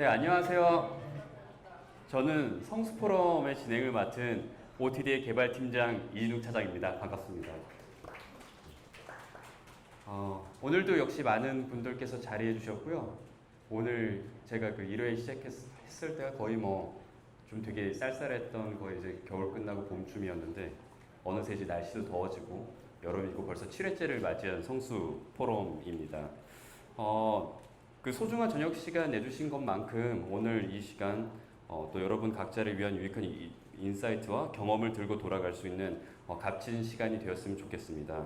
네, 안녕하세요. 저는 성수포럼의 진행을 맡은 OTD의 개발팀장 이진욱 차장입니다. 반갑습니다. 오늘도 역시 많은 분들께서 자리해 주셨고요. 오늘 제가 그 1회 시작했을 때가 거의 좀 되게 쌀쌀했던 거의 이제 겨울 끝나고 봄쯤이었는데 어느새 이제 날씨도 더워지고 여름이고 벌써 7회째를 맞이한 성수포럼입니다. 그 소중한 저녁 시간 내주신 것만큼 오늘 이 시간 또 여러분 각자를 위한 유익한 인사이트와 경험을 들고 돌아갈 수 있는 값진 시간이 되었으면 좋겠습니다.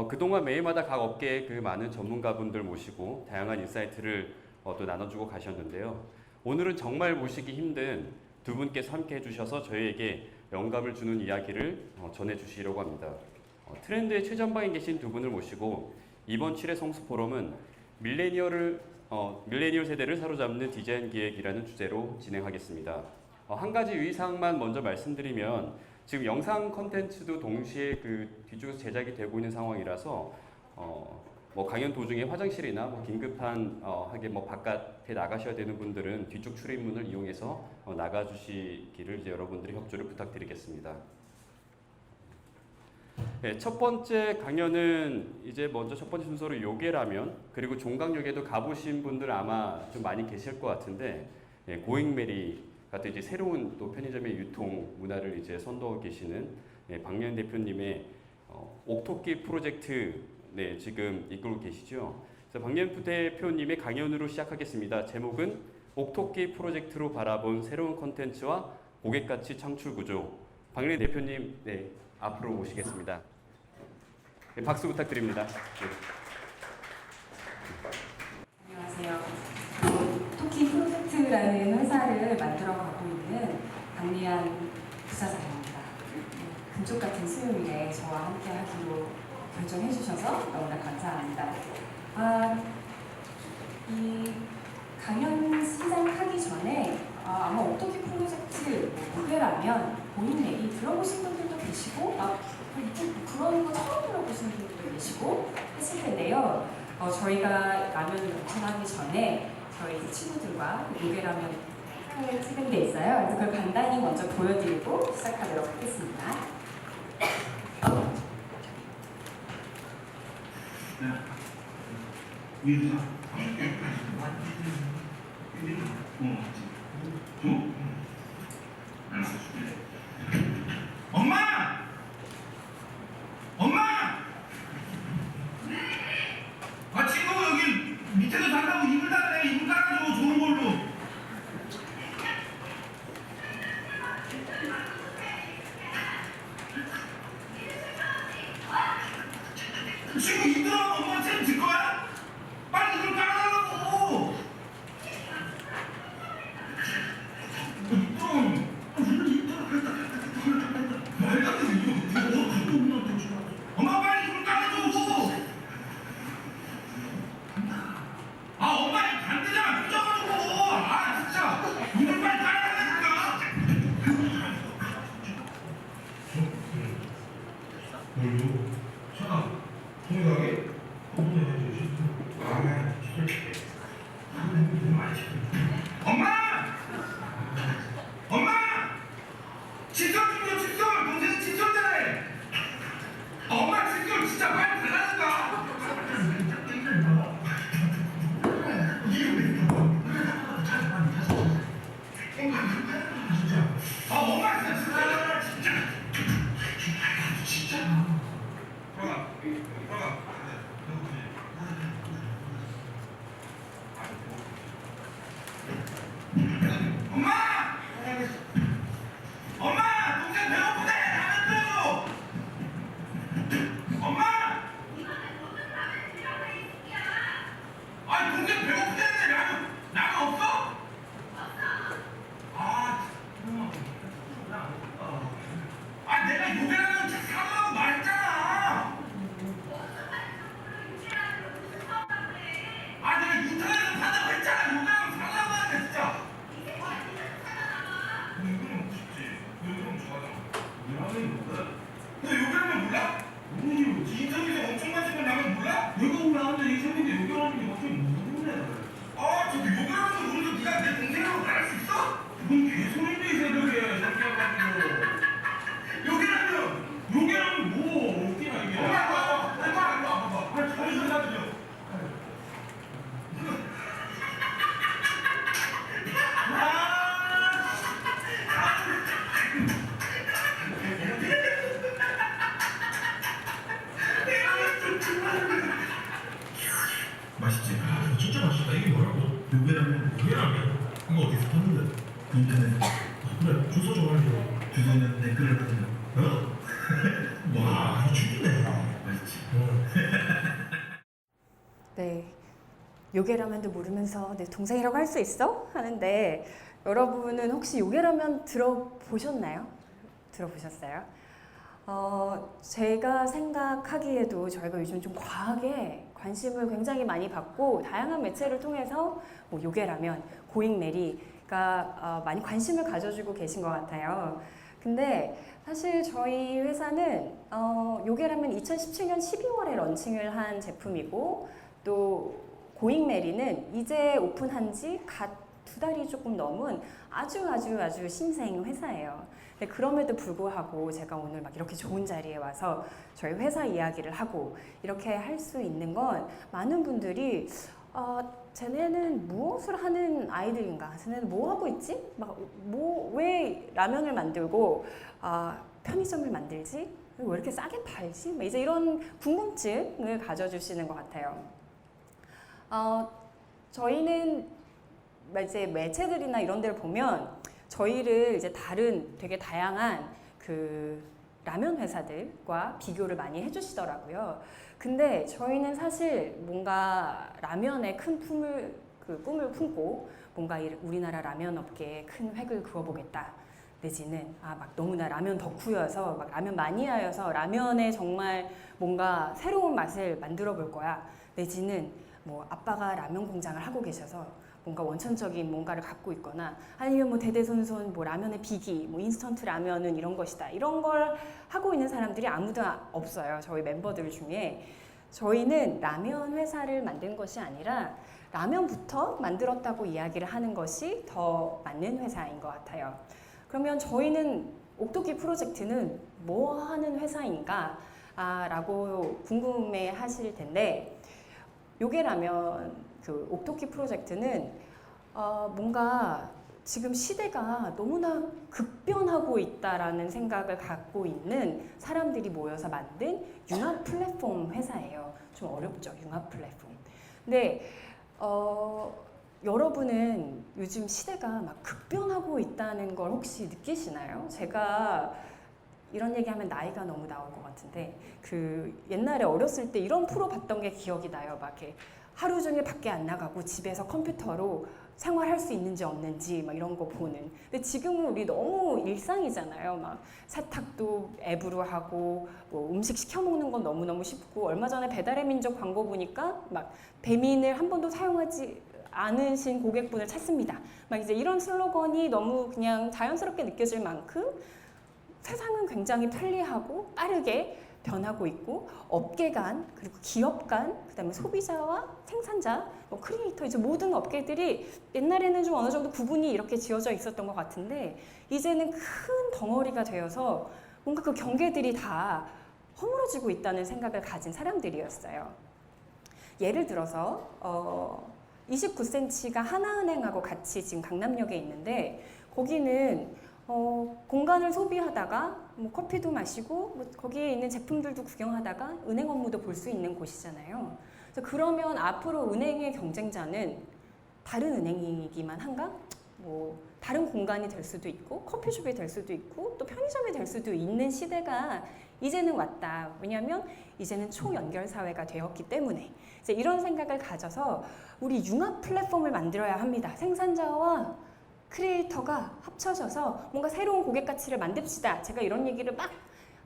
그동안 매일마다 각 업계의 그 많은 전문가분들 모시고 다양한 인사이트를 또 나눠주고 가셨는데요. 오늘은 정말 모시기 힘든 두 분께서 함께 해주셔서 저희에게 영감을 주는 이야기를 전해주시려고 합니다. 트렌드의 최전방에 계신 두 분을 모시고 이번 7회 성수포럼은 밀레니얼 세대를 사로잡는 디자인 기획이라는 주제로 진행하겠습니다. 한 가지 유의사항만 먼저 말씀드리면 지금 영상 컨텐츠도 동시에 그 뒤쪽에서 제작이 되고 있는 상황이라서 강연 도중에 화장실이나 긴급한 하게 바깥에 나가셔야 되는 분들은 뒤쪽 출입문을 이용해서 나가주시기를 이제 여러분들의 협조를 부탁드리겠습니다. 네, 첫 번째 강연은 이제 먼저 첫 번째 순서로 요괴라면, 그리고 종강역에도 가보신 분들 아마 좀 많이 계실 것 같은데, 고잉메리 같은 이제 새로운 또 편의점의 유통 문화를 이제 선도하고 계시는 박예은 대표님의 옥토끼 프로젝트 지금 이끌고 계시죠. 그래서 박예은 대표님의 강연으로 시작하겠습니다. 제목은 옥토끼 프로젝트로 바라본 새로운 컨텐츠와 고객가치 창출 구조. 박예은 대표님 앞으로 모시겠습니다. 박수 부탁드립니다. 안녕하세요. 토끼 프로젝트라는 회사를 만들어가고 있는 박리안 부사장입니다. 금쪽 같은 수요일에 저와 함께 하기로 결정해 주셔서 너무나 감사합니다. 이 강연 시작하기 전에 아마 옥토끼 프로젝트 무게라면 본인 얘기 들어보신 분들도 계시고 그런 거 처음 들어보신 분들도 계시고 했을 텐데요. 저희가 라면을 런칭하기 전에 저희 친구들과 무게라면 사진을 찍은 데 있어요. 그래서 그걸 간단히 먼저 보여드리고 시작하도록 하겠습니다. 엄마! 엄마! 친구 여기 밑에서 잔다고 이불 달래. 이불 깔아줘. 좋은 걸로. 친구 힘들어. 엄마 책임질 거야? 빨리 이불 깔아달라고. 엄마 빨리 이불 깔아줘. 엄마 이거 안 되잖아. 늦어가지고. 진짜 이불 빨리 깔아달라니까. 뭘요? 자, 동일하게 엄마! 엄마! 칫솔 좀요, 칫솔! 동생이 칫솔 잘해! 엄마 칫솔 진짜 빨리 달라니까! 엄마 진짜 들어가 엄마! 엄마! 동생 배고프대! 라면 끓여줘! 엄마! 동생 배고프대! 라면 없어? 내가 요괴라면 사달라고 말했잖아! 내가 인터넷에서 판다고 했잖아! 요괴라면 사달라고 하는데 진짜! 요괴라면 좋지. 요괴라면 좋아하잖아. 너 요괴라면 몰라? 맛있지? 아 이거 진짜 맛있다. 이게 뭐라고? 요괴라면. 요괴라면? 이거 어디서 샀는데? 인터넷. 그래 주소 좀 알려. 주소는 댓글을 남겨. 어? 와 이거 죽이네. 맛있지? 네, 요괴라면도 모르면서 내 동생이라고 할 수 있어? 하는데 여러분은 혹시 요괴라면 들어보셨나요? 들어보셨어요? 제가 생각하기에도 저희가 요즘 좀 과학에 관심을 굉장히 많이 받고 다양한 매체를 통해서 뭐 요괴라면, 고잉메리가 많이 관심을 가져주고 계신 것 같아요. 근데 사실 저희 회사는 요괴라면 2017년 12월에 런칭을 한 제품이고 또 고잉메리는 이제 오픈한 지 갓 2달이 조금 넘은 아주 신생 회사예요. 근데 그럼에도 불구하고 제가 오늘 막 이렇게 좋은 자리에 와서 저희 회사 이야기를 하고 이렇게 할 수 있는 건 많은 분들이 쟤네는 무엇을 하는 아이들인가? 쟤네는 뭐 하고 있지? 왜 라면을 만들고 편의점을 만들지? 왜 이렇게 싸게 팔지? 이제 이런 궁금증을 가져주시는 것 같아요. 저희는 이제 매체들이나 이런 데를 보면 저희를 이제 다른 되게 다양한 그 라면 회사들과 비교를 많이 해주시더라고요. 근데 저희는 사실 뭔가 라면의 큰 꿈을 품고 뭔가 우리나라 라면 업계에 큰 획을 그어보겠다. 내지는 막 너무나 라면 덕후여서 막 라면 마니아여서 라면에 정말 뭔가 새로운 맛을 만들어 볼 거야. 내지는 뭐 아빠가 라면 공장을 하고 계셔서 뭔가 원천적인 뭔가를 갖고 있거나 아니면 뭐 대대손손 뭐 라면의 비기, 뭐 인스턴트 라면은 이런 것이다. 이런 걸 하고 있는 사람들이 아무도 없어요. 저희 멤버들 중에. 저희는 라면 회사를 만든 것이 아니라 라면부터 만들었다고 이야기를 하는 것이 더 맞는 회사인 것 같아요. 그러면 저희는 옥토끼 프로젝트는 뭐 하는 회사인가? 라고 궁금해 하실 텐데 요괴라면 그 옥토끼 프로젝트는 뭔가 지금 시대가 너무나 급변하고 있다라는 생각을 갖고 있는 사람들이 모여서 만든 융합 플랫폼 회사예요. 좀 어렵죠, 융합 플랫폼. 근데 여러분은 요즘 시대가 막 급변하고 있다는 걸 혹시 느끼시나요? 제가 이런 얘기하면 나이가 너무 나올 것 같은데 그 옛날에 어렸을 때 이런 프로 봤던 게 기억이 나요. 막 이렇게 하루 종일 밖에 안 나가고 집에서 컴퓨터로 생활할 수 있는지 없는지 막 이런 거 보는. 근데 지금은 우리 너무 일상이잖아요. 막 세탁도 앱으로 하고 뭐 음식 시켜 먹는 건 너무너무 쉽고 얼마 전에 배달의 민족 광고 보니까 막 배민을 한 번도 사용하지 않으신 고객분을 찾습니다. 막 이제 이런 슬로건이 너무 그냥 자연스럽게 느껴질 만큼 세상은 굉장히 편리하고 빠르게 변하고 있고 업계 간 그리고 기업 간 그다음에 소비자와 생산자, 뭐 크리에이터 이제 모든 업계들이 옛날에는 좀 어느 정도 구분이 이렇게 지어져 있었던 것 같은데 이제는 큰 덩어리가 되어서 뭔가 그 경계들이 다 허물어지고 있다는 생각을 가진 사람들이었어요. 예를 들어서 29cm가 하나은행하고 같이 지금 강남역에 있는데 거기는 공간을 소비하다가 뭐 커피도 마시고 뭐 거기에 있는 제품들도 구경하다가 은행 업무도 볼 수 있는 곳이잖아요. 그래서 그러면 앞으로 은행의 경쟁자는 다른 은행이기만 한가? 뭐 다른 공간이 될 수도 있고 커피숍이 될 수도 있고 또 편의점이 될 수도 있는 시대가 이제는 왔다. 왜냐하면 이제는 초연결 사회가 되었기 때문에 이제 이런 생각을 가져서 우리 융합 플랫폼을 만들어야 합니다. 생산자와 크리에이터가 합쳐져서 뭔가 새로운 고객 가치를 만듭시다. 제가 이런 얘기를 막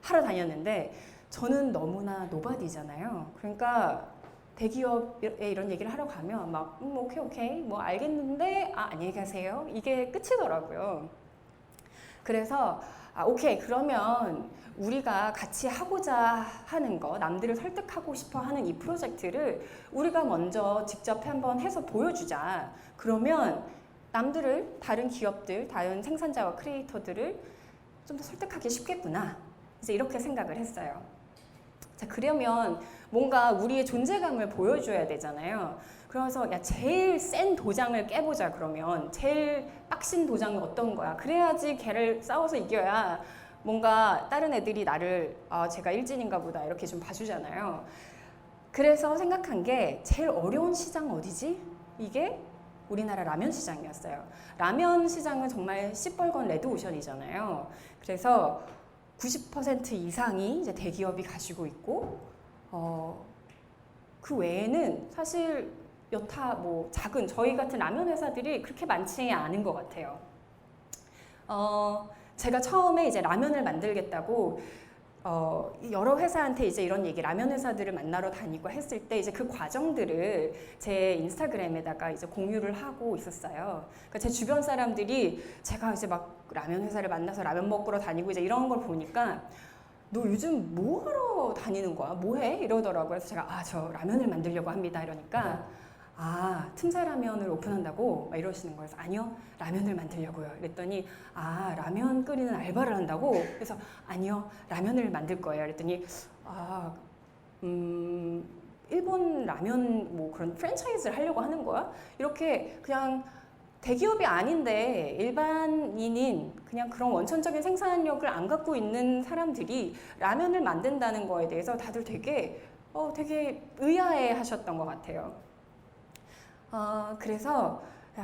하러 다녔는데 저는 너무나 노바디잖아요. 그러니까 대기업에 이런 얘기를 하러 가면 막 오케이 뭐 알겠는데 안녕히 가세요. 이게 끝이더라고요. 그래서 오케이 그러면 우리가 같이 하고자 하는 거 남들을 설득하고 싶어 하는 이 프로젝트를 우리가 먼저 직접 한번 해서 보여주자. 그러면 남들을 다른 기업들, 다른 생산자와 크리에이터들을 좀 더 설득하기 쉽겠구나. 이제 이렇게 생각을 했어요. 자, 그러면 뭔가 우리의 존재감을 보여줘야 되잖아요. 그래서 제일 센 도장을 깨보자 그러면 제일 빡신 도장은 어떤 거야? 그래야지 걔를 싸워서 이겨야 뭔가 다른 애들이 나를 제가 일진인가 보다 이렇게 좀 봐주잖아요. 그래서 생각한 게 제일 어려운 시장 어디지? 이게 우리나라 라면 시장이었어요. 라면 시장은 정말 시뻘건 레드오션이잖아요. 그래서 90% 이상이 이제 대기업이 가지고 있고, 그 외에는 사실 여타 뭐 작은 저희 같은 라면 회사들이 그렇게 많지 않은 것 같아요. 제가 처음에 이제 라면을 만들겠다고 여러 회사한테 이제 이런 얘기, 라면 회사들을 만나러 다니고 했을 때 이제 그 과정들을 제 인스타그램에다가 이제 공유를 하고 있었어요. 그러니까 제 주변 사람들이 제가 이제 막 라면 회사를 만나서 라면 먹으러 다니고 이제 이런 걸 보니까 너 요즘 뭐 하러 다니는 거야? 뭐 해? 이러더라고요. 그래서 제가 저 라면을 만들려고 합니다. 이러니까 틈새 라면을 오픈한다고 막 이러시는 거예요. 그래서 아니요, 라면을 만들려고요. 그랬더니 라면 끓이는 알바를 한다고. 그래서 아니요, 라면을 만들 거예요. 그랬더니 일본 라면 뭐 그런 프랜차이즈를 하려고 하는 거야? 이렇게 그냥 대기업이 아닌데 일반인인 그냥 그런 원천적인 생산력을 안 갖고 있는 사람들이 라면을 만든다는 거에 대해서 다들 되게 의아해 하셨던 것 같아요. 그래서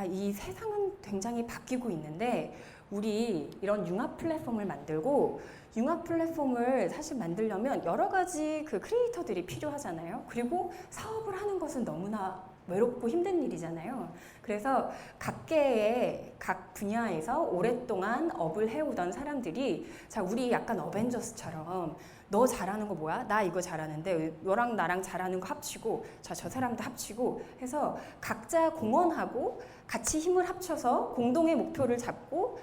이 세상은 굉장히 바뀌고 있는데 우리 이런 융합 플랫폼을 만들고, 융합 플랫폼을 사실 만들려면 여러 가지 그 크리에이터들이 필요하잖아요. 그리고 사업을 하는 것은 너무나 외롭고 힘든 일이잖아요. 그래서 각계의 각 분야에서 오랫동안 업을 해오던 사람들이 우리 약간 어벤져스처럼 너 잘하는 거 뭐야? 나 이거 잘하는데 너랑 나랑 잘하는 거 합치고 저 사람도 합치고 해서 각자 공헌하고 같이 힘을 합쳐서 공동의 목표를 잡고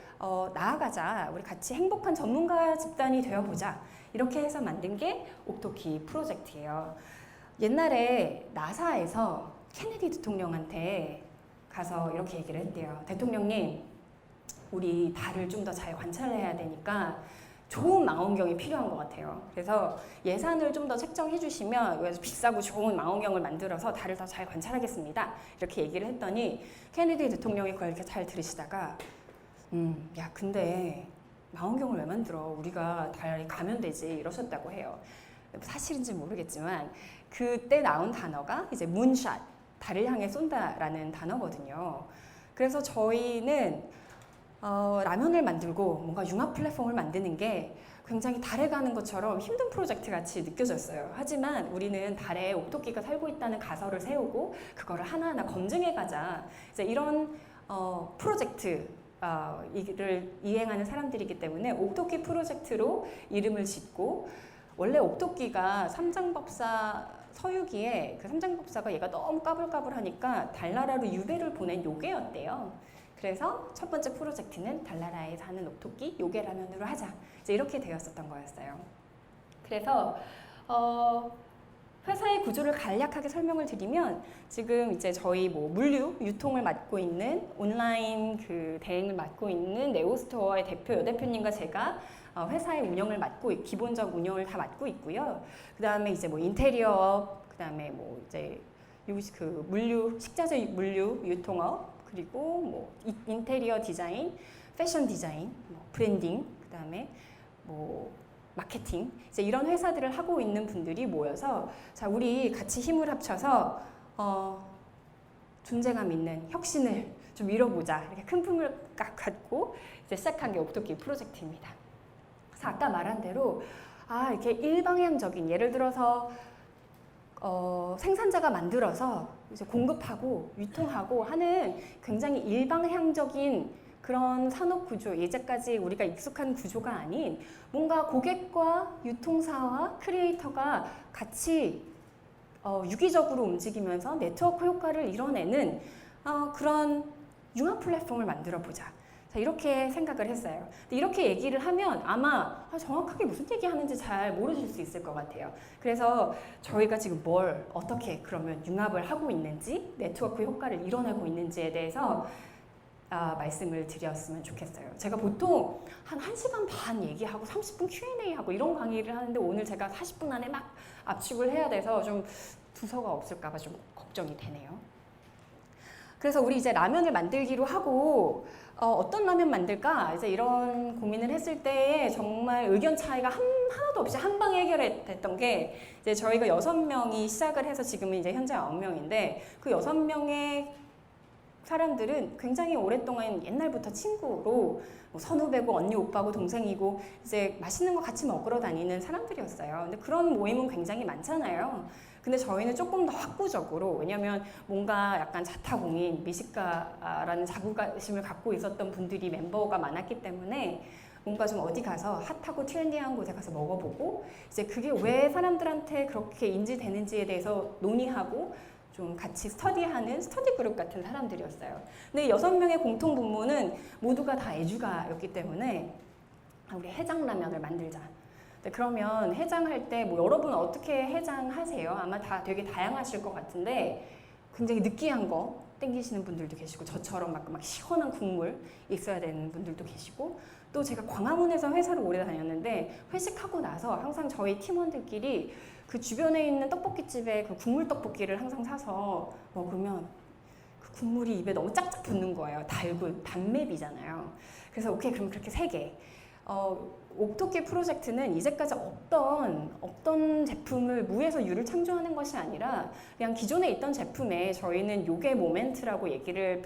나아가자. 우리 같이 행복한 전문가 집단이 되어보자. 이렇게 해서 만든 게 옥토키 프로젝트예요. 옛날에 나사에서 케네디 대통령한테 가서 이렇게 얘기를 했대요. 대통령님, 우리 달을 좀 더 잘 관찰해야 되니까 좋은 망원경이 필요한 것 같아요. 그래서 예산을 좀 더 책정해 주시면 비싸고 좋은 망원경을 만들어서 달을 더 잘 관찰하겠습니다. 이렇게 얘기를 했더니 케네디 대통령이 그걸 이렇게 잘 들으시다가 야, 근데 망원경을 왜 만들어? 우리가 달에 가면 되지. 이러셨다고 해요. 사실인지 모르겠지만 그때 나온 단어가 이제 문샷, 달을 향해 쏜다라는 단어거든요. 그래서 저희는 라면을 만들고 뭔가 융합 플랫폼을 만드는 게 굉장히 달에 가는 것처럼 힘든 프로젝트 같이 느껴졌어요. 하지만 우리는 달에 옥토끼가 살고 있다는 가설을 세우고 그거를 하나하나 검증해 가자. 이제 이런 프로젝트 이를 이행하는 사람들이기 때문에 옥토끼 프로젝트로 이름을 짓고, 원래 옥토끼가 삼장법사 서유기에 그 삼장법사가 얘가 너무 까불까불하니까 달나라로 유배를 보낸 요괴였대요. 그래서 첫 번째 프로젝트는 달나라에 사는 옥토끼 요괴라면으로 하자. 이제 이렇게 되었었던 거였어요. 그래서 회사의 구조를 간략하게 설명을 드리면, 지금 이제 저희 뭐 물류 유통을 맡고 있는 온라인 그 대행을 맡고 있는 네오스토어의 여대표님과 제가 회사의 운영을 기본적 운영을 다 맡고 있고요. 그 다음에 이제 뭐 인테리어업, 그 다음에 뭐 이제 그 물류, 식자재 물류 유통업, 그리고 뭐 인테리어 디자인, 패션 디자인, 뭐 브랜딩, 그 다음에 뭐 마케팅, 이제 이런 회사들을 하고 있는 분들이 모여서 우리 같이 힘을 합쳐서 존재감 있는 혁신을 좀 이뤄보자. 이렇게 큰 품을 갖고 이제 시작한 게 옥토끼 프로젝트입니다. 그래서 아까 말한 대로 이렇게 일방향적인, 예를 들어서 생산자가 만들어서 이제 공급하고 유통하고 하는 굉장히 일방향적인 그런 산업 구조, 예전까지 우리가 익숙한 구조가 아닌 뭔가 고객과 유통사와 크리에이터가 같이 유기적으로 움직이면서 네트워크 효과를 이뤄내는 그런 융합 플랫폼을 만들어 보자. 이렇게 생각을 했어요. 근데 이렇게 얘기를 하면 아마 정확하게 무슨 얘기하는지 잘 모르실 수 있을 것 같아요. 그래서 저희가 지금 어떻게 그러면 융합을 하고 있는지, 네트워크 효과를 이뤄내고 있는지에 대해서 말씀을 드렸으면 좋겠어요. 제가 보통 한 1시간 반 얘기하고 30분 Q&A 하고 이런 강의를 하는데 오늘 제가 40분 안에 막 압축을 해야 돼서 좀 두서가 없을까 봐 좀 걱정이 되네요. 그래서 우리 이제 라면을 만들기로 하고 어떤 라면 만들까 이제 이런 고민을 했을 때에 정말 의견 차이가 하나도 없이 한 방에 해결됐던 게 이제 저희가 6명이 시작을 해서 지금은 이제 현재 9명인데 그 6명의 사람들은 굉장히 오랫동안 옛날부터 친구로 뭐 선후배고 언니 오빠고 동생이고 이제 맛있는 거 같이 먹으러 다니는 사람들이었어요. 근데 그런 모임은 굉장히 많잖아요. 근데 저희는 조금 더 확고적으로, 왜냐면 뭔가 약간 자타공인 미식가라는 자부심을 갖고 있었던 분들이 멤버가 많았기 때문에 뭔가 좀 어디 가서 핫하고 트렌디한 곳에 가서 먹어보고 이제 그게 왜 사람들한테 그렇게 인지되는지에 대해서 논의하고 좀 같이 스터디하는 스터디 그룹 같은 사람들이었어요. 근데 6명의 공통 분모는 모두가 다 애주가였기 때문에 우리 해장라면을 만들자. 그러면 해장할 때 뭐 여러분 어떻게 해장하세요? 아마 다 되게 다양하실 것 같은데 굉장히 느끼한 거 땡기시는 분들도 계시고 저처럼 막 시원한 국물 있어야 되는 분들도 계시고 또 제가 광화문에서 회사를 오래 다녔는데 회식하고 나서 항상 저희 팀원들끼리 그 주변에 있는 떡볶이집에 그 국물 떡볶이를 항상 사서 먹으면 그 국물이 입에 너무 짝짝 붙는 거예요. 달고 단맵이잖아요. 그래서 오케이 그럼 그렇게 3개. 옥토끼 프로젝트는 이제까지 어떤 제품을 무에서 유를 창조하는 것이 아니라 그냥 기존에 있던 제품에 저희는 요게 모멘트라고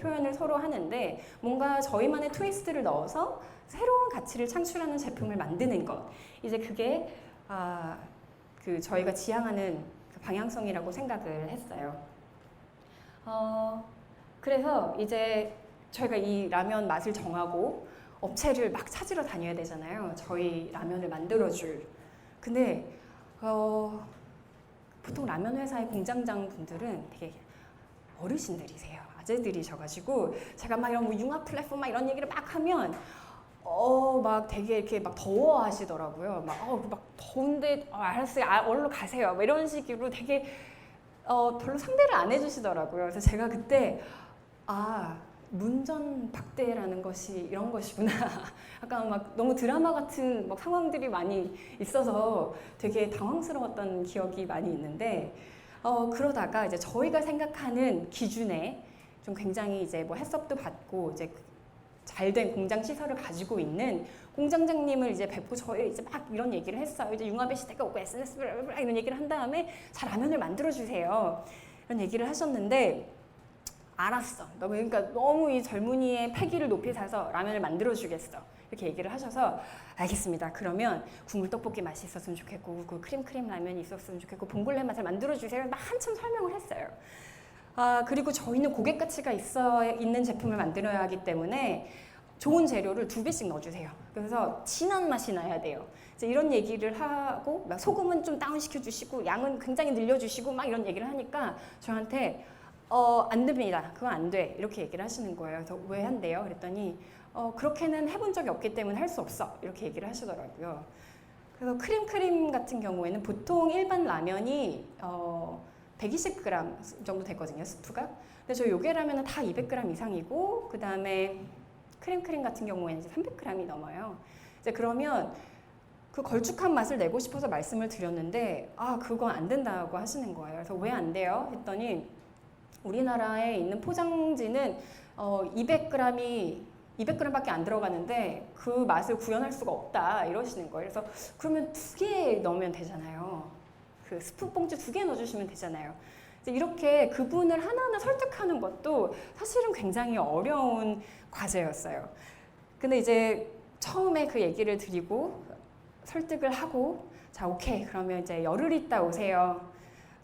표현을 서로 하는데 뭔가 저희만의 트위스트를 넣어서 새로운 가치를 창출하는 제품을 만드는 것. 이제 그게 그 저희가 지향하는 그 방향성이라고 생각을 했어요. 그래서 이제 저희가 이 라면 맛을 정하고 업체를 막 찾으러 다녀야 되잖아요. 저희 라면을 만들어줄. 근데 보통 라면 회사의 공장장 분들은 되게 어르신들이세요. 아재들이셔가지고 제가 막 이런 뭐 융합 플랫폼 막 이런 얘기를 막 하면 막 되게 이렇게 막 더워하시더라고요. 막 더운데 알았어요. 얼른 가세요. 막 이런 식으로 되게 별로 상대를 안 해주시더라고요. 그래서 제가 그때 문전박대라는 것이 이런 것이구나. 약간 막 너무 드라마 같은 막 상황들이 많이 있어서 되게 당황스러웠던 기억이 많이 있는데 그러다가 이제 저희가 생각하는 기준에 좀 굉장히 이제 뭐 해썹도 받고 이제 잘된 공장 시설을 가지고 있는 공장장님을 이제 뵙고 저희 이제 막 이런 얘기를 했어요. 이제 융합의 시대가 오고 SNS 이런 얘기를 한 다음에 자 라면을 만들어 주세요. 이런 얘기를 하셨는데 알았어. 그러니까 너무 이 젊은이의 패기를 높이 사서 라면을 만들어 주겠어. 이렇게 얘기를 하셔서 알겠습니다. 그러면 국물 떡볶이 맛이 있었으면 좋겠고 그 크림 라면이 있었으면 좋겠고 봉골레 맛을 만들어 주세요. 막 한참 설명을 했어요. 그리고 저희는 고객 가치가 있는 제품을 만들어야 하기 때문에 좋은 재료를 2배씩 넣어주세요. 그래서 진한 맛이 나야 돼요. 이제 이런 얘기를 하고 막 소금은 좀 다운시켜 주시고 양은 굉장히 늘려주시고 막 이런 얘기를 하니까 저한테 안 됩니다. 그건 안 돼. 이렇게 얘기를 하시는 거예요. 그래서 왜 한대요? 그랬더니 그렇게는 해본 적이 없기 때문에 할 수 없어. 이렇게 얘기를 하시더라고요. 그래서 크림 같은 경우에는 보통 일반 라면이 120g 정도 되거든요, 스프가. 근데 저 요게 라면은 다 200g 이상이고 그 다음에 크림 같은 경우에는 이제 300g이 넘어요. 이제 그러면 그 걸쭉한 맛을 내고 싶어서 말씀을 드렸는데 그거 안 된다고 하시는 거예요. 그래서 왜 안 돼요? 했더니 우리나라에 있는 포장지는 200g밖에 안 들어가는데 그 맛을 구현할 수가 없다 이러시는 거예요. 그래서 그러면 2개 넣으면 되잖아요. 그 스프 봉지 2개 넣어주시면 되잖아요. 이렇게 그분을 하나하나 설득하는 것도 사실은 굉장히 어려운 과제였어요. 근데 이제 처음에 그 얘기를 드리고 설득을 하고 자 오케이 그러면 이제 열흘 있다 오세요.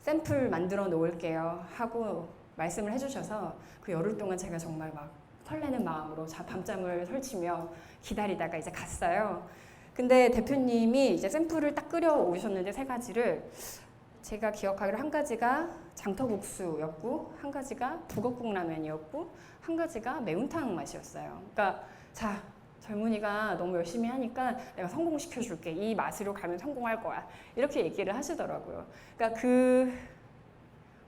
샘플 만들어 놓을게요 하고 말씀을 해주셔서 그 열흘 동안 제가 정말 막 설레는 마음으로 밤잠을 설치며 기다리다가 이제 갔어요. 근데 대표님이 이제 샘플을 딱 끓여 오셨는데 3가지를 제가 기억하기로 한 가지가 장터국수였고 한 가지가 북엇국 라면이었고 한 가지가 매운탕 맛이었어요. 그러니까 자 젊은이가 너무 열심히 하니까 내가 성공시켜 줄게. 이 맛으로 가면 성공할 거야. 이렇게 얘기를 하시더라고요. 그러니까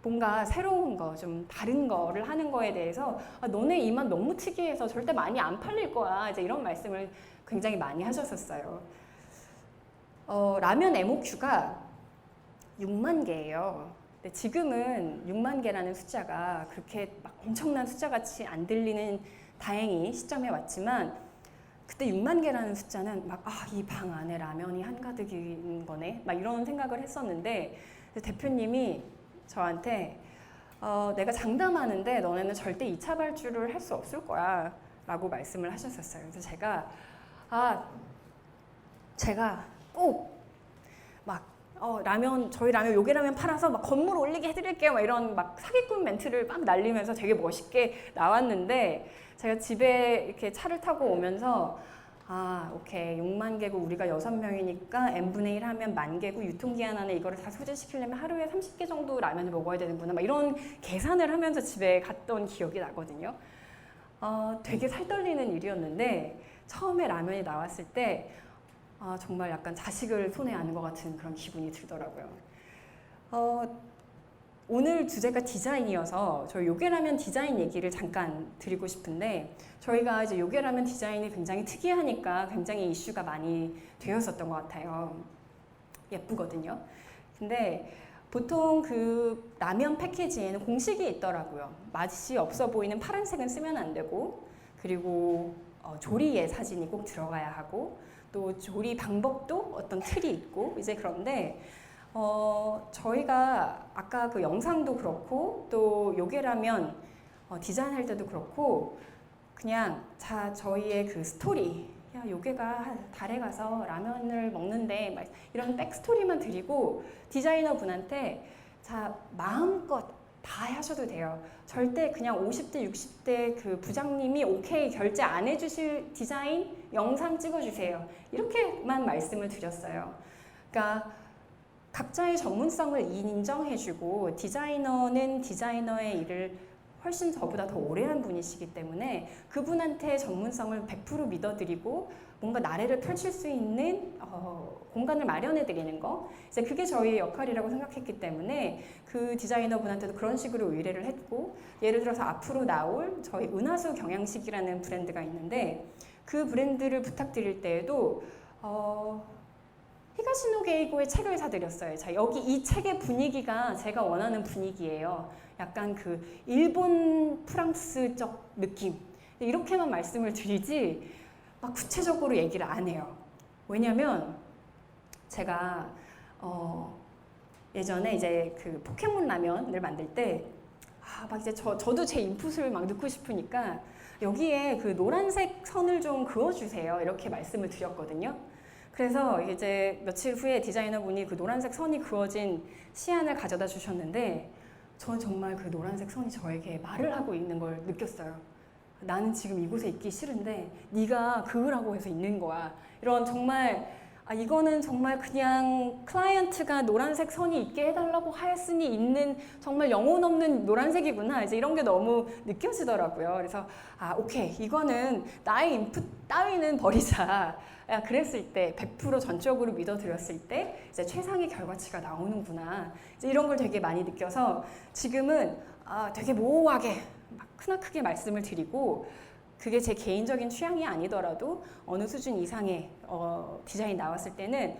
뭔가 새로운 거, 좀 다른 거를 하는 거에 대해서 너네 이 맛 너무 특이해서 절대 많이 안 팔릴 거야. 이제 이런 말씀을 굉장히 많이 하셨었어요. 라면 MOQ가 6만 개예요. 근데 지금은 6만 개라는 숫자가 그렇게 막 엄청난 숫자같이 안 들리는 다행히 시점에 왔지만 그때 6만 개라는 숫자는 막 이 방 안에 라면이 한가득인 거네 막 이런 생각을 했었는데 대표님이 저한테 내가 장담하는데 너네는 절대 2차 발주를 할 수 없을 거야 라고 말씀을 하셨었어요. 그래서 제가 꼭 막 저희 라면 요괴라면 팔아서 막 건물 올리게 해드릴게요 막 이런 막 사기꾼 멘트를 막 날리면서 되게 멋있게 나왔는데 제가 집에 이렇게 차를 타고 오면서 오케이 6만 개고 우리가 6명이니까 n분의 1 하면 10,000개고 유통기한 안에 이거를 다 소진시키려면 하루에 30개 정도 라면을 먹어야 되는구나 막 이런 계산을 하면서 집에 갔던 기억이 나거든요. 되게 살떨리는 일이었는데 처음에 라면이 나왔을 때 정말 약간 자식을 손에 안은 것 같은 그런 기분이 들더라고요. 오늘 주제가 디자인이어서 저희 요괴라면 디자인 얘기를 잠깐 드리고 싶은데 저희가 이제 요괴라면 디자인이 굉장히 특이하니까 굉장히 이슈가 많이 되었었던 것 같아요. 예쁘거든요. 근데 보통 그 라면 패키지에는 공식이 있더라고요. 맛이 없어 보이는 파란색은 쓰면 안 되고 그리고 조리의 사진이 꼭 들어가야 하고 또 조리 방법도 어떤 틀이 있고 이제 그런데 저희가 아까 그 영상도 그렇고 또 요괴라면 디자인할 때도 그렇고 그냥 저희의 그 스토리 요괴가 달에 가서 라면을 먹는데 막 이런 백스토리만 드리고 디자이너 분한테 마음껏 다 하셔도 돼요. 절대 그냥 50대 60대 그 부장님이 오케이 결제 안 해주실 디자인 영상 찍어주세요. 이렇게만 말씀을 드렸어요. 그러니까 각자의 전문성을 인정해주고 디자이너는 디자이너의 일을 훨씬 저보다 더 오래 한 분이시기 때문에 그분한테 전문성을 100% 믿어드리고 뭔가 나래를 펼칠 수 있는 공간을 마련해 드리는 거 이제 그게 저희의 역할이라고 생각했기 때문에 그 디자이너 분한테도 그런 식으로 의뢰를 했고 예를 들어서 앞으로 나올 저희 은하수 경양식이라는 브랜드가 있는데 그 브랜드를 부탁드릴 때에도 히가시노 게이고의 책을 사드렸어요. 여기 이 책의 분위기가 제가 원하는 분위기예요. 약간 그 일본 프랑스적 느낌 이렇게만 말씀을 드리지 막 구체적으로 얘기를 안 해요. 왜냐면 제가 예전에 이제 그 포켓몬 라면을 만들 때 막 이제 저도 제 인풋을 막 넣고 싶으니까 여기에 그 노란색 선을 좀 그어주세요 이렇게 말씀을 드렸거든요. 그래서 이제 며칠 후에 디자이너분이 그 노란색 선이 그어진 시안을 가져다 주셨는데 저는 정말 그 노란색 선이 저에게 말을 하고 있는 걸 느꼈어요. 나는 지금 이곳에 있기 싫은데 네가 그으라고 해서 있는 거야. 이런 정말 이거는 정말 그냥 클라이언트가 노란색 선이 있게 해달라고 하였으니 있는 정말 영혼 없는 노란색이구나. 이제 이런 게 너무 느껴지더라고요. 그래서 오케이 이거는 나의 인풋 따위는 버리자. 그랬을 때 100% 전적으로 믿어드렸을 때 이제 최상의 결과치가 나오는구나. 이제 이런 걸 되게 많이 느껴서 지금은 되게 모호하게 막 크게 말씀을 드리고 그게 제 개인적인 취향이 아니더라도 어느 수준 이상의 디자인 나왔을 때는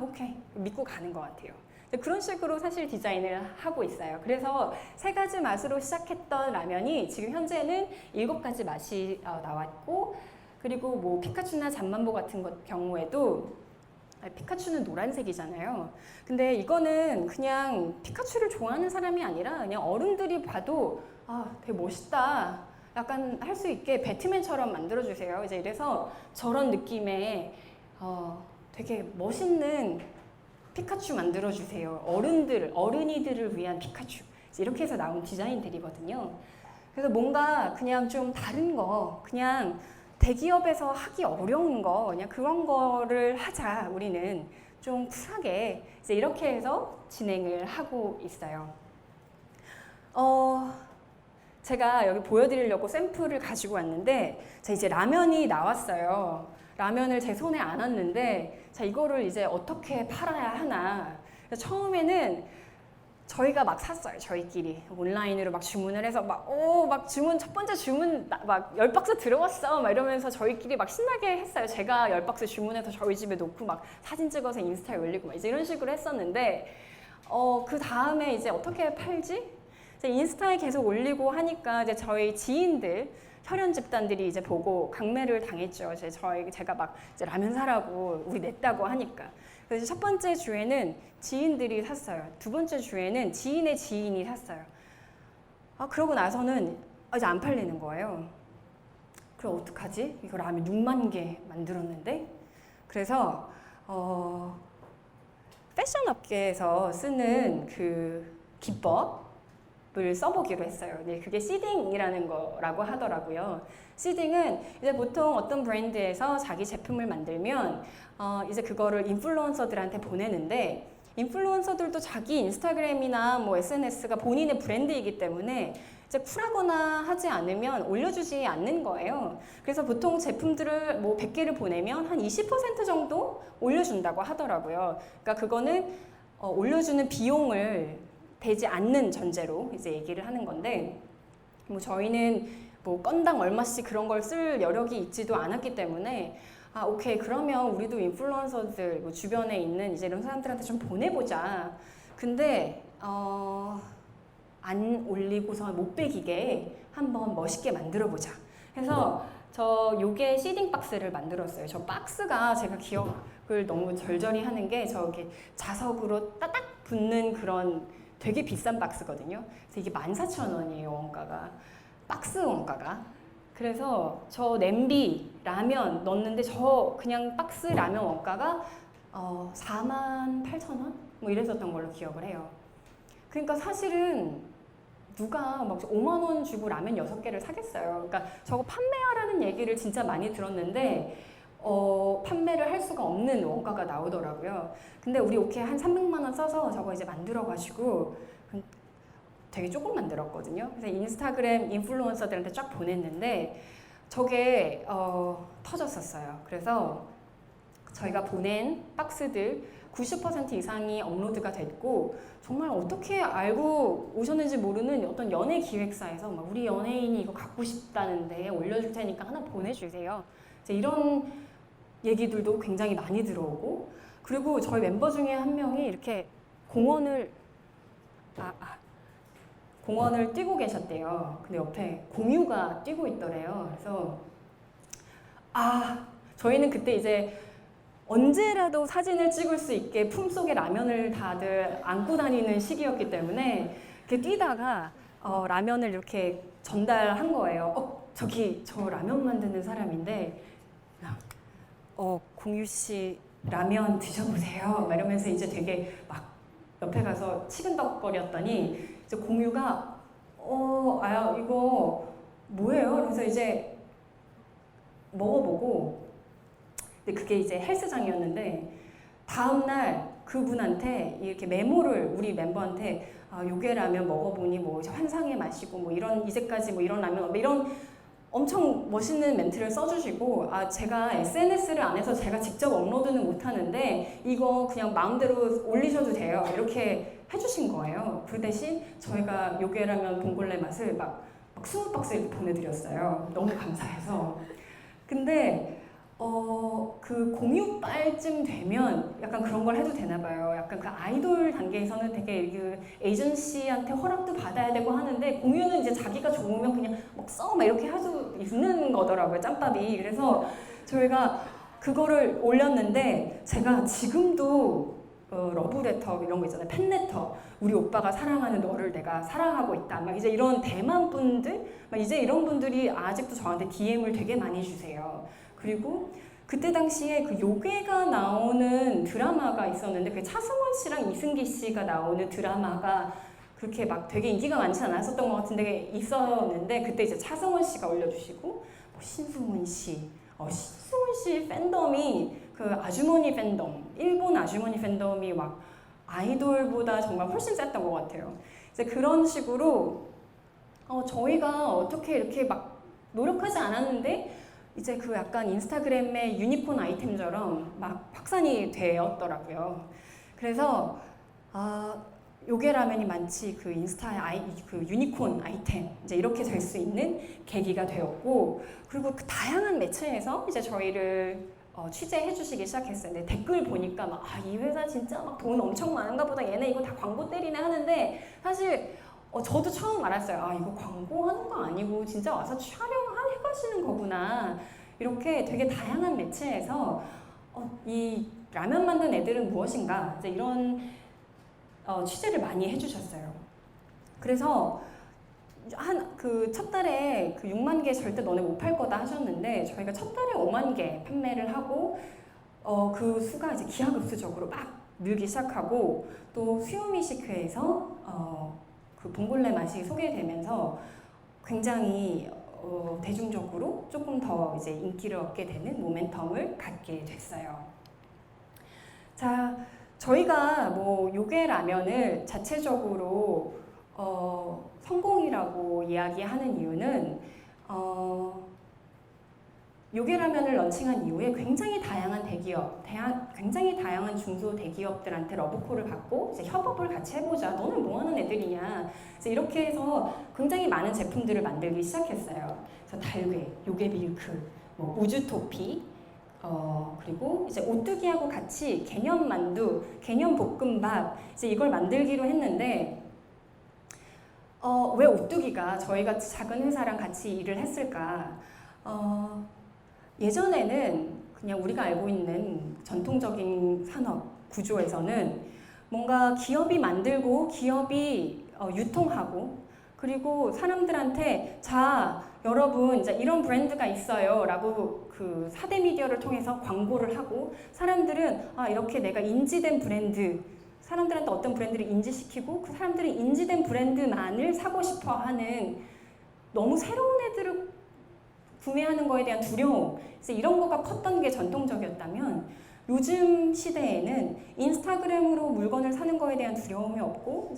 오케이 믿고 가는 것 같아요. 그런 식으로 사실 디자인을 하고 있어요. 그래서 3가지 맛으로 시작했던 라면이 지금 현재는 7가지 맛이 나왔고 그리고 뭐 피카츄나 잠만보 같은 경우에도 피카츄는 노란색이잖아요. 근데 이거는 그냥 피카츄를 좋아하는 사람이 아니라 그냥 어른들이 봐도 되게 멋있다. 약간 할 수 있게 배트맨처럼 만들어주세요. 이제 이래서 저런 느낌의 되게 멋있는 피카츄 만들어주세요. 어른이들을 위한 피카츄. 이렇게 해서 나온 디자인들이거든요. 그래서 뭔가 그냥 좀 다른 거, 그냥 대기업에서 하기 어려운 거, 그냥 그런 거를 하자. 우리는 좀 쿨하게 이제 이렇게 해서 진행을 하고 있어요. 제가 여기 보여드리려고 샘플을 가지고 왔는데 이제 라면이 나왔어요. 라면을 제 손에 안았는데 이거를 이제 어떻게 팔아야 하나. 처음에는 저희가 막 샀어요. 저희끼리 온라인으로 막 주문을 해서 막 주문 첫 번째 주문 막 10박스 들어왔어 막 이러면서 저희끼리 막 신나게 했어요. 제가 10박스 주문해서 저희 집에 놓고 막 사진 찍어서 인스타에 올리고 막 이제 이런 식으로 했었는데 그 다음에 이제 어떻게 팔지? 이제 인스타에 계속 올리고 하니까 이제 저희 지인들, 혈연 집단들이 이제 보고 강매를 당했죠. 이제 제가 막 이제 라면 사라고 우리 냈다고 하니까. 그래서 첫 번째 주에는 지인들이 샀어요. 두 번째 주에는 지인의 지인이 샀어요. 그러고 나서는 이제 안 팔리는 거예요. 그럼 어떡하지? 이거 라면 6만 개 만들었는데? 그래서 패션 업계에서 쓰는 그 기법을 써보기로 했어요. 네, 그게 시딩이라는 거라고 하더라고요. 시딩은 이제 보통 어떤 브랜드에서 자기 제품을 만들면 이제 그거를 인플루언서들한테 보내는데 인플루언서들도 자기 인스타그램이나 뭐 SNS가 본인의 브랜드이기 때문에 이제 쿨하거나 하지 않으면 올려주지 않는 거예요. 그래서 보통 제품들을 뭐 100개를 보내면 한 20% 정도 올려준다고 하더라고요. 그러니까 그거는 올려주는 비용을 대지 않는 전제로 이제 얘기를 하는 건데 뭐 저희는 뭐 건당 얼마씩 그런 걸 쓸 여력이 있지도 않았기 때문에 오케이 그러면 우리도 인플루언서들 뭐 주변에 있는 이제 이런 사람들한테 좀 보내보자. 근데 안 올리고서 못 베기게 한번 멋있게 만들어보자 해서 저 요게 시딩 박스를 만들었어요. 저 박스가 제가 기억을 너무 절절히 하는 게 저기 자석으로 따딱 붙는 그런 되게 비싼 박스거든요. 그래서 이게 14,000원이에요 원가가. 박스 원가가. 그래서 저 냄비 라면 넣었는데 저 그냥 박스 라면 원가가 48,000원? 뭐 이랬었던 걸로 기억을 해요. 그러니까 사실은 누가 막 5만 원 주고 라면 6개를 사겠어요. 그러니까 저거 판매하라는 얘기를 진짜 많이 들었는데 판매를 할 수가 없는 원가가 나오더라고요. 근데 우리 오케이 한 300만 원 써서 저거 이제 만들어가지고 되게 조금 만들었거든요. 그래서 인스타그램 인플루언서들한테 쫙 보냈는데 저게 터졌었어요. 그래서 저희가 보낸 박스들 90% 이상이 업로드가 됐고 정말 어떻게 알고 오셨는지 모르는 어떤 연예 기획사에서 막 우리 연예인이 이거 갖고 싶다는데 올려줄 테니까 하나 보내주세요. 이제 이런 얘기들도 굉장히 많이 들어오고 그리고 저희 멤버 중에 한 명이 이렇게 공원을 뛰고 계셨대요. 근데 옆에 공유가 뛰고 있더래요. 그래서 저희는 그때 이제 언제라도 사진을 찍을 수 있게 품속에 라면을 다들 안고 다니는 시기였기 때문에 이렇게 뛰다가 라면을 이렇게 전달한 거예요. 저기 저 라면 만드는 사람인데 공유 씨 라면 드셔보세요. 막 이러면서 이제 되게 막 옆에 가서 치근덕거렸더니 이제 공유가 이거 뭐예요? 그래서 이제 먹어보고 근데 그게 이제 헬스장이었는데 다음날 그분한테 이렇게 메모를 우리 멤버한테 요게 라면 먹어보니 뭐 환상의 맛이고 뭐 이런 이제까지 뭐 이런 라면 이런 엄청 멋있는 멘트를 써주시고 제가 SNS를 안 해서 제가 직접 업로드는 못하는데 이거 그냥 마음대로 올리셔도 돼요 이렇게 해주신 거예요. 그 대신 저희가 요게라면 봉골레 맛을 막 20박스 이렇게 보내드렸어요. 너무 감사해서. 근데 그 공유빨쯤 되면 약간 그런 걸 해도 되나 봐요. 약간 그 아이돌 단계에서는 되게 그 에이전시한테 허락도 받아야 되고 하는데 공유는 이제 자기가 좋으면 그냥 막 이렇게 할 수 있는 거더라고요. 짬밥이. 그래서 저희가 그거를 올렸는데 제가 지금도 러브레터 이런 거 있잖아요. 팬레터. 우리 오빠가 사랑하는 너를 내가 사랑하고 있다. 막 이제 이런 대만 분들, 막 이제 이런 분들이 아직도 저한테 DM을 되게 많이 주세요. 그리고 그때 당시에 그 요괴가 나오는 드라마가 있었는데 그 차승원 씨랑 이승기 씨가 나오는 드라마가 그렇게 막 되게 인기가 많지 않았었던 것 같은데 있었는데 그때 이제 차승원 씨가 올려주시고 뭐 신승훈 씨, 신승훈 씨 팬덤이 그 아주머니 팬덤, 일본 아주머니 팬덤이 막 아이돌보다 정말 훨씬 셌던 것 같아요. 이제 그런 식으로 저희가 어떻게 이렇게 막 노력하지 않았는데 이제 그 약간 인스타그램의 유니콘 아이템처럼 막 확산이 되었더라고요. 그래서 요게 라면이 마치 그 인스타의 그 유니콘 아이템 이제 이렇게 될 수 있는 계기가 되었고 그리고 그 다양한 매체에서 이제 저희를 취재해 주시기 시작했어요. 근데 댓글 보니까 막 이 회사 진짜 막 돈 엄청 많은가 보다. 얘네 이거 다 광고 때리네 하는데 사실 저도 처음 알았어요. 이거 광고하는 거 아니고 진짜 와서 촬영해가시는 거구나. 이렇게 되게 다양한 매체에서 이 라면 만든 애들은 무엇인가 이제 이런 취재를 많이 해주셨어요. 그래서 그 첫 달에 그 6만 개 절대 너네 못 팔 거다 하셨는데 저희가 첫 달에 5만 개 판매를 하고 그 수가 이제 기하급수적으로 막 늘기 시작하고 또 수요미식회에서 그 봉골레 맛이 소개되면서 굉장히 대중적으로 조금 더 이제 인기를 얻게 되는 모멘텀을 갖게 됐어요. 자, 저희가 뭐 요게 라면을 자체적으로 성공이라고 이야기하는 이유는 요게 라면을 런칭한 이후에 굉장히 다양한 대기업, 굉장히 다양한 중소 대기업들한테 러브콜을 받고 이제 협업을 같이 해보자. 너는 뭐 하는 애들이냐. 이제 이렇게 해서 굉장히 많은 제품들을 만들기 시작했어요. 그래서 달걀, 요게 밀크, 뭐 우주토피, 그리고 이제 오뚜기하고 같이 개념 만두, 개념 볶음밥 이제 이걸 만들기로 했는데 왜 오뚜기가 저희가 작은 회사랑 같이 일을 했을까? 예전에는 그냥 우리가 알고 있는 전통적인 산업 구조에서는 뭔가 기업이 만들고 기업이 유통하고 그리고 사람들한테 자 여러분 이제 이런 브랜드가 있어요 라고 그 4대 미디어를 통해서 광고를 하고 사람들은 이렇게 내가 인지된 브랜드 사람들한테 어떤 브랜드를 인지시키고 그 사람들이 인지된 브랜드만을 사고 싶어 하는 너무 새로운 애들을 구매하는 거에 대한 두려움 그래서 이런 거가 컸던 게 전통적이었다면 요즘 시대에는 인스타그램으로 물건을 사는 거에 대한 두려움이 없고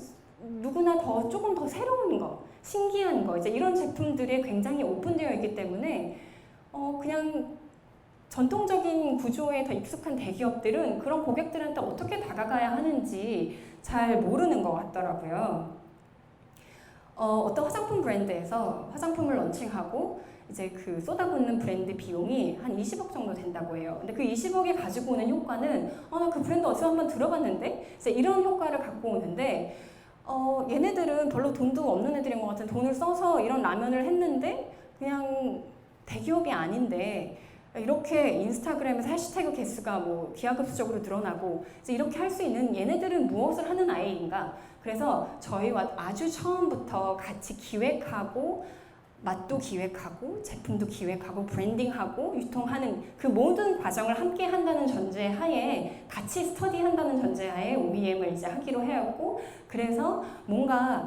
누구나 조금 더 새로운 거, 신기한 거 이제 이런 제품들이 굉장히 오픈되어 있기 때문에 그냥 전통적인 구조에 더 익숙한 대기업들은 그런 고객들한테 어떻게 다가가야 하는지 잘 모르는 것 같더라고요. 어떤 화장품 브랜드에서 화장품을 런칭하고 이제 그 쏟아붓는 브랜드 비용이 한 20억 정도 된다고 해요. 근데 그 20억이 가지고 오는 효과는 나 그 브랜드 어디서 한번 들어봤는데 이제 이런 효과를 갖고 오는데 얘네들은 별로 돈도 없는 애들인 것 같은 돈을 써서 이런 라면을 했는데 그냥 대기업이 아닌데 이렇게 인스타그램에서 해시태그 개수가 뭐 기하급수적으로 늘어나고 이제 이렇게 할 수 있는 얘네들은 무엇을 하는 아이인가 그래서 저희와 아주 처음부터 같이 기획하고 맛도 기획하고 제품도 기획하고 브랜딩하고 유통하는 그 모든 과정을 함께 한다는 전제하에 같이 스터디한다는 전제하에 OEM을 이제 하기로 해왔고 그래서 뭔가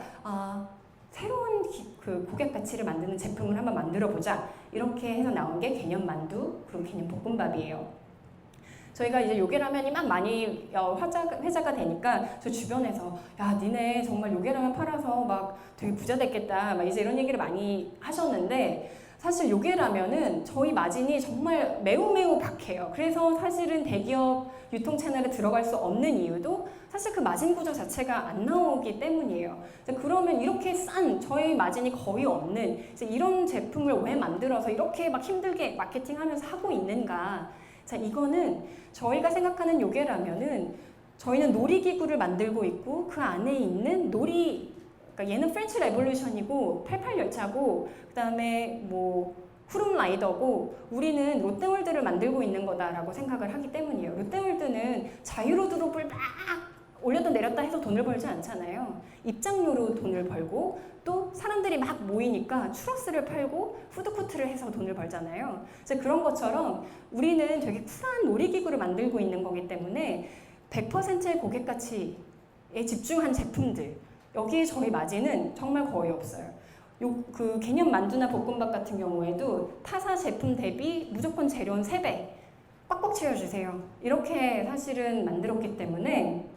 새로운 그 고객 가치를 만드는 제품을 한번 만들어 보자 이렇게 해서 나온 게 개념 만두 그리고 개념 볶음밥이에요. 저희가 이제 요게라면이 막 많이 회자가 되니까 저 주변에서 야 니네 정말 요게라면 팔아서 막 되게 부자 됐겠다 막 이제 이런 얘기를 많이 하셨는데 사실 요게라면은 저희 마진이 정말 매우 박해요. 그래서 사실은 대기업 유통 채널에 들어갈 수 없는 이유도 사실 그 마진 구조 자체가 안 나오기 때문이에요. 그러면 이렇게 싼 저희 마진이 거의 없는 이제 이런 제품을 왜 만들어서 이렇게 막 힘들게 마케팅하면서 하고 있는가? 자, 이거는 저희가 생각하는 요게라면은 저희는 놀이기구를 만들고 있고 그 안에 있는 그러니까 얘는 프렌치 레볼루션이고 88열차고 그다음에 뭐 푸른 라이더고 우리는 롯데월드를 만들고 있는 거다라고 생각을 하기 때문이에요. 롯데월드는 자유로드롭을 막 올렸다 내렸다 해서 돈을 벌지 않잖아요. 입장료로 돈을 벌고 또 사람들이 막 모이니까 추러스를 팔고 푸드코트를 해서 돈을 벌잖아요. 그래서 그런 것처럼 우리는 되게 쿨한 놀이기구를 만들고 있는 거기 때문에 100%의 고객 가치에 집중한 제품들 여기에 저희 마진은 정말 거의 없어요. 그 개념 만두나 볶음밥 같은 경우에도 타사 제품 대비 무조건 재료는 3배 꽉꽉 채워주세요. 이렇게 사실은 만들었기 때문에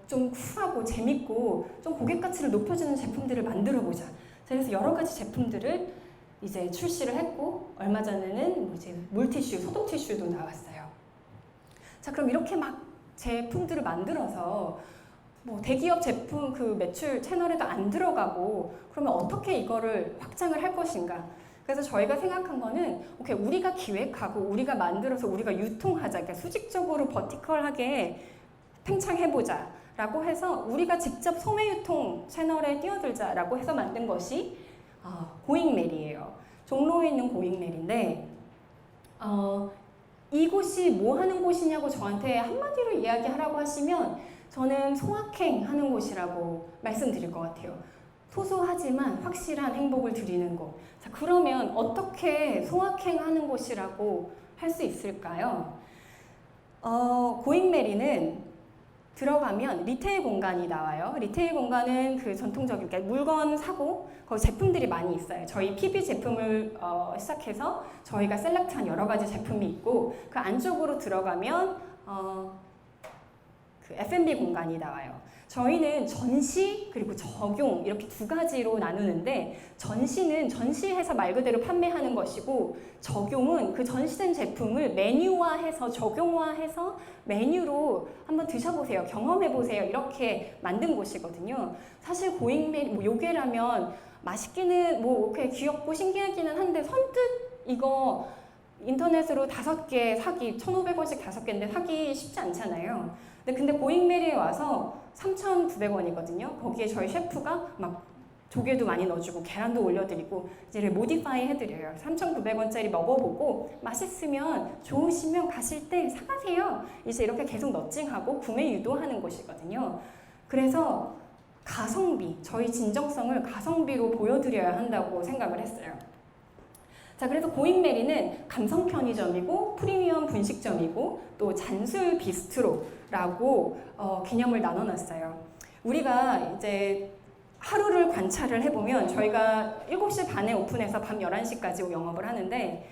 좀 쿨하고 재밌고 좀 고객 가치를 높여주는 제품들을 만들어보자. 그래서 여러 가지 제품들을 이제 출시를 했고 얼마 전에는 뭐 이제 물티슈, 소독 티슈도 나왔어요. 자, 그럼 이렇게 막 제품들을 만들어서 뭐 대기업 제품 그 매출 채널에도 안 들어가고 그러면 어떻게 이거를 확장을 할 것인가? 그래서 저희가 생각한 거는 오케이, 우리가 기획하고 우리가 만들어서 우리가 유통하자. 그러니까 수직적으로 버티컬하게 팽창해보자 라고 해서 우리가 직접 소매 유통 채널에 뛰어들자라고 해서 만든 것이 고잉메리예요. 종로에 있는 고잉메리인데 이곳이 뭐 하는 곳이냐고 저한테 한마디로 이야기하라고 하시면 저는 소확행 하는 곳이라고 말씀드릴 것 같아요. 소소하지만 확실한 행복을 드리는 곳. 자, 그러면 어떻게 소확행 하는 곳이라고 할 수 있을까요? 고잉메리는 들어가면 리테일 공간이 나와요. 리테일 공간은 그 전통적인 그러니까 물건 사고 거기 제품들이 많이 있어요. 저희 PB 제품을 시작해서 저희가 셀렉트한 여러 가지 제품이 있고 그 안쪽으로 들어가면 그 F&B 공간이 나와요. 저희는 전시 그리고 적용 이렇게 두 가지로 나누는데 전시는 전시해서 말 그대로 판매하는 것이고 적용은 그 전시된 제품을 메뉴화해서 적용화해서 메뉴로 한번 드셔보세요. 경험해보세요. 이렇게 만든 곳이거든요. 사실 고잉메리 뭐 요게라면 맛있기는 뭐 이렇게 귀엽고 신기하기는 한데 선뜻 이거 인터넷으로 5개 사기 1,500원씩 5개인데 사기 쉽지 않잖아요. 근데 고잉메리에 와서 3,900원이거든요. 거기에 저희 셰프가 막 조개도 많이 넣어주고 계란도 올려드리고 이제 모디파이 해드려요. 3,900원짜리 먹어보고 맛있으면 좋으시면 가실 때 사가세요. 이제 이렇게 계속 너칭하고 구매 유도하는 곳이거든요. 그래서 가성비, 저희 진정성을 가성비로 보여드려야 한다고 생각을 했어요. 자, 그래서 고잉메리는 감성 편의점이고 프리미엄 분식점이고 또 잔술 비스트로라고 개념을 나눠놨어요. 우리가 이제 하루를 관찰을 해보면 저희가 7시 반에 오픈해서 밤 11시까지 영업을 하는데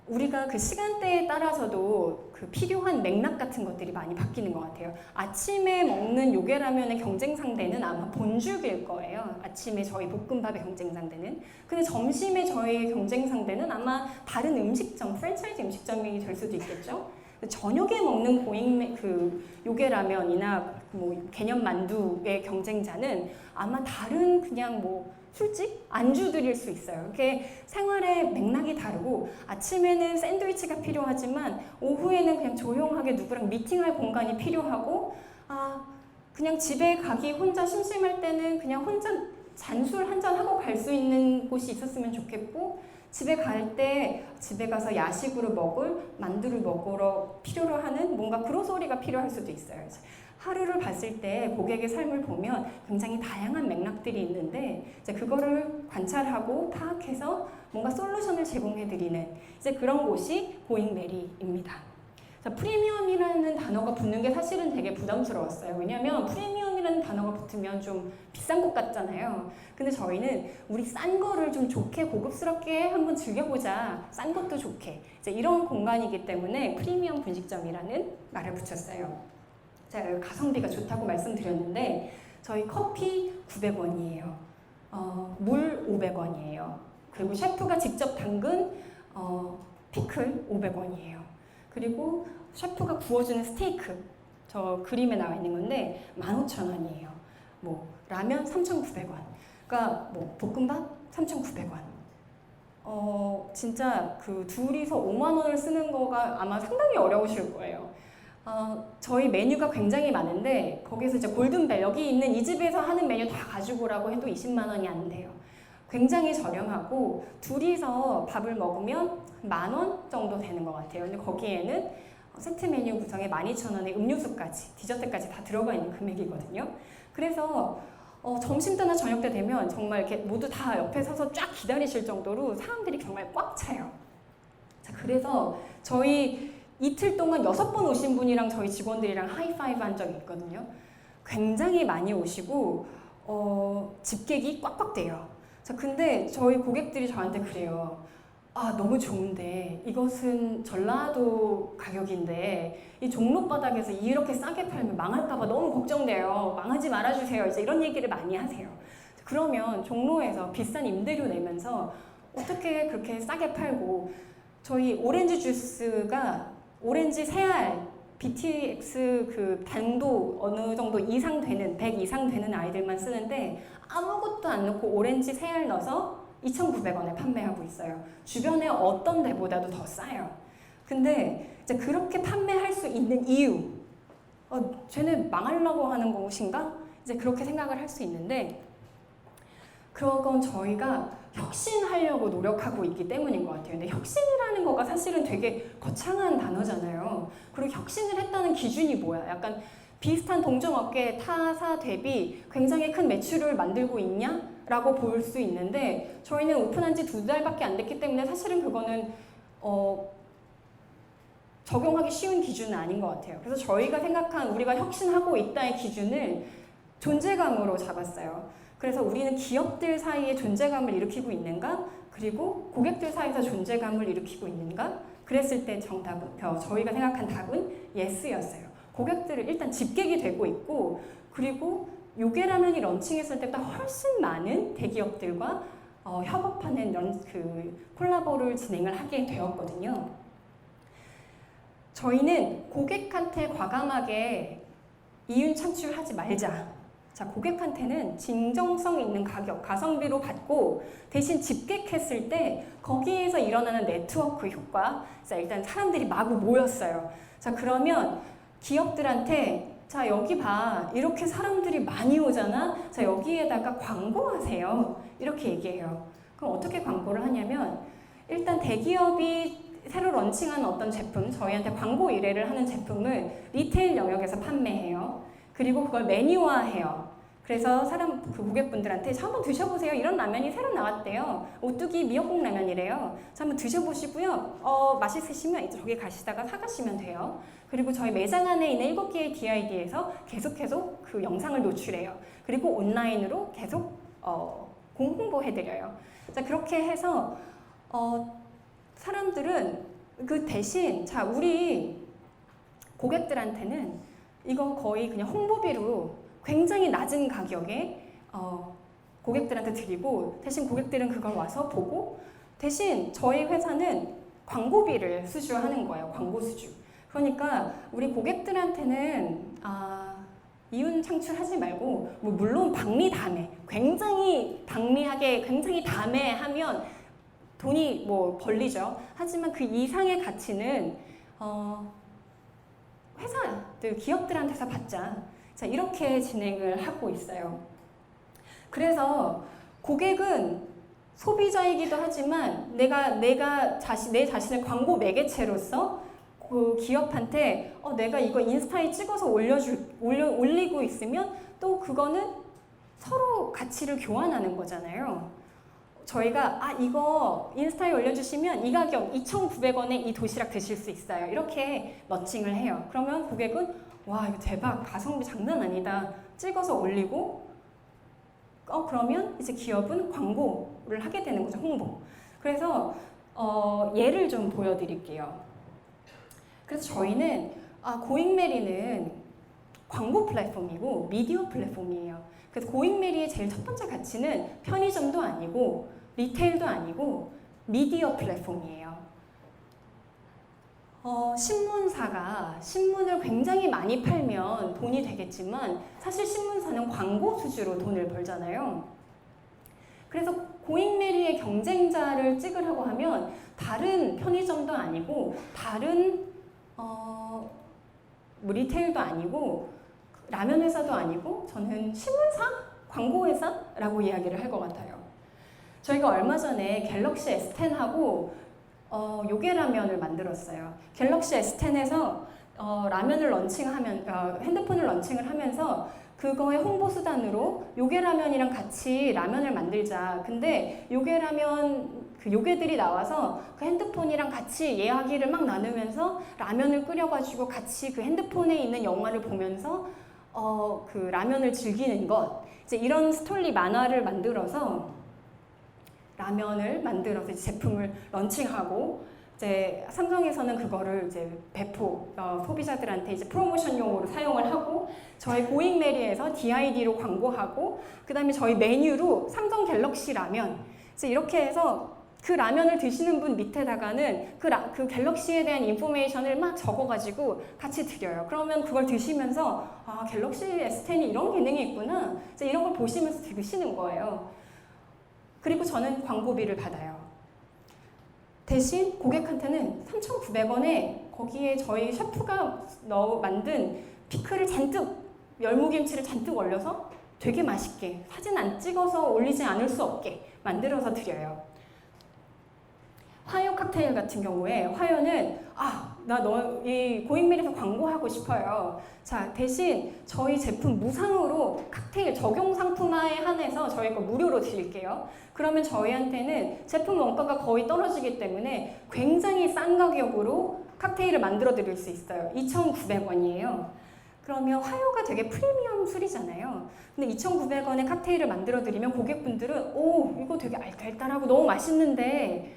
우리가 그 시간대에 따라서도 그 필요한 맥락 같은 것들이 많이 바뀌는 것 같아요. 아침에 먹는 요게라면의 경쟁 상대는 아마 본죽일 거예요. 아침에 저희 볶음밥의 경쟁 상대는. 근데 점심에 저희 경쟁 상대는 아마 다른 음식점, 프랜차이즈 음식점이 될 수도 있겠죠. 저녁에 먹는 그 요게라면이나 뭐 개념 만두의 경쟁자는 아마 다른 그냥 뭐 술집? 안주들일 수 있어요. 이렇게 생활의 맥락이 다르고 아침에는 샌드위치가 필요하지만 오후에는 그냥 조용하게 누구랑 미팅할 공간이 필요하고 그냥 집에 가기 혼자 심심할 때는 그냥 혼자 잔술 한잔 하고 갈 수 있는 곳이 있었으면 좋겠고 집에 갈 때 집에 가서 야식으로 먹을 만두를 먹으러 필요로 하는 뭔가 그로소리가 필요할 수도 있어요. 하루를 봤을 때 고객의 삶을 보면 굉장히 다양한 맥락들이 있는데 이제 그거를 관찰하고 파악해서 뭔가 솔루션을 제공해드리는 이제 그런 곳이 고잉메리입니다. 자, 프리미엄이라는 단어가 붙는 게 사실은 되게 부담스러웠어요. 왜냐하면 프리미엄이라는 단어가 붙으면 좀 비싼 것 같잖아요. 근데 저희는 우리 싼 거를 좀 좋게 고급스럽게 한번 즐겨보자. 싼 것도 좋게. 이제 이런 공간이기 때문에 프리미엄 분식점이라는 말을 붙였어요. 제가 가성비가 좋다고 말씀드렸는데 저희 커피 900원이에요. 물 500원이에요. 그리고 셰프가 직접 담근 피클 500원이에요. 그리고 셰프가 구워주는 스테이크 저 그림에 나와 있는 건데 15,000원이에요. 뭐 라면 3,900원. 그러니까 뭐 볶음밥 3,900원. 진짜 그 둘이서 5만 원을 쓰는 거가 아마 상당히 어려우실 거예요. 저희 메뉴가 굉장히 많은데 거기서 이제 골든벨 여기 있는 이 집에서 하는 메뉴 다 가지고 오라고 해도 20만 원이 안 돼요. 굉장히 저렴하고 둘이서 밥을 먹으면 10,000원 정도 되는 것 같아요. 근데 거기에는 세트 메뉴 구성에 12,000원에 음료수까지 디저트까지 다 들어가 있는 금액이거든요. 그래서 점심때나 저녁때 되면 정말 이렇게 모두 다 옆에 서서 쫙 기다리실 정도로 사람들이 정말 꽉 차요. 자, 그래서 저희 이틀 동안 6번 오신 분이랑 저희 직원들이랑 하이파이브 한 적이 있거든요. 굉장히 많이 오시고 집객이 꽉꽉 돼요. 자, 근데 저희 고객들이 저한테 그래요. 너무 좋은데 이것은 전라도 가격인데 이 종로바닥에서 이렇게 싸게 팔면 망할까봐 너무 걱정돼요. 망하지 말아주세요. 이제 이런 얘기를 많이 하세요. 그러면 종로에서 비싼 임대료 내면서 어떻게 그렇게 싸게 팔고 저희 오렌지 주스가 오렌지 3알 BTX 그 당도 어느 정도 이상 되는 100 이상 되는 아이들만 쓰는데 아무것도 안 넣고 오렌지 3알 넣어서 2,900원에 판매하고 있어요. 주변에 어떤 데보다도 더 싸요. 근데 이제 그렇게 판매할 수 있는 이유, 쟤네 망하려고 하는 것인가? 이제 그렇게 생각을 할 수 있는데, 그건 저희가 혁신하려고 노력하고 있기 때문인 것 같아요. 근데 혁신이라는 거가 사실은 되게 거창한 단어잖아요. 그리고 혁신을 했다는 기준이 뭐야? 약간 비슷한 동종업계 타사 대비 굉장히 큰 매출을 만들고 있냐? 라고 볼 수 있는데, 저희는 오픈한 지 2달밖에 안 됐기 때문에 사실은 그거는 적용하기 쉬운 기준은 아닌 것 같아요. 그래서 저희가 생각한 우리가 혁신하고 있다의 기준을 존재감으로 잡았어요. 그래서 우리는 기업들 사이에 존재감을 일으키고 있는가? 그리고 고객들 사이에서 존재감을 일으키고 있는가? 그랬을 때 저희가 생각한 답은 예스였어요. 고객들을 일단 집객이 되고 있고, 그리고 요게라면이 런칭했을 때보다 훨씬 많은 대기업들과 협업하는 콜라보를 진행을 하게 되었거든요. 저희는 고객한테 과감하게 이윤 창출하지 말자. 자, 고객한테는 진정성 있는 가격, 가성비로 받고 대신 집객했을 때 거기에서 일어나는 네트워크 효과. 자, 일단 사람들이 마구 모였어요. 자, 그러면 기업들한테 자, 여기 봐. 이렇게 사람들이 많이 오잖아. 자, 여기에다가 광고하세요. 이렇게 얘기해요. 그럼 어떻게 광고를 하냐면, 일단 대기업이 새로 런칭한 어떤 제품, 저희한테 광고 의뢰를 하는 제품을 리테일 영역에서 판매해요. 그리고 그걸 메뉴화해요. 그래서 그 고객분들한테 자, 한번 드셔보세요. 이런 라면이 새로 나왔대요. 오뚜기 미역국 라면이래요. 자, 한번 드셔보시고요. 맛있으시면 이제 저기 가시다가 사가시면 돼요. 그리고 저희 매장 안에 있는 7개의 DID에서 계속 그 영상을 노출해요. 그리고 온라인으로 계속 공홍보해드려요. 자, 그렇게 해서 사람들은 그 대신 자, 우리 고객들한테는 이거 거의 그냥 홍보비로 굉장히 낮은 가격에 고객들한테 드리고, 대신 고객들은 그걸 와서 보고, 대신 저희 회사는 광고비를 수주하는 거예요. 광고 수주. 그러니까 우리 고객들한테는 이윤 창출하지 말고, 뭐 물론 박리담회, 굉장히 박리하게 굉장히 담회하면 돈이 뭐 벌리죠. 하지만 그 이상의 가치는 회사들, 기업들한테서 받자. 자, 이렇게 진행을 하고 있어요. 그래서 고객은 소비자이기도 하지만 내 자신을 광고 매개체로서 그 기업한테 내가 이거 인스타에 찍어서 올리고 있으면 또 그거는 서로 가치를 교환하는 거잖아요. 저희가 이거 인스타에 올려주시면 이 가격 2,900원에 이 도시락 드실 수 있어요. 이렇게 런칭을 해요. 그러면 고객은 와, 이거 대박, 가성비 장난 아니다. 찍어서 올리고 그러면 이제 기업은 광고를 하게 되는 거죠. 홍보. 그래서 예를 좀 보여드릴게요. 그래서 저희는 고잉메리는 광고 플랫폼이고 미디어 플랫폼이에요. 그래서 고잉메리의 제일 첫 번째 가치는 편의점도 아니고 리테일도 아니고 미디어 플랫폼이에요. 신문사가 신문을 굉장히 많이 팔면 돈이 되겠지만 사실 신문사는 광고 수주로 돈을 벌잖아요. 그래서 고잉메리의 경쟁자를 찍으라고 하면 다른 편의점도 아니고 다른 뭐 리테일도 아니고 라면 회사도 아니고 저는 신문사? 광고 회사라고 이야기를 할 것 같아요. 저희가 얼마 전에 갤럭시 S10하고 요게라면을 만들었어요. 갤럭시 S10에서 라면을 핸드폰을 런칭을 하면서 그거의 홍보 수단으로 요게라면이랑 같이 라면을 만들자. 근데 요게라면 요게들이 나와서 그 핸드폰이랑 같이 이야기를 막 나누면서 라면을 끓여가지고 같이 그 핸드폰에 있는 영화를 보면서 그 라면을 즐기는 것. 이제 이런 스토리 만화를 만들어서 제품을 런칭하고, 이제 삼성에서는 그거를 이제 소비자들한테 이제 프로모션용으로 사용을 하고, 저희 고잉메리에서 DID로 광고하고, 그 다음에 저희 메뉴로 삼성 갤럭시 라면, 이제 이렇게 해서 그 라면을 드시는 분 밑에다가는 그 갤럭시에 대한 인포메이션을 막 적어가지고 같이 드려요. 그러면 그걸 드시면서 갤럭시 S10이 이런 기능이 있구나. 이제 이런 걸 보시면서 드시는 거예요. 그리고 저는 광고비를 받아요. 대신 고객한테는 3,900원에 거기에 저희 셰프가 만든 피클을 잔뜩, 열무김치를 잔뜩 얼려서 되게 맛있게 사진 안 찍어서 올리지 않을 수 없게 만들어서 드려요. 화요 칵테일 같은 경우에 화요는 나 이 고잉밀에서 광고하고 싶어요. 자, 대신 저희 제품 무상으로 칵테일 적용 상품화에 한해서 저희가 무료로 드릴게요. 그러면 저희한테는 제품 원가가 거의 떨어지기 때문에 굉장히 싼 가격으로 칵테일을 만들어 드릴 수 있어요. 2,900원이에요. 그러면 화요가 되게 프리미엄 술이잖아요. 근데 2,900원에 칵테일을 만들어 드리면 고객분들은 이거 되게 알딸딸하고 너무 맛있는데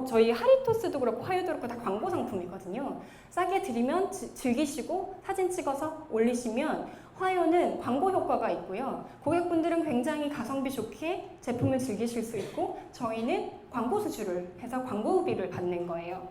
저희 하리토스도 그렇고 화요도 그렇고 다 광고 상품이거든요. 싸게 드리면 즐기시고 사진 찍어서 올리시면 화요는 광고 효과가 있고요. 고객분들은 굉장히 가성비 좋게 제품을 즐기실 수 있고 저희는 광고 수주를 해서 광고비를 받는 거예요.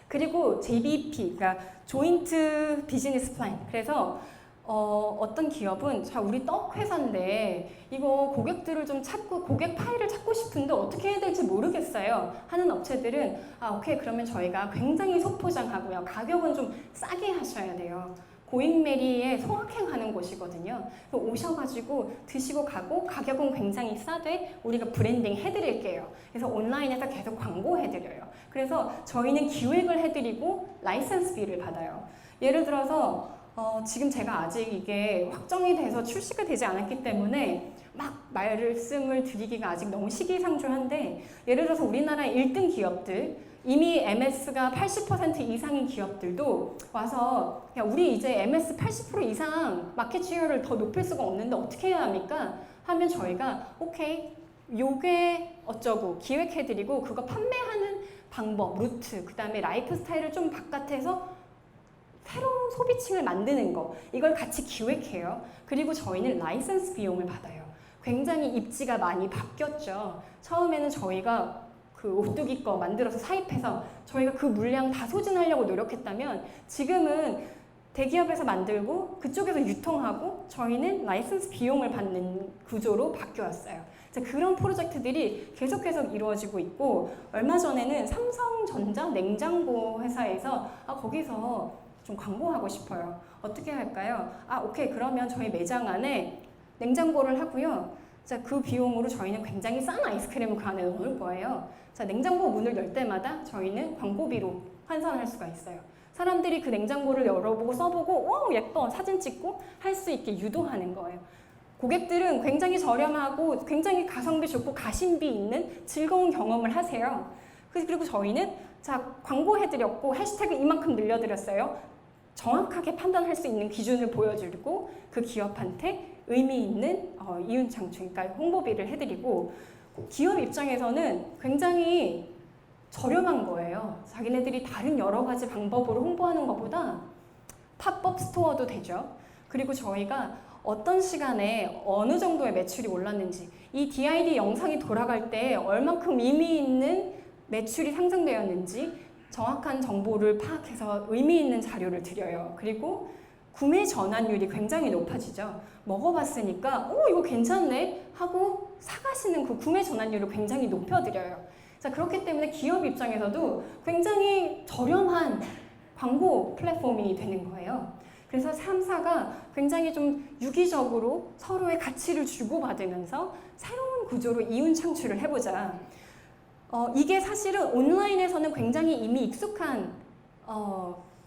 그리고 JBP, 그러니까 조인트 비즈니스 플랜. 그래서 어떤 기업은 우리 떡 회사인데 이거 고객들을 좀 찾고 고객 파일을 찾고 싶은데 어떻게 해야 될지 모르겠어요 하는 업체들은 오케이, 그러면 저희가 굉장히 소포장하고요. 가격은 좀 싸게 하셔야 돼요. 고잉메리에 소확행하는 곳이거든요. 오셔가지고 드시고 가고 가격은 굉장히 싸되 우리가 브랜딩 해드릴게요. 그래서 온라인에서 계속 광고해드려요. 그래서 저희는 기획을 해드리고 라이센스비를 받아요. 예를 들어서 지금 제가 아직 이게 확정이 돼서 출시가 되지 않았기 때문에 막 말씀을 드리기가 아직 너무 시기상조한데 예를 들어서 우리나라 1등 기업들 이미 MS가 80% 이상인 기업들도 와서 야, 우리 이제 MS 80% 이상 마켓 시어를 더 높일 수가 없는데 어떻게 해야 합니까? 하면 저희가 오케이, 요게 어쩌고 기획해드리고 그거 판매하는 방법, 루트, 그 다음에 라이프 스타일을 좀 바깥에서 새로운 소비층을 만드는 거, 이걸 같이 기획해요. 그리고 저희는 라이센스 비용을 받아요. 굉장히 입지가 많이 바뀌었죠. 처음에는 저희가 그 오뚜기 거 만들어서 사입해서 저희가 그 물량 다 소진하려고 노력했다면 지금은 대기업에서 만들고 그쪽에서 유통하고 저희는 라이센스 비용을 받는 구조로 바뀌었어요. 그런 프로젝트들이 계속해서 이루어지고 있고 얼마 전에는 삼성전자 냉장고 회사에서 거기서 좀 광고하고 싶어요. 어떻게 할까요? 오케이, 그러면 저희 매장 안에 냉장고를 하고요. 자, 그 비용으로 저희는 굉장히 싼 아이스크림을 그 안에 넣을 거예요. 자, 냉장고 문을 열 때마다 저희는 광고비로 환산할 수가 있어요. 사람들이 그 냉장고를 열어보고 써보고 예뻐 사진 찍고 할 수 있게 유도하는 거예요. 고객들은 굉장히 저렴하고 굉장히 가성비 좋고 가심비 있는 즐거운 경험을 하세요. 그리고 저희는 자, 광고해드렸고 해시태그 이만큼 늘려드렸어요. 정확하게 판단할 수 있는 기준을 보여주고 그 기업한테 의미 있는 이윤 창출, 그러니까 홍보비를 해드리고 기업 입장에서는 굉장히 저렴한 거예요. 자기네들이 다른 여러 가지 방법으로 홍보하는 것보다 팝업 스토어도 되죠. 그리고 저희가 어떤 시간에 어느 정도의 매출이 올랐는지 이 DID 영상이 돌아갈 때 얼만큼 의미 있는 매출이 상승되었는지 정확한 정보를 파악해서 의미 있는 자료를 드려요. 그리고 구매 전환율이 굉장히 높아지죠. 먹어봤으니까 이거 괜찮네 하고 사가시는 그 구매 전환율을 굉장히 높여드려요. 자, 그렇기 때문에 기업 입장에서도 굉장히 저렴한 광고 플랫폼이 되는 거예요. 그래서 3사가 굉장히 좀 유기적으로 서로의 가치를 주고받으면서 새로운 구조로 이윤 창출을 해보자. 이게 사실은 온라인에서는 굉장히 이미 익숙한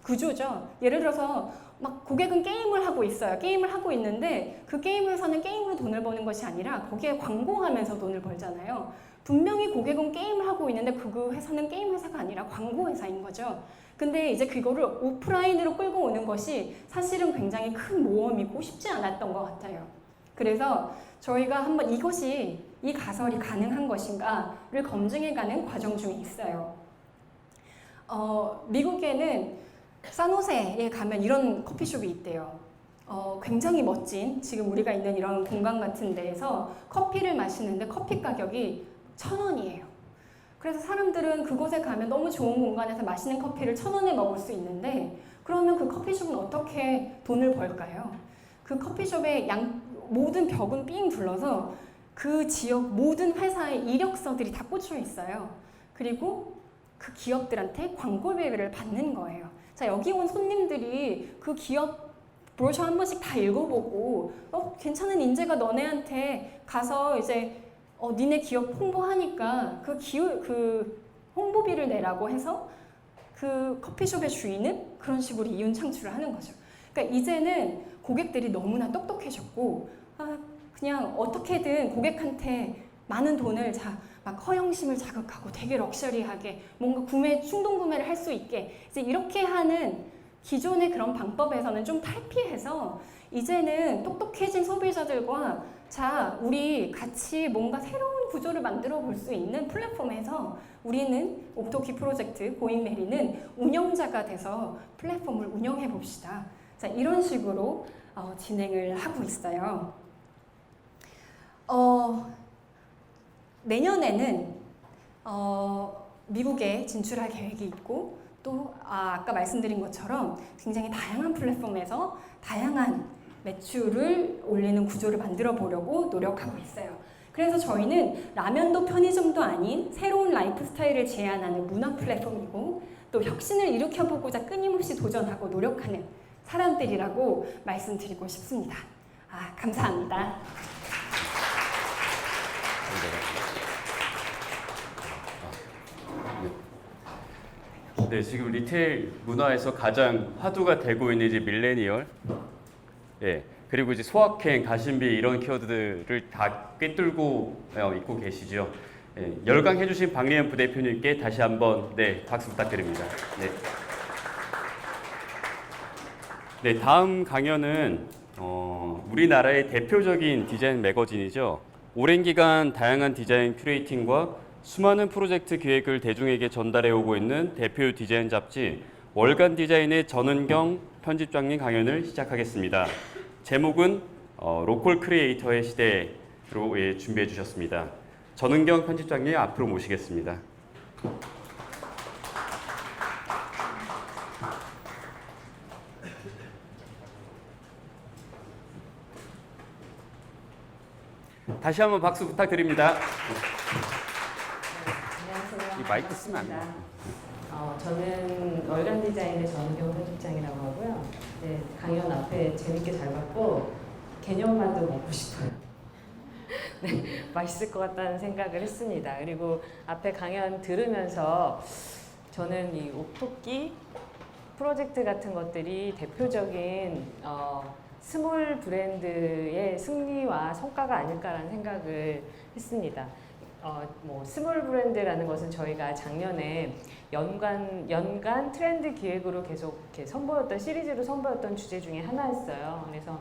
구조죠. 예를 들어서 막 고객은 게임을 하고 있어요. 게임을 하고 있는데 그 게임 회사는 게임으로 돈을 버는 것이 아니라 거기에 광고하면서 돈을 벌잖아요. 분명히 고객은 게임을 하고 있는데 그 회사는 게임 회사가 아니라 광고 회사인 거죠. 근데 이제 그거를 오프라인으로 끌고 오는 것이 사실은 굉장히 큰 모험이고 쉽지 않았던 것 같아요. 그래서 저희가 한번 이 가설이 가능한 것인가를 검증해가는 과정 중에 있어요. 미국에는 산호세에 가면 이런 커피숍이 있대요. 굉장히 멋진 지금 우리가 있는 이런 공간 같은 데에서 커피를 마시는데 커피 가격이 1,000원이에요. 그래서 사람들은 그곳에 가면 너무 좋은 공간에서 맛있는 커피를 1,000원에 먹을 수 있는데 그러면 그 커피숍은 어떻게 돈을 벌까요? 그 커피숍의 모든 벽은 삥 둘러서 그 지역 모든 회사의 이력서들이 다 꽂혀 있어요. 그리고 그 기업들한테 광고비를 받는 거예요. 자, 여기 온 손님들이 그 기업 브로셔 한 번씩 다 읽어보고 괜찮은 인재가 너네한테 가서 이제 니네 기업 홍보하니까 그 홍보비를 내라고 해서 그 커피숍의 주인은 그런 식으로 이윤 창출을 하는 거죠. 그러니까 이제는 고객들이 너무나 똑똑해졌고 그냥 어떻게든 고객한테 많은 돈을 막 허영심을 자극하고 되게 럭셔리하게 뭔가 충동 구매를 할 수 있게 이제 이렇게 하는 기존의 그런 방법에서는 좀 탈피해서 이제는 똑똑해진 소비자들과 우리 같이 뭔가 새로운 구조를 만들어 볼 수 있는 플랫폼에서 우리는 옥토키 프로젝트 고잉메리는 운영자가 돼서 플랫폼을 운영해 봅시다. 자, 이런 식으로 진행을 하고 있어요. 내년에는 미국에 진출할 계획이 있고 또 아까 말씀드린 것처럼 굉장히 다양한 플랫폼에서 다양한 매출을 올리는 구조를 만들어 보려고 노력하고 있어요. 그래서 저희는 라면도 편의점도 아닌 새로운 라이프 스타일을 제안하는 문화 플랫폼이고 또 혁신을 일으켜보고자 끊임없이 도전하고 노력하는 사람들이라고 말씀드리고 싶습니다. 감사합니다. 네, 지금 리테일 문화에서 가장 화두가 되고 있는 이제 밀레니얼, 그리고 이제 소확행, 가심비 이런 키워드들을 다 꿰뚫고 있고 계시죠. 열강해주신 박리현 부대표님께 다시 한번 박수 부탁드립니다. 네, 다음 강연은 우리나라의 대표적인 디자인 매거진이죠. 오랜 기간 다양한 디자인 큐레이팅과 수많은 프로젝트 기획을 대중에게 전달해 오고 있는 대표 디자인 잡지 월간 디자인의 전은경 편집장님 강연을 시작하겠습니다. 제목은 로컬 크리에이터의 시대로 준비해 주셨습니다. 전은경 편집장님 앞으로 모시겠습니다. 다시 한번 박수 부탁드립니다. 안녕하세요. 이 마이크 쓰면 안 반갑습니다. 저는 월간 디자인의 전은경 편집장이라고 하고요. 강연 앞에 재밌게 잘 봤고 개념만도 먹고 싶어요. 맛있을 것 같다는 생각을 했습니다. 그리고 앞에 강연 들으면서 저는 이 옥토끼 프로젝트 같은 것들이 대표적인 스몰 브랜드의 승리와 성과가 아닐까라는 생각을 했습니다. 스몰 브랜드라는 것은 저희가 작년에 연간 트렌드 기획으로 계속 이렇게 선보였던 시리즈로 선보였던 주제 중에 하나였어요. 그래서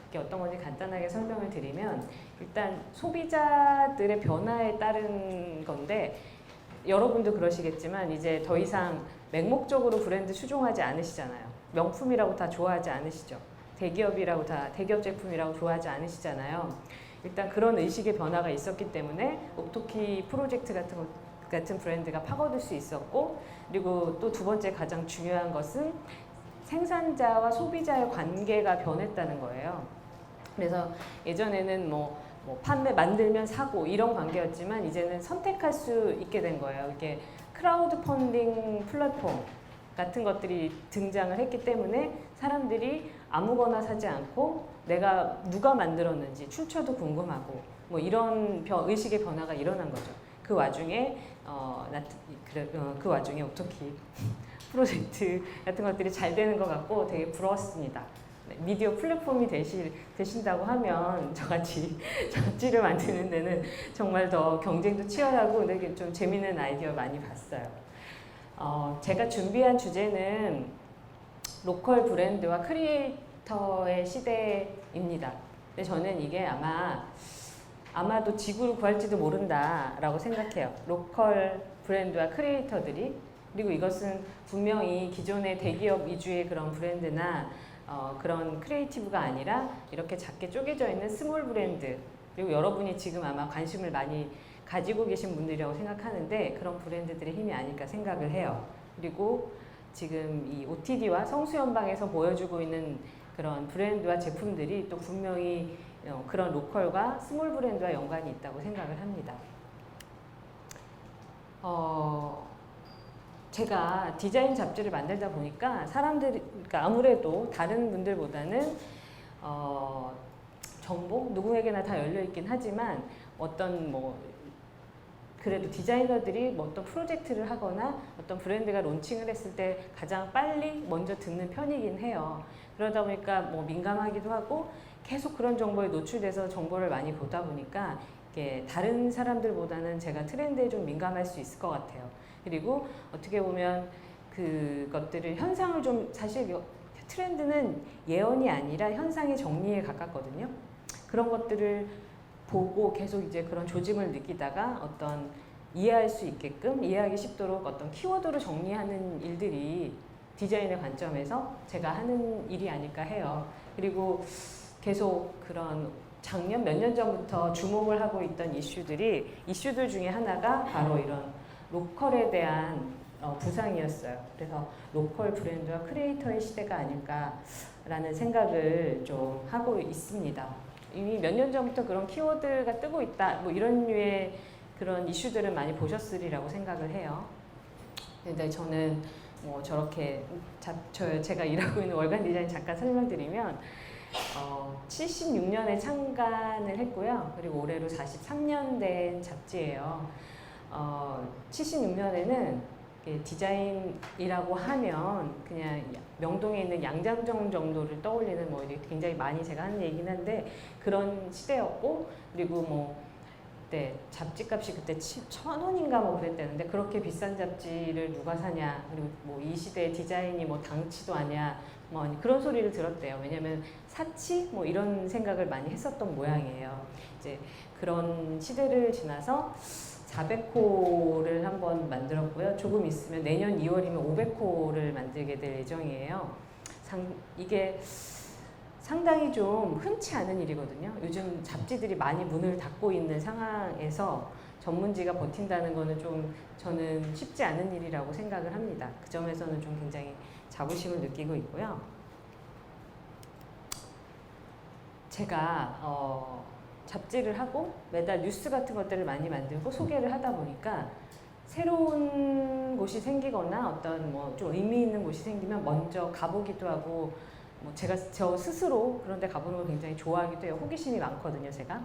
이게 어떤 건지 간단하게 설명을 드리면 일단 소비자들의 변화에 따른 건데 여러분도 그러시겠지만 이제 더 이상 맹목적으로 브랜드 추종하지 않으시잖아요. 명품이라고 다 좋아하지 않으시죠. 대기업이라고 다 대기업 제품이라고 좋아하지 않으시잖아요. 일단 그런 의식의 변화가 있었기 때문에 옥토키 프로젝트 같은 브랜드가 파고들 수 있었고 그리고 또 두 번째 가장 중요한 것은 생산자와 소비자의 관계가 변했다는 거예요. 그래서 예전에는 판매 만들면 사고 이런 관계였지만 이제는 선택할 수 있게 된 거예요. 이게 크라우드 펀딩 플랫폼 같은 것들이 등장을 했기 때문에 사람들이 아무거나 사지 않고 내가 누가 만들었는지 출처도 궁금하고 이런 의식의 변화가 일어난 거죠. 그 와중에 옥토키 프로젝트 같은 것들이 잘 되는 것 같고 되게 부러웠습니다. 미디어 플랫폼이 되신다고 하면 저같이 잡지를 만드는 데는 정말 더 경쟁도 치열하고 되게 좀 재밌는 아이디어 많이 봤어요. 제가 준비한 주제는 로컬 브랜드와 크리에이터의 시대입니다. 근데 저는 이게 아마도 지구를 구할지도 모른다라고 생각해요. 로컬 브랜드와 크리에이터들이. 그리고 이것은 분명히 기존의 대기업 위주의 그런 브랜드나 그런 크리에이티브가 아니라 이렇게 작게 쪼개져 있는 스몰 브랜드, 그리고 여러분이 지금 아마 관심을 많이 가지고 계신 분들이라고 생각하는데 그런 브랜드들의 힘이 아닐까 생각을 해요. 그리고 지금 이 OTD와 성수연방에서 보여주고 있는 그런 브랜드와 제품들이 또 분명히 그런 로컬과 스몰 브랜드와 연관이 있다고 생각을 합니다. 제가 디자인 잡지를 만들다 보니까 사람들이, 그러니까 아무래도 다른 분들보다는 정보 누구에게나 다 열려 있긴 하지만 어떤 뭐 그래도 디자이너들이 뭐 어떤 프로젝트를 하거나 어떤 브랜드가 론칭을 했을 때 가장 빨리 먼저 듣는 편이긴 해요. 그러다 보니까 뭐 민감하기도 하고 계속 그런 정보에 노출돼서 정보를 많이 보다 보니까 이게 다른 사람들보다는 제가 트렌드에 좀 민감할 수 있을 것 같아요. 그리고 어떻게 보면 그것들을 현상을 좀 사실 트렌드는 예언이 아니라 현상의 정리에 가깝거든요. 그런 것들을 보고 계속 이제 그런 조짐을 느끼다가 어떤 이해할 수 있게끔 이해하기 쉽도록 어떤 키워드로 정리하는 일들이 디자인의 관점에서 제가 하는 일이 아닐까 해요. 그리고 계속 그런 작년 몇 년 전부터 주목을 하고 있던 이슈들 중에 하나가 바로 이런 로컬에 대한 부상이었어요. 그래서 로컬 브랜드와 크리에이터의 시대가 아닐까라는 생각을 좀 하고 있습니다. 이미 몇 년 전부터 그런 키워드가 뜨고 있다, 뭐 이런 류의 그런 이슈들은 많이 보셨으리라고 생각을 해요. 근데 저는 뭐 저렇게 제가 일하고 있는 월간 디자인 잠깐 설명드리면 76년에 창간을 했고요. 그리고 올해로 43년 된 잡지예요. 76년에는 디자인이라고 하면 그냥 명동에 있는 양장점 정도를 떠올리는 뭐 이게 굉장히 많이 제가 하는 얘기긴 한데 그런 시대였고, 그리고 뭐 그때 잡지값이 그때 1,000원인가 뭐 그랬다는데 그렇게 비싼 잡지를 누가 사냐, 그리고 뭐 이 시대의 디자인이 뭐 당치도 않냐 뭐 그런 소리를 들었대요. 왜냐면 사치 뭐 이런 생각을 많이 했었던 모양이에요. 이제 그런 시대를 지나서 400호를 한번 만들었고요. 조금 있으면 내년 2월이면 500호를 만들게 될 예정이에요. 이게 상당히 좀 흔치 않은 일이거든요. 요즘 잡지들이 많이 문을 닫고 있는 상황에서 전문지가 버틴다는 거는 좀 저는 쉽지 않은 일이라고 생각을 합니다. 그 점에서는 좀 굉장히 자부심을 느끼고 있고요. 제가 잡지를 하고 매달 뉴스 같은 것들을 많이 만들고 소개를 하다 보니까 새로운 곳이 생기거나 어떤 뭐 좀 의미 있는 곳이 생기면 먼저 가보기도 하고, 뭐 제가 저 스스로 그런 데 가보는 걸 굉장히 좋아하기도 해요. 호기심이 많거든요, 제가.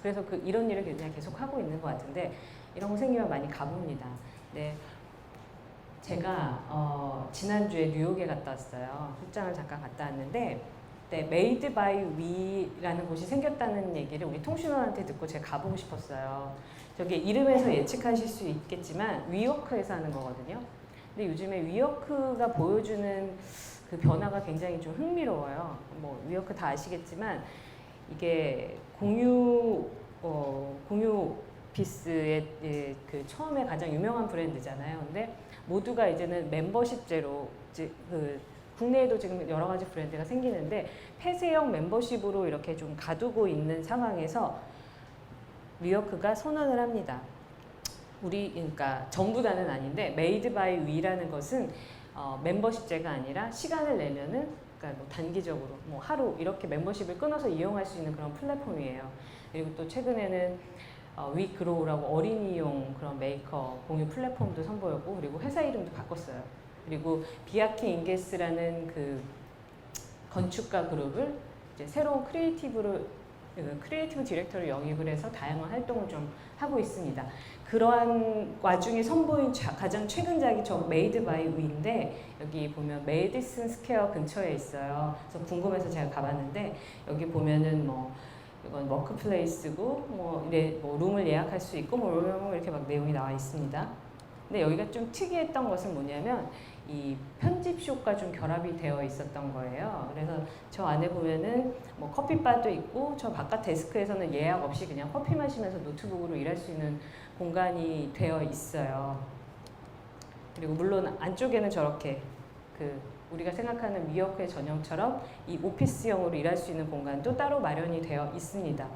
그래서 이런 일을 굉장히 계속 하고 있는 것 같은데 이런 거 생기면 많이 가봅니다. 네, 제가 지난주에 뉴욕에 갔다 왔어요. 출장을 잠깐 갔다 왔는데 네, 메이드 바이 위라는 곳이 생겼다는 얘기를 우리 통신원한테 듣고 제가 가보고 싶었어요. 저게 이름에서 예측하실 수 있겠지만 위워크에서 하는 거거든요. 근데 요즘에 위워크가 보여주는 그 변화가 굉장히 좀 흥미로워요. 뭐 위워크 다 아시겠지만 이게 공유 비스의 그 처음에 가장 유명한 브랜드잖아요. 근데 모두가 이제는 멤버십제로 국내에도 지금 여러 가지 브랜드가 생기는데 폐쇄형 멤버십으로 이렇게 좀 가두고 있는 상황에서 위워크가 선언을 합니다. 그러니까 전부 다는 아닌데 메이드 바이 위라는 것은 멤버십제가 아니라 시간을 내면은 그러니까 뭐 단기적으로 뭐 하루 이렇게 멤버십을 끊어서 이용할 수 있는 그런 플랫폼이에요. 그리고 또 최근에는 위그로우라고 어린이용 그런 메이커 공유 플랫폼도 선보였고, 그리고 회사 이름도 바꿨어요. 그리고 비아키 인게스라는 그 건축가 그룹을 이제 새로운 크리에이티브 디렉터를 영입을 해서 다양한 활동을 좀 하고 있습니다. 그러한 와중에 선보인 가장 최근작이 저 메이드 바이 위인데 여기 보면 메디슨 스퀘어 근처에 있어요. 그래서 궁금해서 제가 가봤는데 여기 보면은 뭐 이건 워크플레이스고 뭐 룸을 예약할 수 있고 뭐 이렇게 막 내용이 나와 있습니다. 근데 여기가 좀 특이했던 것은 뭐냐면 이 편집숍과 좀 결합이 되어 있었던 거예요. 그래서 저 안에 보면은 뭐 커피바도 있고 저 바깥 데스크에서는 예약 없이 그냥 커피 마시면서 노트북으로 일할 수 있는 공간이 되어 있어요. 그리고 물론 안쪽에는 저렇게 우리가 생각하는 위워크의 전형처럼 이 오피스형으로 일할 수 있는 공간도 따로 마련이 되어 있습니다.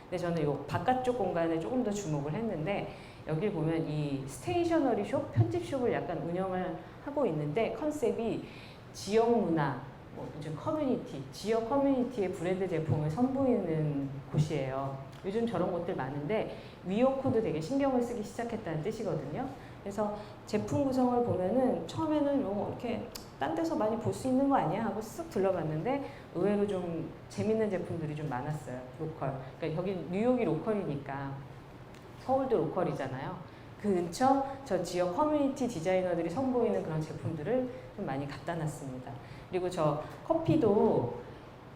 근데 저는 이 바깥쪽 공간에 조금 더 주목을 했는데 여기 보면 이 스테이셔너리 숍, 편집숍을 약간 운영을 하고 있는데 컨셉이 지역 문화, 뭐 요즘 커뮤니티, 지역 커뮤니티의 브랜드 제품을 선보이는 곳이에요. 요즘 저런 곳들 많은데 위오코도 되게 신경을 쓰기 시작했다는 뜻이거든요. 그래서 제품 구성을 보면은 처음에는 이렇게 딴 데서 많이 볼 수 있는 거 아니야 하고 쓱 둘러봤는데 의외로 좀 재밌는 제품들이 좀 많았어요. 로컬. 그러니까 여기 뉴욕이 로컬이니까 서울도 로컬이잖아요. 그 근처 저 지역 커뮤니티 디자이너들이 선보이는 그런 제품들을 좀 많이 갖다 놨습니다. 그리고 저 커피도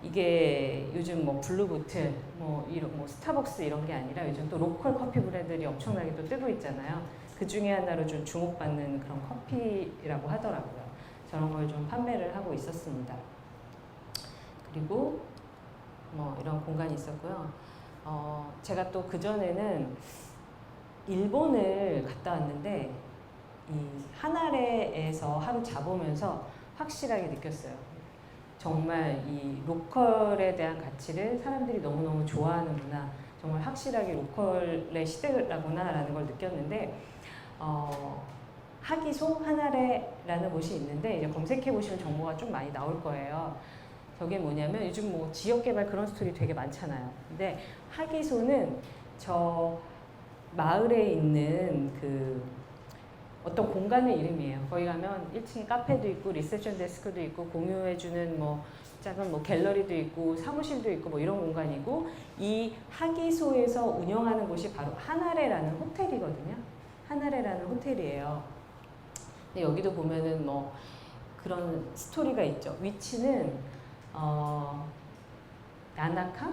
이게 요즘 뭐 블루보틀, 뭐 이런 뭐 스타벅스 이런 게 아니라 요즘 또 로컬 커피 브랜드들이 엄청나게 또 뜨고 있잖아요. 그 중에 하나로 좀 주목받는 그런 커피라고 하더라고요. 저런 걸 좀 판매를 하고 있었습니다. 그리고 뭐 이런 공간이 있었고요. 제가 또 그전에는 일본을 갔다 왔는데 이 하나레에서 하루 자보면서 확실하게 느꼈어요. 정말 이 로컬에 대한 가치를 사람들이 너무너무 좋아하는구나. 정말 확실하게 로컬의 시대라구나라는 걸 느꼈는데 하기소 하나레라는 곳이 있는데 이제 검색해 보시면 정보가 좀 많이 나올 거예요. 저게 뭐냐면 요즘 뭐 지역 개발 그런 스토리 되게 많잖아요. 근데 하기소는 저 마을에 있는 그 어떤 공간의 이름이에요. 거기 가면 1층에 카페도 있고 리셉션 데스크도 있고 공유해주는 뭐 작은 뭐 갤러리도 있고 사무실도 있고 뭐 이런 공간이고 이 하기소에서 운영하는 곳이 바로 하나레라는 호텔이거든요. 하나레라는 호텔이에요. 근데 여기도 보면은 뭐 그런 스토리가 있죠. 위치는 야나카?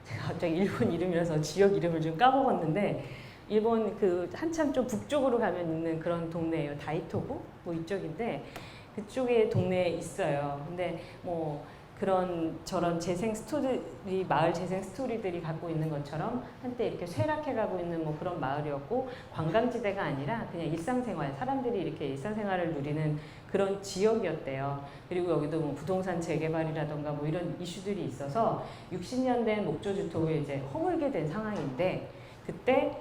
제가 갑자기 일본 이름이라서 지역 이름을 좀 까먹었는데 일본 그 한참 좀 북쪽으로 가면 있는 그런 동네예요. 다이토구 뭐 이쪽인데 그쪽에 동네에 있어요. 근데 뭐 그런 저런 재생 스토리 마을 재생 스토리들이 갖고 있는 것처럼 한때 이렇게 쇠락해가고 있는 뭐 그런 마을이었고 관광지대가 아니라 그냥 일상생활 사람들이 이렇게 일상생활을 누리는 그런 지역이었대요. 그리고 여기도 뭐 부동산 재개발이라던가 뭐 이런 이슈들이 있어서 60년 된 목조주택을 이제 허물게 된 상황인데 그때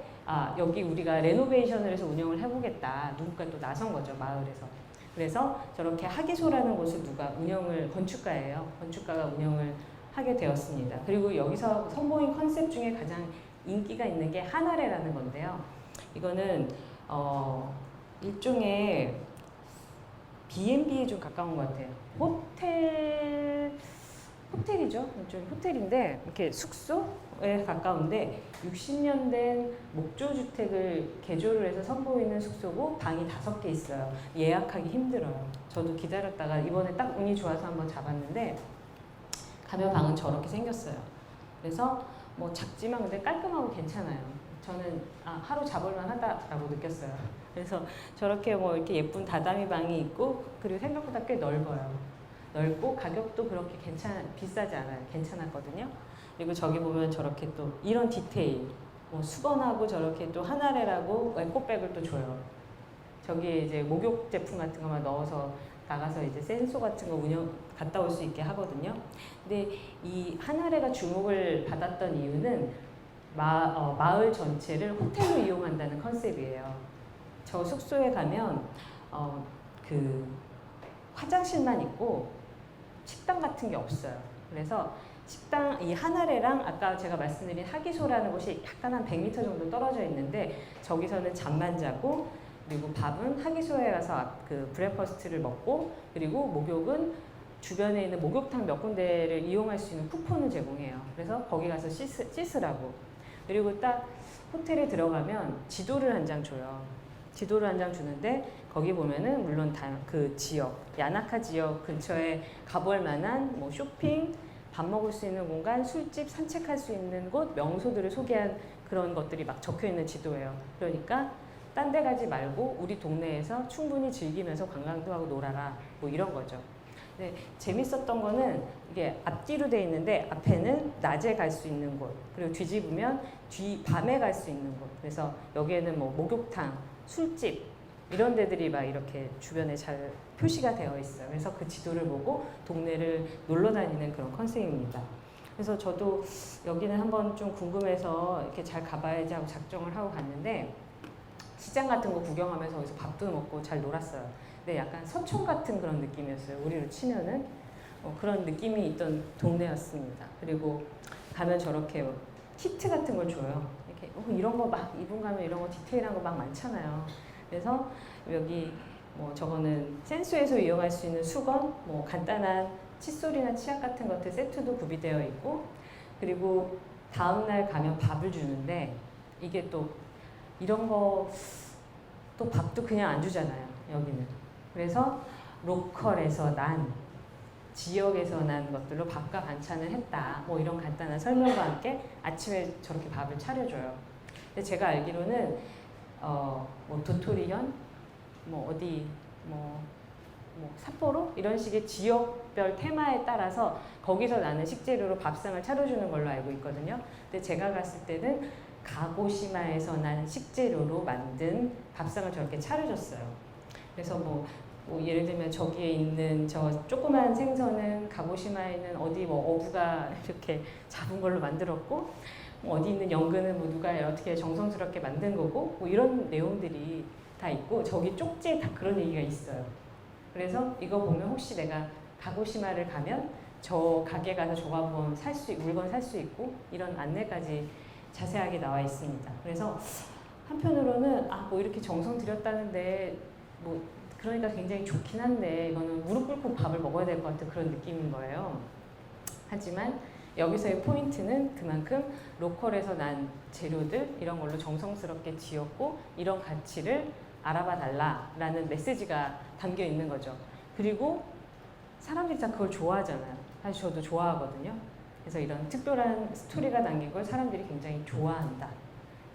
여기 우리가 레노베이션을 해서 운영을 해보겠다. 누군가 또 나선 거죠, 마을에서. 그래서 저렇게 하기소라는 곳을 건축가예요. 건축가가 운영을 하게 되었습니다. 그리고 여기서 선보인 컨셉 중에 가장 인기가 있는 게 하나레라는 건데요. 이거는 일종의 B&B에 좀 가까운 것 같아요. 호텔이죠. 좀 호텔인데 이렇게 숙소에 가까운데 60년 된 목조주택을 개조를 해서 선보이는 숙소고 방이 5개 있어요. 예약하기 힘들어요. 저도 기다렸다가 이번에 딱 운이 좋아서 한번 잡았는데 가면 방은 저렇게 생겼어요. 그래서 뭐 작지만 근데 깔끔하고 괜찮아요. 저는 하루 잡을만 하다라고 느꼈어요. 그래서 저렇게 뭐 이렇게 예쁜 다다미 방이 있고 그리고 생각보다 꽤 넓어요. 넓고 가격도 그렇게 비싸지 않아요. 괜찮았거든요. 그리고 저기 보면 저렇게 또 이런 디테일, 뭐 수건하고 저렇게 또 하나레라고 에코백을 또 줘요. 저기에 이제 목욕 제품 같은 것만 넣어서 나가서 이제 센소 같은 거 갔다 올 수 있게 하거든요. 근데 이 하나레가 주목을 받았던 이유는 마을 전체를 호텔로 이용한다는 컨셉이에요. 저 숙소에 가면 그 화장실만 있고 식당 같은 게 없어요. 그래서 이 하나레랑 아까 제가 말씀드린 하기소라는 곳이 약간 한 100m 정도 떨어져 있는데 저기서는 잠만 자고 그리고 밥은 하기소에 가서 그 브레퍼스트를 먹고 그리고 목욕은 주변에 있는 목욕탕 몇 군데를 이용할 수 있는 쿠폰을 제공해요. 그래서 거기 가서 씻으라고. 그리고 딱 호텔에 들어가면 지도를 한 장 줘요. 지도를 한 장 주는데 거기 보면은 물론 그 지역, 야나카 지역 근처에 가볼 만한 뭐 쇼핑, 밥 먹을 수 있는 공간, 술집, 산책할 수 있는 곳, 명소들을 소개한 그런 것들이 막 적혀 있는 지도예요. 그러니까 딴 데 가지 말고 우리 동네에서 충분히 즐기면서 관광도 하고 놀아라. 뭐 이런 거죠. 근데 재밌었던 거는 이게 앞뒤로 돼 있는데 앞에는 낮에 갈 수 있는 곳, 그리고 뒤집으면 밤에 갈 수 있는 곳. 그래서 여기에는 뭐 목욕탕, 술집 이런 데들이 막 이렇게 주변에 잘 표시가 되어 있어요. 그래서 그 지도를 보고 동네를 놀러 다니는 그런 컨셉입니다. 그래서 저도 여기는 한번 좀 궁금해서 이렇게 잘 가봐야지 하고 작정을 하고 갔는데 시장 같은 거 구경하면서 거기서 밥도 먹고 잘 놀았어요. 근데 약간 서촌 같은 그런 느낌이었어요. 우리로 치면은 그런 느낌이 있던 동네였습니다. 그리고 가면 저렇게 키트 같은 걸 줘요. 이렇게 이런 거 막 이분 가면 이런 거 디테일한 거 막 많잖아요. 그래서 여기 뭐 저거는 센수에서 이용할 수 있는 수건, 뭐 간단한 칫솔이나 치약 같은 것들 세트도 구비되어 있고, 그리고 다음 날 가면 밥을 주는데 이게 또 이런 거 또 밥도 그냥 안 주잖아요. 여기는. 그래서 로컬에서 난 지역에서 난 것들로 밥과 반찬을 했다. 뭐 이런 간단한 설명과 함께 아침에 저렇게 밥을 차려줘요. 근데 제가 알기로는 뭐 도토리현, 뭐 어디 뭐 삿포로 이런 식의 지역별 테마에 따라서 거기서 나는 식재료로 밥상을 차려주는 걸로 알고 있거든요. 근데 제가 갔을 때는 가고시마에서 난 식재료로 만든 밥상을 저렇게 차려줬어요. 그래서 뭐 예를 들면 저기에 있는 저 조그만 생선은 가고시마에 있는 어디 뭐 어부가 이렇게 잡은 걸로 만들었고, 뭐 어디 있는 연근은 뭐 누가 어떻게 정성스럽게 만든 거고, 뭐 이런 내용들이 다 있고, 저기 쪽지에 다 그런 얘기가 있어요. 그래서 이거 보면 혹시 내가 가고시마를 가면 저 가게 가서 저거 한번 물건 살 수 있고, 이런 안내까지 자세하게 나와 있습니다. 그래서 한편으로는 뭐 이렇게 정성 들였다는데 뭐 그러니까 굉장히 좋긴 한데 이거는 무릎 꿇고 밥을 먹어야 될 것 같은 그런 느낌인 거예요. 하지만 여기서의 포인트는 그만큼 로컬에서 난 재료들 이런 걸로 정성스럽게 지었고 이런 가치를 알아봐 달라라는 메시지가 담겨 있는 거죠. 그리고 사람들이 다 그걸 좋아하잖아요. 사실 저도 좋아하거든요. 그래서 이런 특별한 스토리가 담긴 걸 사람들이 굉장히 좋아한다.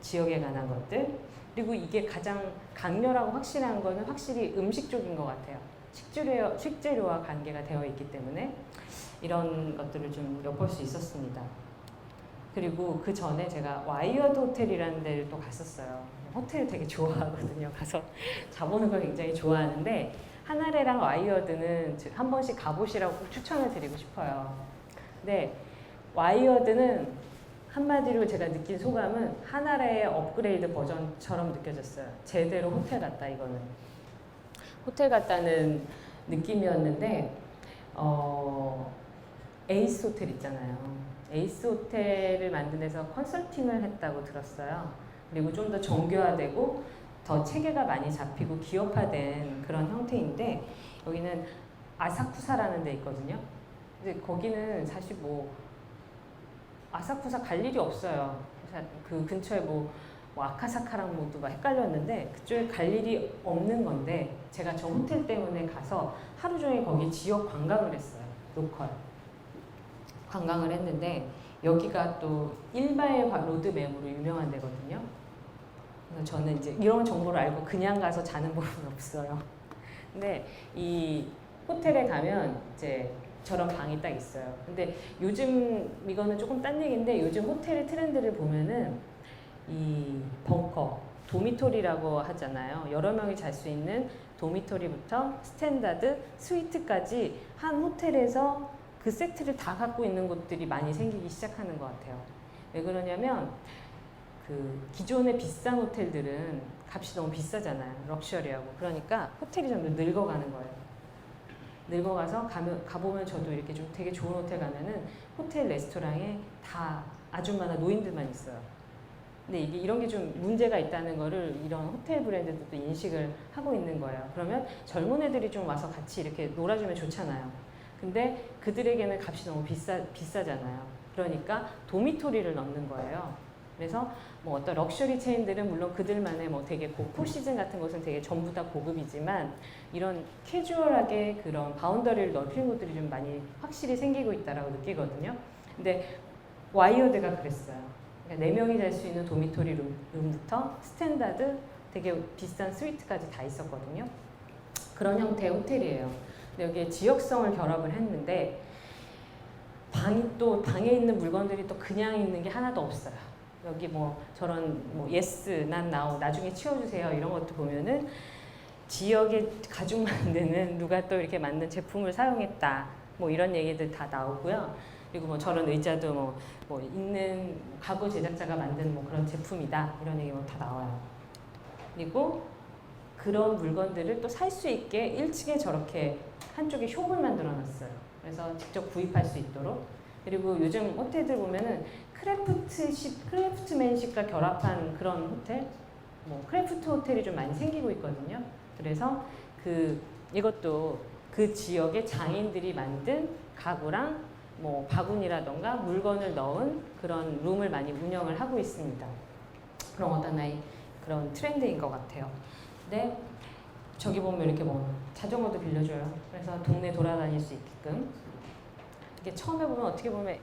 지역에 관한 것들. 그리고 이게 가장 강렬하고 확실한 거는 확실히 음식 쪽인 것 같아요. 식재료와 관계가 되어 있기 때문에 이런 것들을 좀 엿볼 수 있었습니다. 그리고 그 전에 제가 와이어드 호텔이라는 데를 또 갔었어요. 호텔을 되게 좋아하거든요. 가서 자보는 걸 굉장히 좋아하는데 하나레랑 와이어드는 한 번씩 가보시라고 꼭 추천을 드리고 싶어요. 근데 와이어드는 한마디로 제가 느낀 소감은 하나레의 업그레이드 버전처럼 느껴졌어요. 제대로 호텔 같다 이거는. 호텔 같다는 느낌이었는데 에이스 호텔 있잖아요. 에이스 호텔을 만든 데서 컨설팅을 했다고 들었어요. 그리고 좀 더 정교화되고 더 체계가 많이 잡히고 기업화된 그런 형태인데 여기는 아사쿠사라는 데 있거든요. 근데 거기는 사실 뭐 아사쿠사 갈 일이 없어요. 그 근처에 뭐 아카사카랑 모두 막 헷갈렸는데 그쪽에 갈 일이 없는 건데 제가 저 호텔 때문에 가서 하루 종일 거기 지역 관광을 했어요. 로컬 관광을 했는데 여기가 또 일바의 로드맵으로 유명한 데거든요. 그래서 저는 이제 이런 정보를 알고 그냥 가서 자는 법은 없어요. 근데 이 호텔에 가면 이제 저런 방이 딱 있어요. 근데 요즘 이거는 조금 딴 얘기인데 요즘 호텔의 트렌드를 보면은 이 벙커, 도미토리라고 하잖아요. 여러 명이 잘 수 있는 도미토리부터 스탠다드, 스위트까지 한 호텔에서 그 세트를 다 갖고 있는 곳들이 많이 생기기 시작하는 것 같아요. 왜 그러냐면 그 기존의 비싼 호텔들은 값이 너무 비싸잖아요. 럭셔리하고. 그러니까 호텔이 점점 늙어가는 거예요. 늙어가서 가보면 저도 이렇게 좀 되게 좋은 호텔 가면은 호텔 레스토랑에 다 아줌마나 노인들만 있어요. 근데 이게 이런 게 좀 문제가 있다는 거를 이런 호텔 브랜드들도 인식을 하고 있는 거예요. 그러면 젊은 애들이 좀 와서 같이 이렇게 놀아주면 좋잖아요. 근데 그들에게는 값이 너무 비싸잖아요. 그러니까 도미토리를 넣는 거예요. 그래서 뭐 어떤 럭셔리 체인들은 물론 그들만의 뭐 되게 포시즌 같은 것은 되게 전부 다 고급이지만 이런 캐주얼하게 그런 바운더리를 넓히는 것들이 좀 많이 확실히 생기고 있다라고 느끼거든요. 근데 와이어드가 그랬어요. 그러니까 4명이 잘 수 있는 도미토리 룸부터 스탠다드 되게 비싼 스위트까지 다 있었거든요. 그런 형태의 호텔이에요. 근데 여기에 지역성을 결합을 했는데 방에 있는 물건들이 또 그냥 있는 게 하나도 없어요. 여기 뭐 저런 뭐 예스, 난 나오, 나중에 치워주세요 이런 것도 보면은 지역의 가죽 만드는 누가 또 이렇게 만든 제품을 사용했다 뭐 이런 얘기들 다 나오고요. 그리고 뭐 저런 의자도 뭐 있는 가구 제작자가 만든 뭐 그런 제품이다 이런 얘기 다 나와요. 그리고 그런 물건들을 또 살 수 있게 1층에 저렇게 한쪽에 숍을 만들어 놨어요. 그래서 직접 구입할 수 있도록. 그리고 요즘 호텔들 보면은 크래프트맨십과 결합한 그런 호텔, 뭐 크래프트 호텔이 좀 많이 생기고 있거든요. 그래서 이것도 그 지역의 장인들이 만든 가구랑 뭐 바구니라던가 물건을 넣은 그런 룸을 많이 운영을 하고 있습니다. 그런 어떤 하나의 그런 트렌드인 것 같아요. 근데 저기 보면 이렇게 뭐 자전거도 빌려줘요. 그래서 동네 돌아다닐 수 있게끔. 이게 처음에 보면 어떻게 보면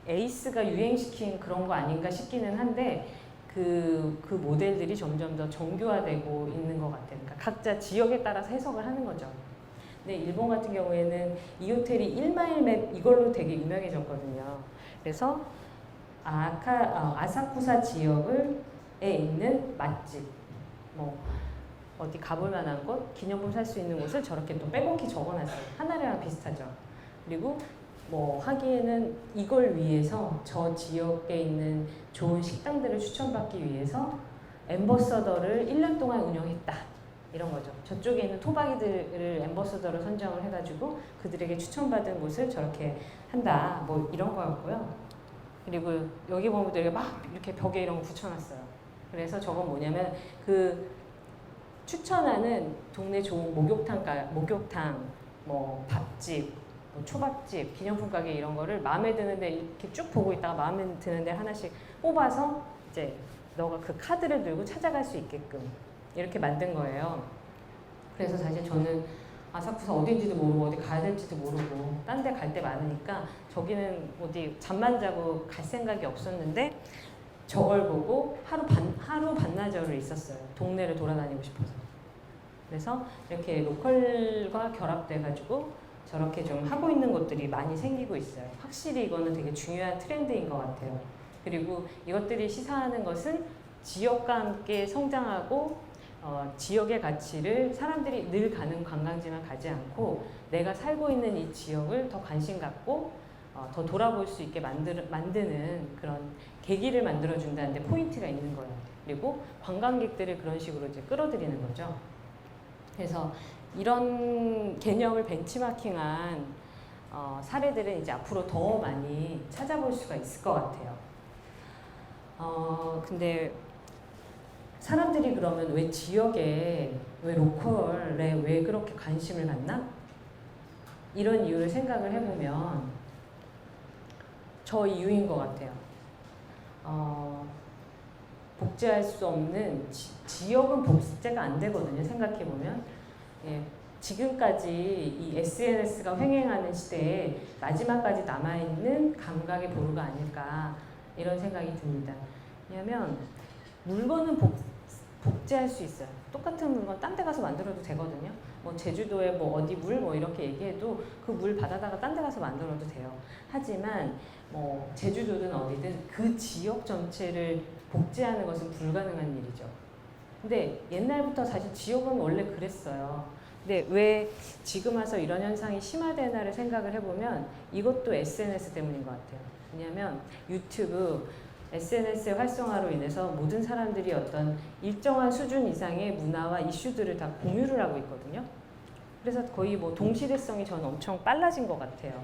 에이스가 유행시킨 그런 거 아닌가 싶기는 한데 그 모델들이 점점 더 정교화되고 있는 것 같아요. 그러니까 각자 지역에 따라서 해석을 하는 거죠. 근데 일본 같은 경우에는 이 호텔이 1마일 맵 이걸로 되게 유명해졌거든요. 그래서 아사쿠사 지역에 있는 맛집, 뭐 어디 가볼 만한 곳, 기념품 살 수 있는 곳을 저렇게 또 빼곡히 적어놨어요. 하나랑 비슷하죠. 그리고 뭐 하기에는 이걸 위해서 저 지역에 있는 좋은 식당들을 추천받기 위해서 엠버서더를 1년 동안 운영했다. 이런 거죠. 저쪽에 있는 토박이들을 엠버서더로 선정을 해가지고 그들에게 추천받은 곳을 저렇게 한다. 뭐 이런 거였고요. 그리고 여기 보면 되게 막 이렇게 벽에 이런 거 붙여놨어요. 그래서 저건 뭐냐면 그 추천하는 동네 좋은 목욕탕, 뭐 밥집, 뭐 초밥집, 기념품 가게 이런 거를 마음에 드는데 이렇게 쭉 보고 있다가 마음에 드는데 하나씩 뽑아서 이제 너가 그 카드를 들고 찾아갈 수 있게끔 이렇게 만든 거예요. 그래서 사실 저는 아사쿠사 어딘지도 모르고 어디 가야 될지도 모르고 딴 데 갈 데 많으니까 저기는 어디 잠만 자고 갈 생각이 없었는데 저걸 보고 하루 반나절을 있었어요. 동네를 돌아다니고 싶어서. 그래서 이렇게 로컬과 결합돼가지고 저렇게 좀 하고 있는 곳들이 많이 생기고 있어요. 확실히 이거는 되게 중요한 트렌드인 것 같아요. 그리고 이것들이 시사하는 것은 지역과 함께 성장하고 지역의 가치를 사람들이 늘 가는 관광지만 가지 않고 내가 살고 있는 이 지역을 더 관심 갖고 더 돌아볼 수 있게 만드는 그런 계기를 만들어준다는 데 포인트가 있는 거예요. 그리고 관광객들을 그런 식으로 이제 끌어들이는 거죠. 그래서 이런 개념을 벤치마킹한 사례들은 이제 앞으로 더 많이 찾아볼 수가 있을 것 같아요. 근데 사람들이 그러면 왜 지역에, 왜 로컬에 왜 그렇게 관심을 갖나? 이런 이유를 생각을 해보면 저 이유인 것 같아요. 복제할 수 없는 지역은 복제가 안 되거든요. 생각해보면. 예, 지금까지 이 SNS가 횡행하는 시대에 마지막까지 남아있는 감각의 보루가 아닐까 이런 생각이 듭니다. 왜냐하면 물건은 복제할 수 있어요. 똑같은 물건 딴 데 가서 만들어도 되거든요. 뭐 제주도에 뭐 어디 물 뭐 이렇게 얘기해도 그 물 받아다가 딴 데 가서 만들어도 돼요. 하지만 뭐 제주도든 어디든 그 지역 전체를 복제하는 것은 불가능한 일이죠. 근데 옛날부터 사실 지역은 원래 그랬어요. 근데 왜 지금 와서 이런 현상이 심화되나를 생각을 해보면 이것도 SNS 때문인 것 같아요. 왜냐하면 유튜브, SNS의 활성화로 인해서 모든 사람들이 어떤 일정한 수준 이상의 문화와 이슈들을 다 공유를 하고 있거든요. 그래서 거의 뭐 동시대성이 저는 엄청 빨라진 것 같아요.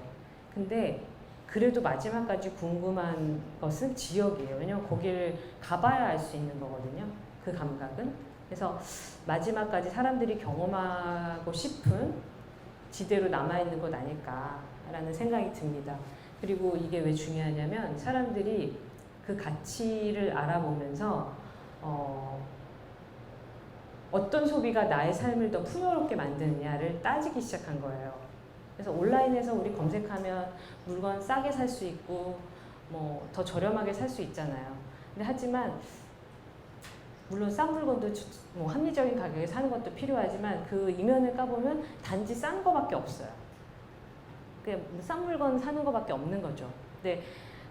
근데 그래도 마지막까지 궁금한 것은 지역이에요. 왜냐면 거기를 가봐야 알 수 있는 거거든요. 그 감각은. 그래서 마지막까지 사람들이 경험하고 싶은 지대로 남아있는 것 아닐까라는 생각이 듭니다. 그리고 이게 왜 중요하냐면 사람들이 그 가치를 알아보면서 어떤 소비가 나의 삶을 더 풍요롭게 만드느냐를 따지기 시작한 거예요. 그래서 온라인에서 우리 검색하면 물건 싸게 살 수 있고 뭐 더 저렴하게 살 수 있잖아요. 근데 하지만 물론 싼 물건도 뭐 합리적인 가격에 사는 것도 필요하지만 그 이면을 까보면 단지 싼 거밖에 없어요. 그냥 싼 물건 사는 거밖에 없는 거죠. 근데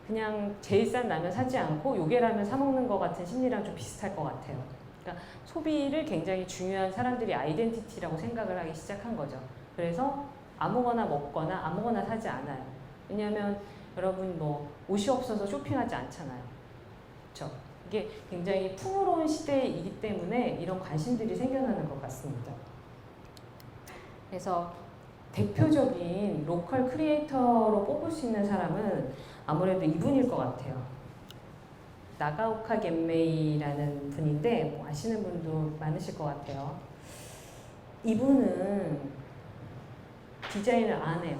그냥 제일 싼 라면 사지 않고 요괴라면 사 먹는 것 같은 심리랑 좀 비슷할 것 같아요. 그러니까 소비를 굉장히 중요한 사람들이 아이덴티티라고 생각을 하기 시작한 거죠. 그래서 아무거나 먹거나 아무거나 사지 않아요. 왜냐하면 여러분 뭐 옷이 없어서 쇼핑하지 않잖아요. 그렇죠? 이게 굉장히 풍요로운 시대이기 때문에 이런 관심들이 생겨나는 것 같습니다. 그래서 대표적인 로컬 크리에이터로 뽑을 수 있는 사람은 아무래도 이분일 것 같아요. 나가오카 겐메이라는 분인데 뭐 아시는 분도 많으실 것 같아요. 이분은 디자인을 안 해요.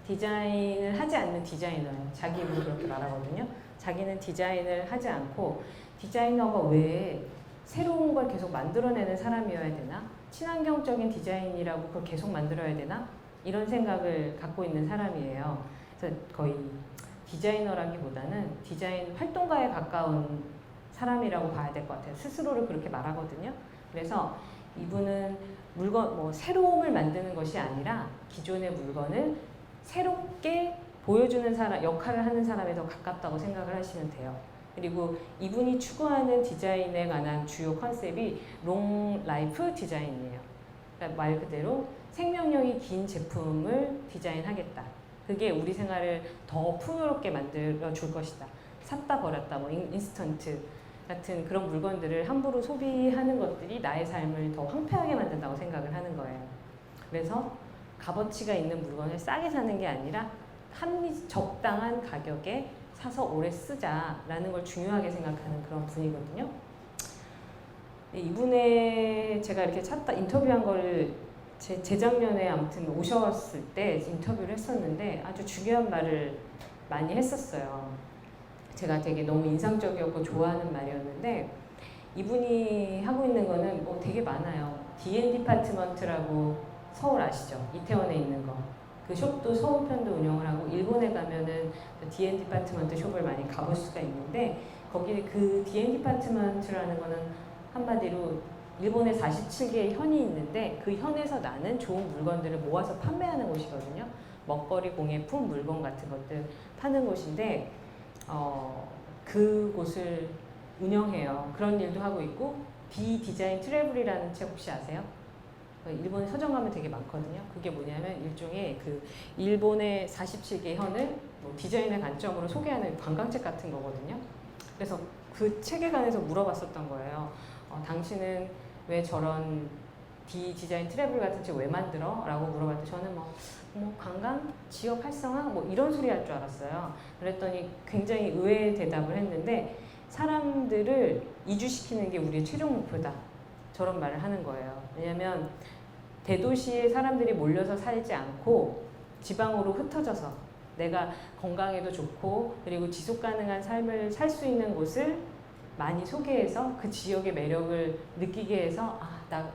디자인을 하지 않는 디자이너예요. 자기 입으로 그렇게 말하거든요. 자기는 디자인을 하지 않고 디자이너가 왜 새로운 걸 계속 만들어내는 사람이어야 되나? 친환경적인 디자인이라고 그걸 계속 만들어야 되나? 이런 생각을 갖고 있는 사람이에요. 그래서 거의 디자이너라기보다는 디자인 활동가에 가까운 사람이라고 봐야 될 것 같아요. 스스로를 그렇게 말하거든요. 그래서 이분은 물건, 뭐 새로움을 만드는 것이 아니라 기존의 물건을 새롭게 보여주는 사람, 역할을 하는 사람에 더 가깝다고 생각을 하시면 돼요. 그리고 이분이 추구하는 디자인에 관한 주요 컨셉이 롱 라이프 디자인이에요. 그러니까 말 그대로 생명력이 긴 제품을 디자인하겠다. 그게 우리 생활을 더 풍요롭게 만들어 줄 것이다. 샀다 버렸다, 뭐 인스턴트 같은 그런 물건들을 함부로 소비하는 것들이 나의 삶을 더 황폐하게 만든다고 생각을 하는 거예요. 그래서 값어치가 있는 물건을 싸게 사는 게 아니라 적당한 가격에 사서 오래 쓰자라는 걸 중요하게 생각하는 그런 분이거든요. 이분의 제가 이렇게 찾다 인터뷰한 거를 재작년에 아무튼 오셨을 때 인터뷰를 했었는데 아주 중요한 말을 많이 했었어요. 제가 되게 너무 인상적이었고 좋아하는 말이었는데 이분이 하고 있는 거는 뭐 되게 많아요. D&D 디파트먼트라고 서울 아시죠? 이태원에 있는 거. 그 숍도 서울 편도 운영을 하고 일본에 가면은 그 D&D 디파트먼트 숍을 많이 가볼 수가 있는데 거기 그 D&D 디파트먼트라는 거는 한마디로 일본에 47개의 현이 있는데 그 현에서 나는 좋은 물건들을 모아서 판매하는 곳이거든요. 먹거리, 공예품, 물건 같은 것들 파는 곳인데 그곳을 운영해요. 그런 일도 하고 있고 비 디자인 트래블이라는 책 혹시 아세요? 일본 서점 가면 되게 많거든요. 그게 뭐냐면 일종의 그 일본의 47개 현을 뭐 디자인의 관점으로 소개하는 관광책 같은 거거든요. 그래서 그 책에 관해서 물어봤었던 거예요. 당신은 왜 저런 디자인 트래블 같은 책 왜 만들어? 라고 물어봤더니 저는 뭐 관광, 지역 활성화 뭐 이런 소리 할 줄 알았어요. 그랬더니 굉장히 의외의 대답을 했는데 사람들을 이주시키는 게 우리의 최종 목표다. 저런 말을 하는 거예요. 왜냐하면 대도시에 사람들이 몰려서 살지 않고 지방으로 흩어져서 내가 건강에도 좋고 그리고 지속 가능한 삶을 살 수 있는 곳을 많이 소개해서 그 지역의 매력을 느끼게 해서 나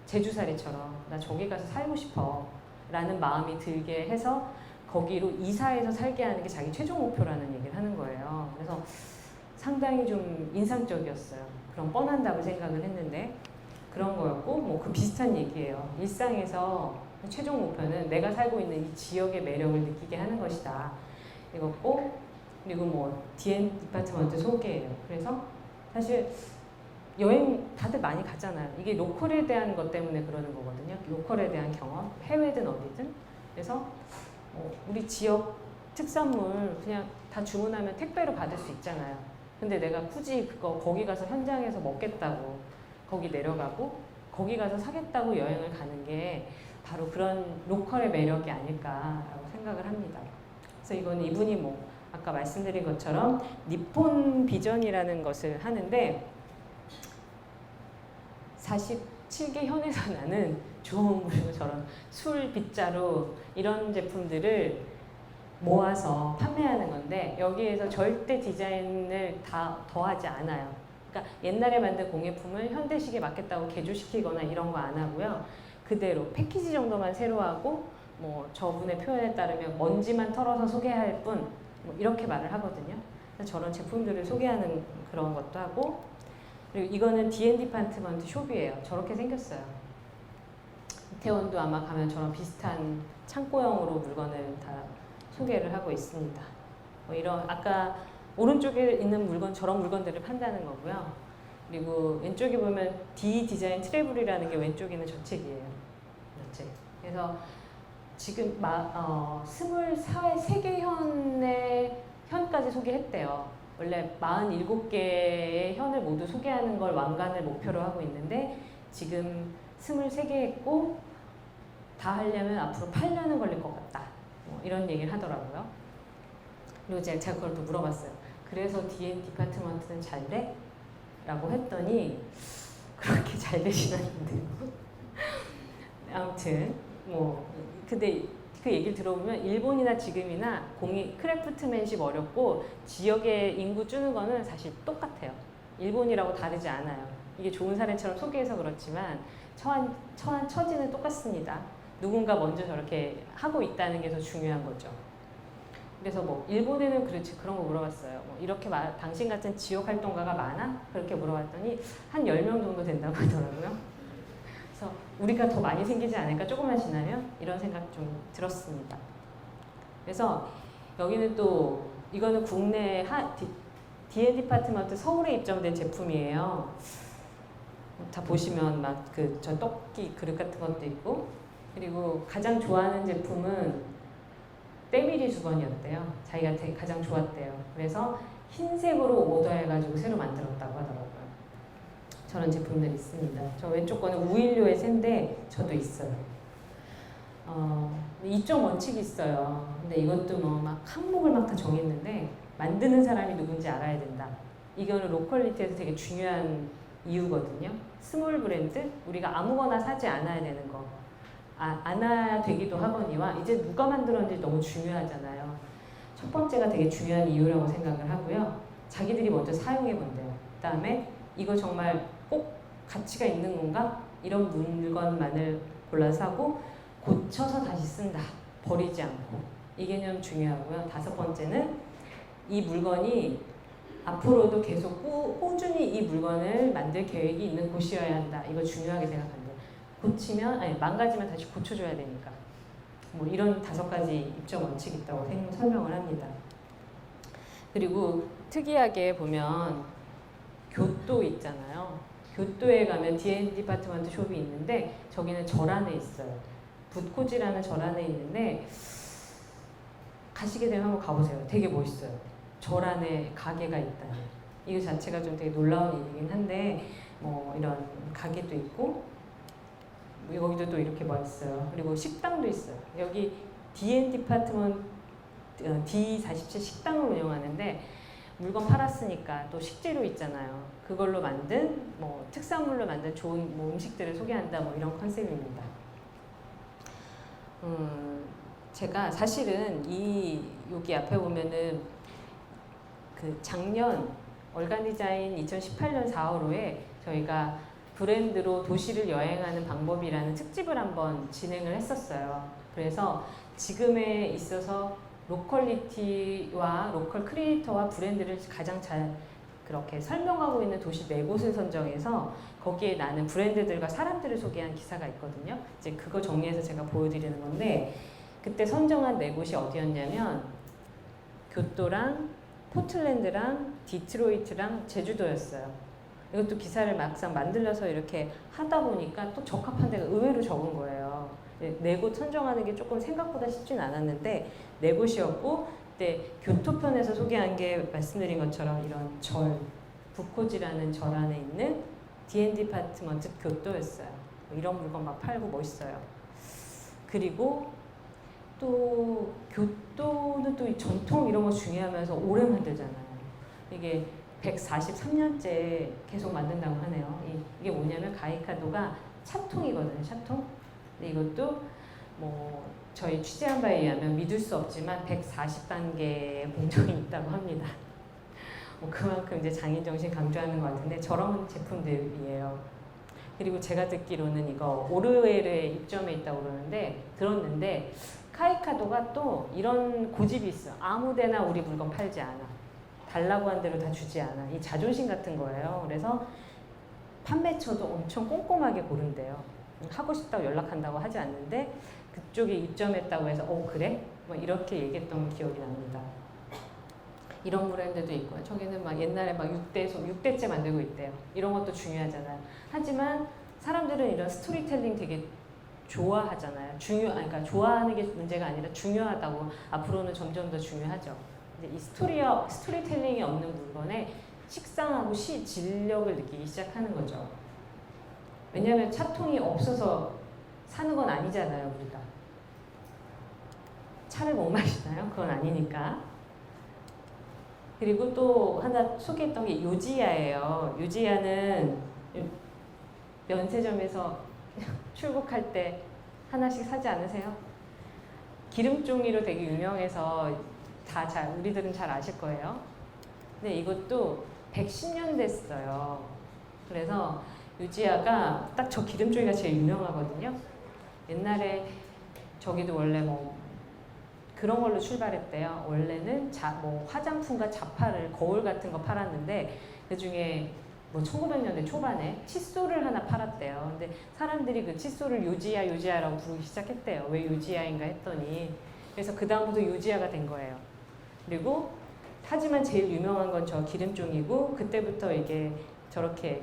제주살이처럼 나 저기 가서 살고 싶어 라는 마음이 들게 해서 거기로 이사해서 살게 하는 게 자기 최종 목표라는 얘기를 하는 거예요. 그래서 상당히 좀 인상적이었어요. 그럼 뻔한다고 생각을 했는데 그런 거였고 뭐 그 비슷한 얘기예요. 일상에서 최종 목표는 내가 살고 있는 이 지역의 매력을 느끼게 하는 것이다. 이거고 그리고 뭐 D&D 디파트먼트 소개예요. 그래서 사실 여행 다들 많이 가잖아요. 이게 로컬에 대한 것 때문에 그러는 거거든요. 로컬에 대한 경험, 해외든 어디든. 그래서 우리 지역 특산물 그냥 다 주문하면 택배로 받을 수 있잖아요. 근데 내가 굳이 그거 거기 가서 현장에서 먹겠다고 거기 내려가고 거기 가서 사겠다고 여행을 가는 게 바로 그런 로컬의 매력이 아닐까라고 생각을 합니다. 그래서 이건 이분이 뭐 아까 말씀드린 것처럼 니폰 비전이라는 것을 하는데 47개 현에서 나는 좋은 물건 저런 술, 빗자루 이런 제품들을 모아서 판매하는 건데 여기에서 절대 디자인을 다 더하지 않아요. 그러니까 옛날에 만든 공예품을 현대식에 맞겠다고 개조시키거나 이런 거 안 하고요. 그대로 패키지 정도만 새로 하고 뭐 저분의 표현에 따르면 먼지만 털어서 소개할 뿐 뭐 이렇게 말을 하거든요. 그래서 저런 제품들을 소개하는 그런 것도 하고 그리고 이거는 D&D 디파트먼트 숍이에요. 저렇게 생겼어요. 이태원도 아마 가면 저런 비슷한 창고형으로 물건을 다 소개를 하고 있습니다. 뭐 이런 아까 오른쪽에 있는 물건 저런 물건들을 판다는 거고요. 그리고 왼쪽에 보면 D 디자인 트래블이라는 게 왼쪽에 있는 저 책이에요. 저 책. 그래서 지금 23개 현까지 소개했대요. 원래 47개의 현을 모두 소개하는 걸 왕관을 목표로 하고 있는데 지금 23개 했고 다 하려면 앞으로 8년은 걸릴 것 같다. 뭐 이런 얘기를 하더라고요. 그리고 제가 그걸 또 물어봤어요. 그래서 D&D 디파트먼트는 잘 돼? 라고 했더니 그렇게 잘 되진 않는데요. 아무튼 뭐 근데 그 얘기를 들어보면 일본이나 지금이나 크래프트맨십 어렵고 지역의 인구 주는 거는 사실 똑같아요. 일본이라고 다르지 않아요. 이게 좋은 사례처럼 소개해서 그렇지만 처지는 똑같습니다. 누군가 먼저 저렇게 하고 있다는 게 더 중요한 거죠. 그래서 뭐 일본에는 그렇지 그런 거 물어봤어요. 뭐 이렇게 당신 같은 지역 활동가가 많아? 그렇게 물어봤더니 한 10명 정도 된다고 하더라고요. 그래서 우리가 더 많이 생기지 않을까 조금만 지나면 이런 생각 좀 들었습니다. 그래서 여기는 또 이거는 국내 D&D 디파트먼트 서울에 입점된 제품이에요. 다 보시면 막 저 떡기 그릇 같은 것도 있고 그리고 가장 좋아하는 제품은 때밀이 주번이었대요. 자기가 가장 좋았대요. 그래서 흰색으로 오더해가지고 새로 만들었다고 하더라고요. 저런 제품들이 있습니다. 저 왼쪽 거는 우일료의 샌데 저도 있어요. 입점 원칙이 있어요. 근데 이것도 뭐 막 항목을 막 다 정했는데 만드는 사람이 누군지 알아야 된다. 이거는 로컬리티에서 되게 중요한 이유거든요. 스몰 브랜드, 우리가 아무거나 사지 않아야 되는 거. 안 되기도 하거니와 이제 누가 만들었는지 너무 중요하잖아요. 첫 번째가 되게 중요한 이유라고 생각을 하고요. 자기들이 먼저 사용해 본대요. 그 다음에 이거 정말 꼭 가치가 있는 건가? 이런 물건만을 골라서 사고 고쳐서 다시 쓴다. 버리지 않고. 이 개념 중요하고요. 5번째는 이 물건이 앞으로도 계속 꾸준히 이 물건을 만들 계획이 있는 곳이어야 한다. 이거 중요하게 생각합니다. 망가지면 다시 고쳐줘야 되니까. 뭐 이런 5가지 입점 원칙이 있다고 설명을 합니다. 그리고 특이하게 보면 교토 있잖아요. 교토에 가면 D&D 디파트먼트 숍이 있는데 저기는 절 안에 있어요. 붓코지라는 절 안에 있는데 가시게 되면 한번 가보세요. 되게 멋있어요. 절 안에 가게가 있다니. 이거 자체가 좀 되게 놀라운 일이긴 한데 뭐 이런 가게도 있고 여기도 또 이렇게 멋있어요. 그리고 식당도 있어요. 여기 D&D 디파트먼트 D47 식당을 운영하는데 물건 팔았으니까 또 식재료 있잖아요. 그걸로 만든 뭐 특산물로 만든 좋은 뭐 음식들을 소개한다 뭐 이런 컨셉입니다. 제가 사실은 여기 앞에 보면은 작년 얼간디자인 2018년 4월호에 저희가 브랜드로 도시를 여행하는 방법이라는 특집을 한번 진행을 했었어요. 그래서 지금에 있어서 로컬리티와 로컬 크리에이터와 브랜드를 가장 잘 그렇게 설명하고 있는 도시 4곳을 선정해서 거기에 나는 브랜드들과 사람들을 소개한 기사가 있거든요. 이제 그거 정리해서 제가 보여드리는 건데 그때 선정한 4곳이 어디였냐면 교토랑 포틀랜드랑 디트로이트랑 제주도였어요. 이것도 기사를 막상 만들려서 이렇게 하다 보니까 또 적합한 데가 의외로 적은 거예요. 4곳 선정하는 게 조금 생각보다 쉽진 않았는데 4곳이었고 그때 교토편에서 소개한 게 말씀드린 것처럼 이런 부코지라는 절 안에 있는 D&D 디파트먼트 교토였어요. 이런 물건 막 팔고 멋있어요. 그리고 또 교토는 또 전통 이런 거 중요하면서 오래 만들잖아요. 이게 143년째 계속 만든다고 하네요. 이게 뭐냐면 가이카도가 찻통이거든요. 찻통. 근데 이것도 뭐 저희 취재한 바에 의하면 믿을 수 없지만 140단계의 공정이 있다고 합니다. 뭐 그만큼 이제 장인 정신 강조하는 것 같은데 저런 제품들이에요. 그리고 제가 듣기로는 이거 오르웰에 입점해 있다고 들었는데 카이카도가 또 이런 고집이 있어. 아무데나 우리 물건 팔지 않아. 달라고 한 대로 다 주지 않아. 이 자존심 같은 거예요. 그래서 판매처도 엄청 꼼꼼하게 고른대요. 하고 싶다고 연락한다고 하지 않는데 그쪽에 입점했다고 해서 그래? 뭐 이렇게 얘기했던 기억이 납니다. 이런 브랜드도 있고요. 저기는 막 옛날에 막 6대째 만들고 있대요. 이런 것도 중요하잖아요. 하지만 사람들은 이런 스토리텔링 되게 좋아하잖아요. 그러니까 좋아하는 게 문제가 아니라 중요하다고 앞으로는 점점 더 중요하죠. 근데 이 스토리텔링이 없는 물건에 식상하고 진력을 느끼기 시작하는 거죠. 왜냐하면 차통이 없어서 사는 건 아니잖아요, 우리가. 차를 못 마시나요? 그건 아니니까. 그리고 또 하나 소개했던 게 요지야예요. 요지야는 면세점에서 출국할 때 하나씩 사지 않으세요? 기름종이로 되게 유명해서 우리들은 잘 아실 거예요. 근데 이것도 110년 됐어요. 그래서 요지야가 딱 저 기름종이가 제일 유명하거든요. 옛날에 저기도 원래 뭐 그런 걸로 출발했대요. 원래는 뭐 화장품과 자파를 거울 같은 거 팔았는데 그 중에 뭐 1900년대 초반에 칫솔을 하나 팔았대요. 근데 사람들이 그 칫솔을 요지야라고 부르기 시작했대요. 왜 요지야인가 했더니 그래서 그 다음부터 요지야가 된 거예요. 그리고 하지만 제일 유명한 건 저 기름종이고 그때부터 이게 저렇게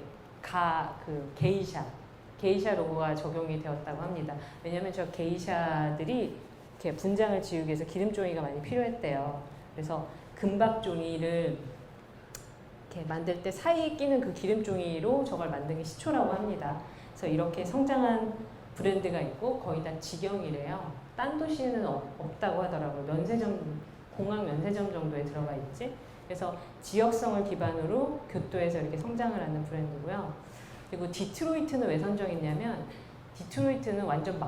게이샤 로고가 적용이 되었다고 합니다. 왜냐하면 저 게이샤들이 이렇게 분장을 지우기 위해서 기름종이가 많이 필요했대요. 그래서 금박종이를 이렇게 만들 때 사이에 끼는 그 기름종이로 저걸 만든 게 시초라고 합니다. 그래서 이렇게 성장한 브랜드가 있고 거의 다 직영이래요. 딴 도시에는 없다고 하더라고요. 공항 면세점 정도에 들어가 있지. 그래서 지역성을 기반으로 교토에서 이렇게 성장을 하는 브랜드고요. 그리고 디트로이트는 왜 선정했냐면 디트로이트는 완전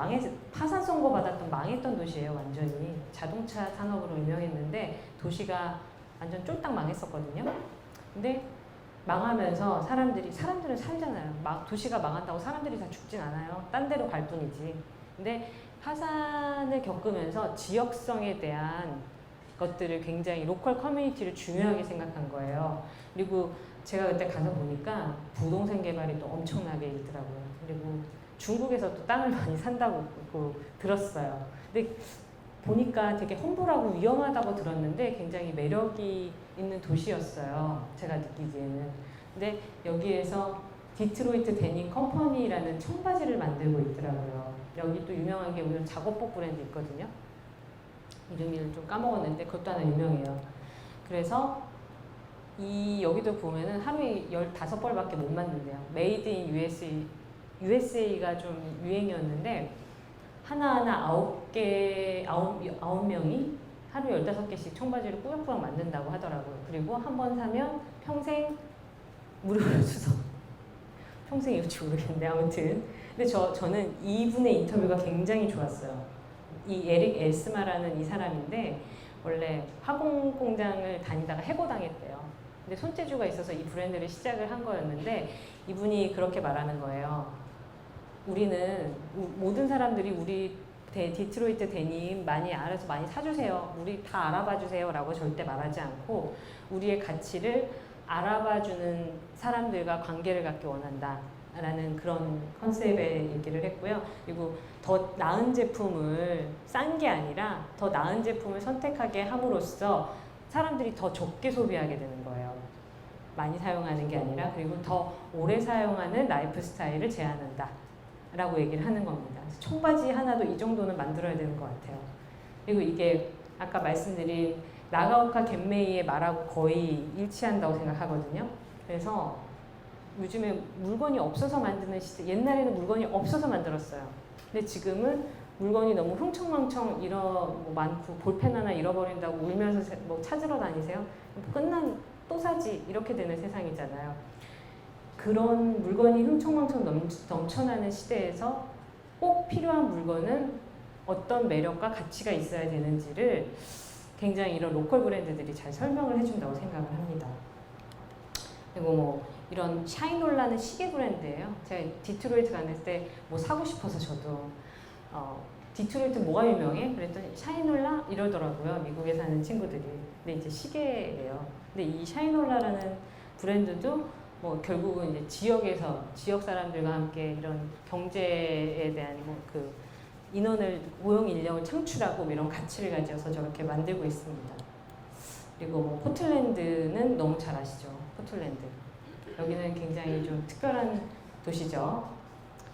파산 선고 받았던 망했던 도시예요. 완전히 자동차 산업으로 유명했는데 도시가 완전 쫄딱 망했었거든요. 근데 망하면서 사람들은 살잖아요. 도시가 망한다고 사람들이 다 죽진 않아요. 딴 데로 갈 뿐이지. 근데 파산을 겪으면서 지역성에 대한 것들을 굉장히 로컬 커뮤니티를 중요하게 생각한 거예요. 그리고 제가 그때 가서 보니까 부동산 개발이 또 엄청나게 있더라고요. 그리고 중국에서 또 땅을 많이 산다고 들었어요. 근데 보니까 되게 험불하고 위험하다고 들었는데 굉장히 매력이 있는 도시였어요. 제가 느끼기에는. 근데 여기에서 디트로이트 데님 컴퍼니라는 청바지를 만들고 있더라고요. 여기 또 유명한 게 오늘 작업복 브랜드 있거든요. 이름을 좀 까먹었는데 그것도 하나 유명해요. 그래서 여기도 보면은 하루에 15벌밖에 못 만든대요. 메이드 인 USA가 좀 유행이었는데 하나하나 9명이 하루에 15개씩 청바지를 꾸역꾸역 만든다고 하더라고요. 그리고 한 번 사면 평생 무료로 주소. 평생일지 모르겠는데 아무튼. 근데 저는 이분의 인터뷰가 굉장히 좋았어요. 이 에릭 엘스마라는 이 사람인데 원래 화공 공장을 다니다가 해고당했대요. 근데 손재주가 있어서 이 브랜드를 시작을 한 거였는데 이분이 그렇게 말하는 거예요. 우리는 모든 사람들이 우리 디트로이트 데님 많이 알아서 많이 사주세요. 우리 다 알아봐 주세요 라고 절대 말하지 않고 우리의 가치를 알아봐주는 사람들과 관계를 갖기 원한다 라는 그런 컨셉의 얘기를 했고요. 그리고 더 나은 제품을 싼 게 아니라 더 나은 제품을 선택하게 함으로써 사람들이 더 적게 소비하게 되는 거예요. 많이 사용하는 게 아니라. 그리고 더 오래 사용하는 라이프 스타일을 제안한다 라고 얘기를 하는 겁니다. 청바지 하나도 이 정도는 만들어야 되는 것 같아요. 그리고 이게 아까 말씀드린 나가오카 겐메이의 말하고 거의 일치한다고 생각하거든요. 그래서 요즘에 물건이 없어서 만드는 시대, 옛날에는 물건이 없어서 만들었어요. 근데 지금은 물건이 너무 흥청망청 많고 볼펜 하나 잃어버린다고 울면서 뭐 찾으러 다니세요? 끝난 또 사지 이렇게 되는 세상이잖아요. 그런 물건이 흥청망청 넘쳐나는 시대에서 꼭 필요한 물건은 어떤 매력과 가치가 있어야 되는지를 굉장히 이런 로컬 브랜드들이 잘 설명을 해준다고 생각을 합니다. 그리고 뭐 이런 샤이놀라는 시계 브랜드예요. 제가 디트로이트 갔을 때 뭐 사고 싶어서 저도 디트로이트 뭐가 유명해? 그랬더니 샤이놀라 이러더라고요. 미국에 사는 친구들이. 근데 이제 시계예요. 근데 이 샤이놀라라는 브랜드도 뭐 결국은 이제 지역 사람들과 함께 이런 경제에 대한 고용 인력을 창출하고 이런 가치를 가져서 저렇게 만들고 있습니다. 그리고 뭐 포틀랜드는 너무 잘 아시죠? 포틀랜드. 여기는 굉장히 좀 특별한 도시죠.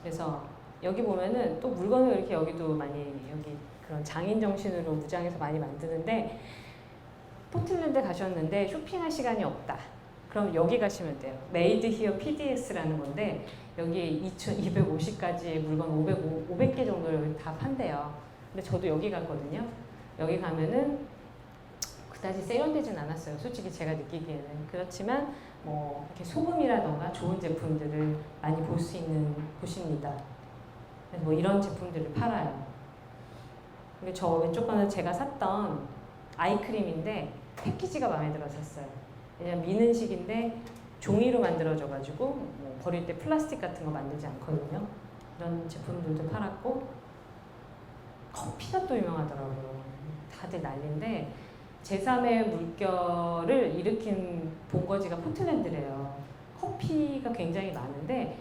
그래서 여기 보면은 또 물건을 이렇게 여기도 많이 여기 그런 장인 정신으로 무장해서 많이 만드는데 포틀랜드 가셨는데 쇼핑할 시간이 없다. 그럼 여기 가시면 돼요. Made Here PDS라는 건데 여기에 2,250가지의 물건 500개 정도를 다 판대요. 근데 저도 여기 갔거든요. 여기 가면은 그다지 세련되진 않았어요. 솔직히 제가 느끼기에는. 그렇지만 뭐 이렇게 소금이라던가 좋은 제품들을 많이 볼 수 있는 곳입니다. 그래서 뭐 이런 제품들을 팔아요. 근데 저 왼쪽 거는 제가 샀던 아이크림인데 패키지가 마음에 들었었어요. 왜냐면 미는 식인데 종이로 만들어져가지고 뭐 버릴 때 플라스틱 같은 거 만들지 않거든요. 이런 제품들도 팔았고 커피가 또 유명하더라고요. 다들 난리인데 제3의 물결을 일으킨 본거지가 포틀랜드래요. 커피가 굉장히 많은데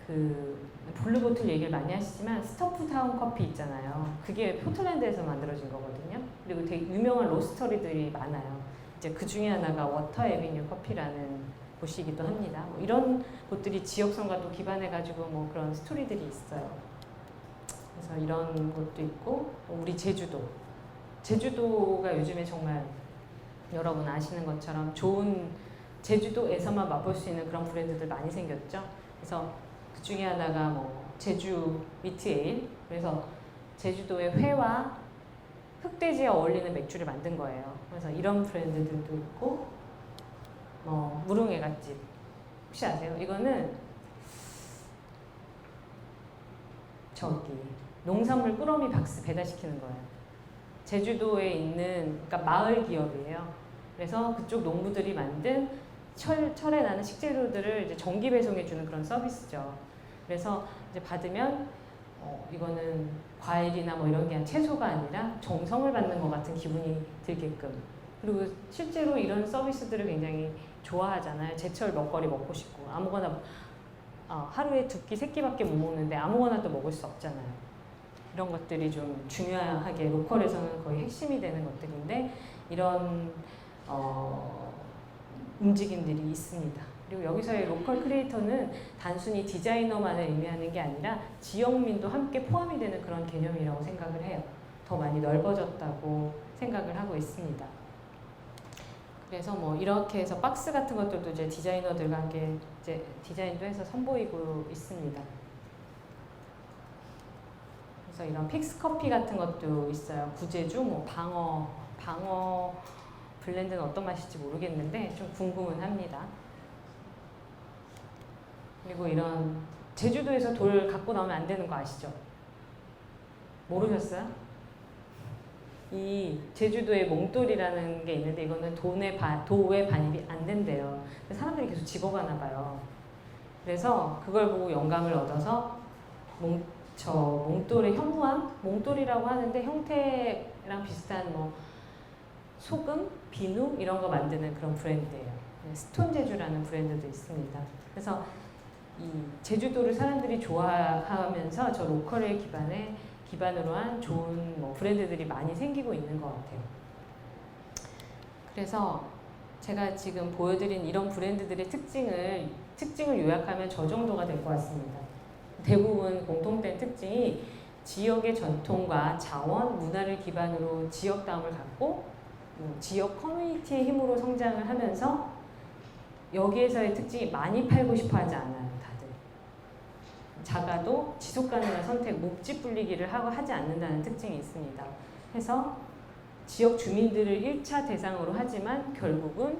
그 블루보틀 얘기를 많이 하시지만 스토프타운 커피 있잖아요. 그게 포틀랜드에서 만들어진 거거든요. 그리고 되게 유명한 로스터리들이 많아요. 이제 그 중에 하나가 워터 에비뉴 커피라는 곳이기도 합니다. 뭐 이런 곳들이 지역성과 또 기반해가지고 뭐 그런 스토리들이 있어요. 그래서 이런 곳도 있고 우리 제주도가 요즘에 정말 여러분 아시는 것처럼 좋은 제주도에서만 맛볼 수 있는 그런 브랜드들 많이 생겼죠. 그래서 그 중에 하나가 뭐 제주 미트에일. 그래서 제주도의 회와 흑돼지에 어울리는 맥주를 만든 거예요. 그래서 이런 브랜드들도 있고 무릉해갓집 혹시 아세요? 이거는 저기 농산물 꾸러미 박스 배달시키는 거예요. 제주도에 있는 그러니까 마을 기업이에요. 그래서 그쪽 농부들이 만든 철에 나는 식재료들을 이제 정기 배송해 주는 그런 서비스죠. 그래서 이제 받으면 이거는 과일이나 뭐 이런 게 아니라 채소가 아니라 정성을 받는 것 같은 기분이 들게끔. 그리고 실제로 이런 서비스들을 굉장히 좋아하잖아요. 제철 먹거리 먹고 싶고 아무거나 하루에 2끼, 3끼밖에 못 먹는데 아무거나 또 먹을 수 없잖아요. 이런 것들이 좀 중요하게 로컬에서는 거의 핵심이 되는 것들인데 이런 움직임들이 있습니다. 그리고 여기서의 로컬 크리에이터는 단순히 디자이너만을 의미하는 게 아니라 지역민도 함께 포함이 되는 그런 개념이라고 생각을 해요. 더 많이 넓어졌다고 생각을 하고 있습니다. 그래서 뭐 이렇게 해서 박스 같은 것들도 이제 디자이너들과 함께 이제 디자인도 해서 선보이고 있습니다. 그래서 이런 픽스 커피 같은 것도 있어요. 구제주, 뭐 방어 블렌드는 어떤 맛일지 모르겠는데 좀 궁금은 합니다. 그리고 이런 제주도에서 돌 갖고 나오면 안 되는 거 아시죠? 모르셨어요? 이 제주도에 몽돌이라는 게 있는데 이거는 도에 반입이 안 된대요. 사람들이 계속 집어가나 봐요. 그래서 그걸 보고 영감을 얻어서 몽돌의 현무암? 몽돌이라고 하는데 형태랑 비슷한 뭐 소금, 비누 이런 거 만드는 그런 브랜드예요. 스톤 제주라는 브랜드도 있습니다. 그래서 이 제주도를 사람들이 좋아하면서 저 로컬을 기반으로 한 좋은 뭐 브랜드들이 많이 생기고 있는 것 같아요. 그래서 제가 지금 보여드린 이런 브랜드들의 특징을 요약하면 저 정도가 될 것 같습니다. 대부분 공통된 특징이 지역의 전통과 자원, 문화를 기반으로 지역다움을 갖고 지역 커뮤니티의 힘으로 성장을 하면서 여기에서의 특징이 많이 팔고 싶어 하지 않아요. 다들. 작아도 지속가능한 선택, 묵지 불리기를 하지 않는다는 특징이 있습니다. 해서 지역 주민들을 1차 대상으로 하지만 결국은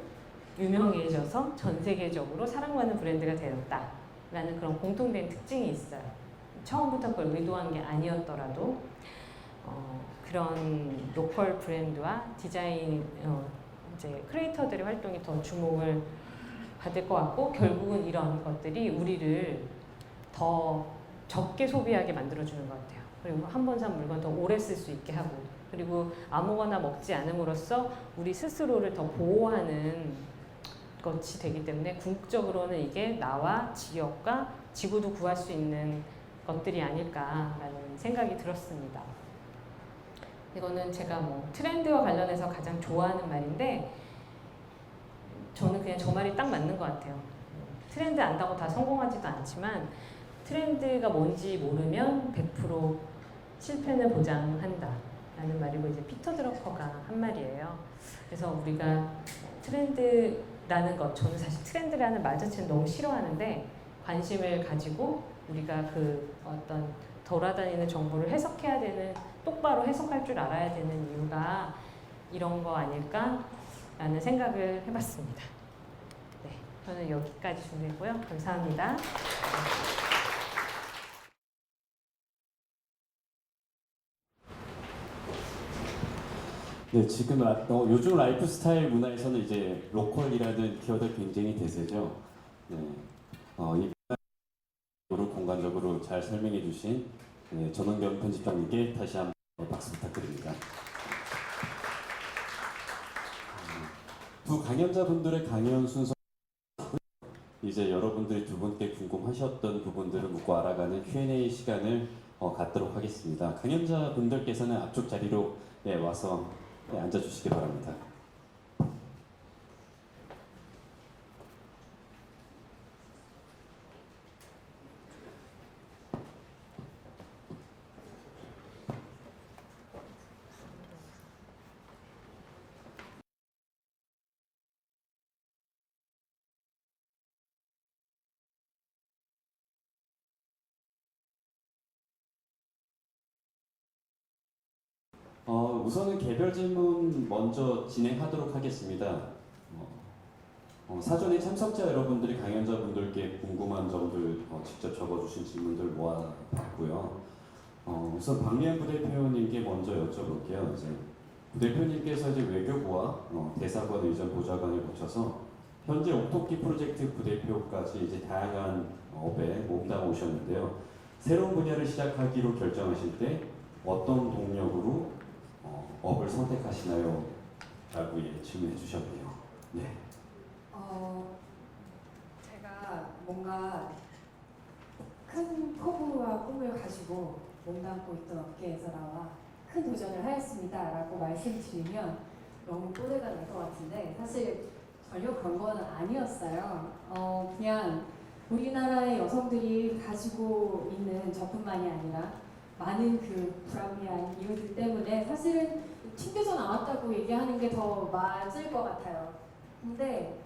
유명해져서 전 세계적으로 사랑받는 브랜드가 되었다라는 그런 공통된 특징이 있어요. 처음부터 그걸 의도한 게 아니었더라도 그런 로컬 브랜드와 디자인 이제 크리에이터들의 활동이 더 주목을 받을 것 같고 결국은 이런 것들이 우리를 더 적게 소비하게 만들어주는 것 같아요. 그리고 한 번 산 물건 더 오래 쓸 수 있게 하고 그리고 아무거나 먹지 않음으로써 우리 스스로를 더 보호하는 것이 되기 때문에 궁극적으로는 이게 나와 지역과 지구도 구할 수 있는 것들이 아닐까라는 생각이 들었습니다. 이거는 제가 뭐 트렌드와 관련해서 가장 좋아하는 말인데 저는 그냥 저 말이 딱 맞는 것 같아요. 트렌드 안다고 다 성공하지도 않지만 트렌드가 뭔지 모르면 100% 실패는 보장한다 라는 말이고 이제 피터 드러커가 한 말이에요. 그래서 우리가 트렌드 라는 것, 저는 사실 트렌드라는 말 자체는 너무 싫어하는데 관심을 가지고 우리가 그 어떤 돌아다니는 정보를 해석해야 되는, 똑바로 해석할 줄 알아야 되는 이유가 이런 거 아닐까라는 생각을 해봤습니다. 네, 저는 여기까지 준비했고요. 감사합니다. 네, 지금 요즘 라이프 스타일 문화에서는 이제 로컬이라는 키워드 굉장히 대세죠. 네, 이 문화를 공간적으로 잘 설명해 주신 전원경 편집장님께 다시 한번 박수 부탁드립니다. 두 강연자분들의 강연 순서, 이제 여러분들이 두 분께 궁금하셨던 부분들을 묻고 알아가는 Q&A 시간을 갖도록 하겠습니다. 강연자분들께서는 앞쪽 자리로 와서 앉아주시기 바랍니다. 우선은 개별 질문 먼저 진행하도록 하겠습니다. 사전에 참석자 여러분들이 강연자분들께 궁금한 점들 직접 적어주신 질문들 모아봤고요. 우선 박미연 부대표님께 먼저 여쭤볼게요. 이제 부대표님께서 이제 외교부와 대사관 의전 보좌관을 거쳐서 현재 옥토끼 프로젝트 부대표까지 이제 다양한 업에 몸담아 오셨는데요. 새로운 분야를 시작하기로 결정하실 때 어떤 동력으로 업을 선택하시나요? 라고 질문해 주셨네요. 네. 제가 뭔가 큰 포부와 꿈을 가지고 몸담고 있던 업계에서 나와 큰 도전을 하였습니다 라고 말씀드리면 너무 뽀대가 날 것 같은데 사실 전혀 그런 건 아니었어요. 그냥 우리나라의 여성들이 가지고 있는 저뿐만이 아니라 많은 그 불합리한 이유들 때문에 사실은 튕겨져 나왔다고 얘기하는 게 더 맞을 것 같아요. 근데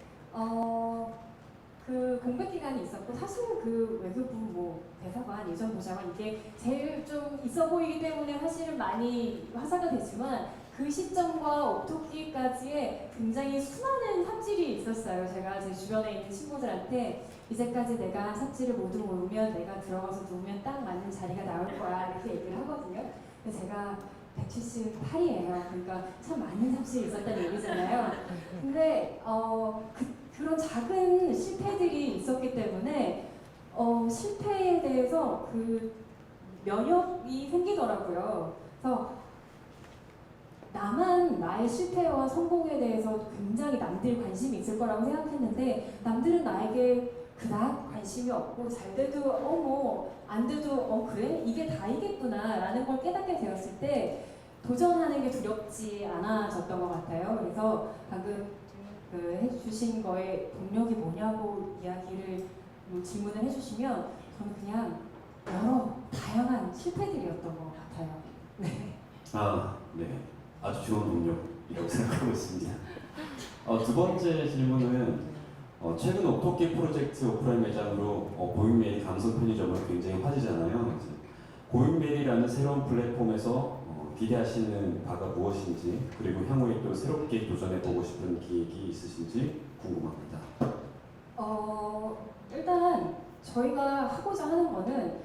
그 공백 기간이 있었고 사실은 그 외교부 뭐 대사관 예전 보좌관 이게 제일 좀 있어 보이기 때문에 사실은 많이 화제가 되지만 그 시점과 옥토끼까지의 굉장히 수많은 삽질이 있었어요. 제가 제 주변에 있는 친구들한테 이제까지 내가 삽질을 모두 모으면 내가 들어가서 누우면 딱 맞는 자리가 나올 거야 이렇게 얘기를 하거든요. 근데 제가 178이에요. 그러니까 참 많은 삽질이 있었다는 얘기잖아요. 근데 그런 작은 실패들이 있었기 때문에 실패에 대해서 그 면역이 생기더라고요. 그래서 나만 나의 실패와 성공에 대해서 굉장히 남들 관심이 있을 거라고 생각했는데 남들은 나에게 그닥 관심이 없고 잘 돼도 뭐 안 돼도 그래? 이게 다이겠구나 라는 걸 깨닫게 되었을 때 도전하는 게 두렵지 않아졌던 것 같아요. 그래서 방금 해주신 거에 동력이 뭐냐고 이야기를 질문을 해주시면 저는 그냥 여러 다양한 실패들이었던 것 같아요. 네. 네. 아주 좋은 동력이라고 생각하고 있습니다. 두 번째 질문은 최근 옥토끼 프로젝트 오프라인 매장으로 고잉메일 감성 편의점은 굉장히 화제잖아요. 고잉메일이라는 새로운 플랫폼에서 기대하시는 바가 무엇인지 그리고 향후에 또 새롭게 도전해보고 싶은 기획이 있으신지 궁금합니다. 일단 저희가 하고자 하는 거는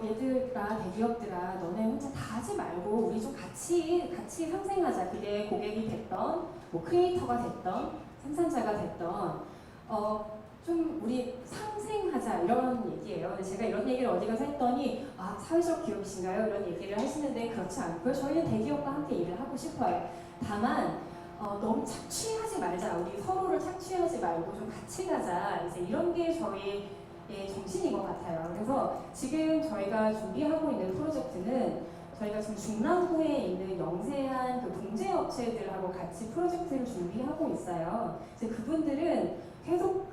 얘들아 대기업들아 너네 혼자 다 하지 말고 우리 좀 같이 상생하자. 그게 고객이 됐던 뭐 크리에이터가 됐던 생산자가 됐던 좀 우리 상생하자 이런 얘기예요. 근데 제가 이런 얘기를 어디 가서 했더니 사회적 기업이신가요? 이런 얘기를 하시는데 그렇지 않고요. 저희는 대기업과 함께 일을 하고 싶어요. 다만 너무 착취하지 말자. 우리 서로를 착취하지 말고 좀 같이 가자. 이제 이런 게 저희의 정신인 것 같아요. 그래서 지금 저희가 준비하고 있는 프로젝트는 저희가 지금 중랑구에 있는 영세한 그 동제 업체들하고 같이 프로젝트를 준비하고 있어요. 그래서 그분들은 계속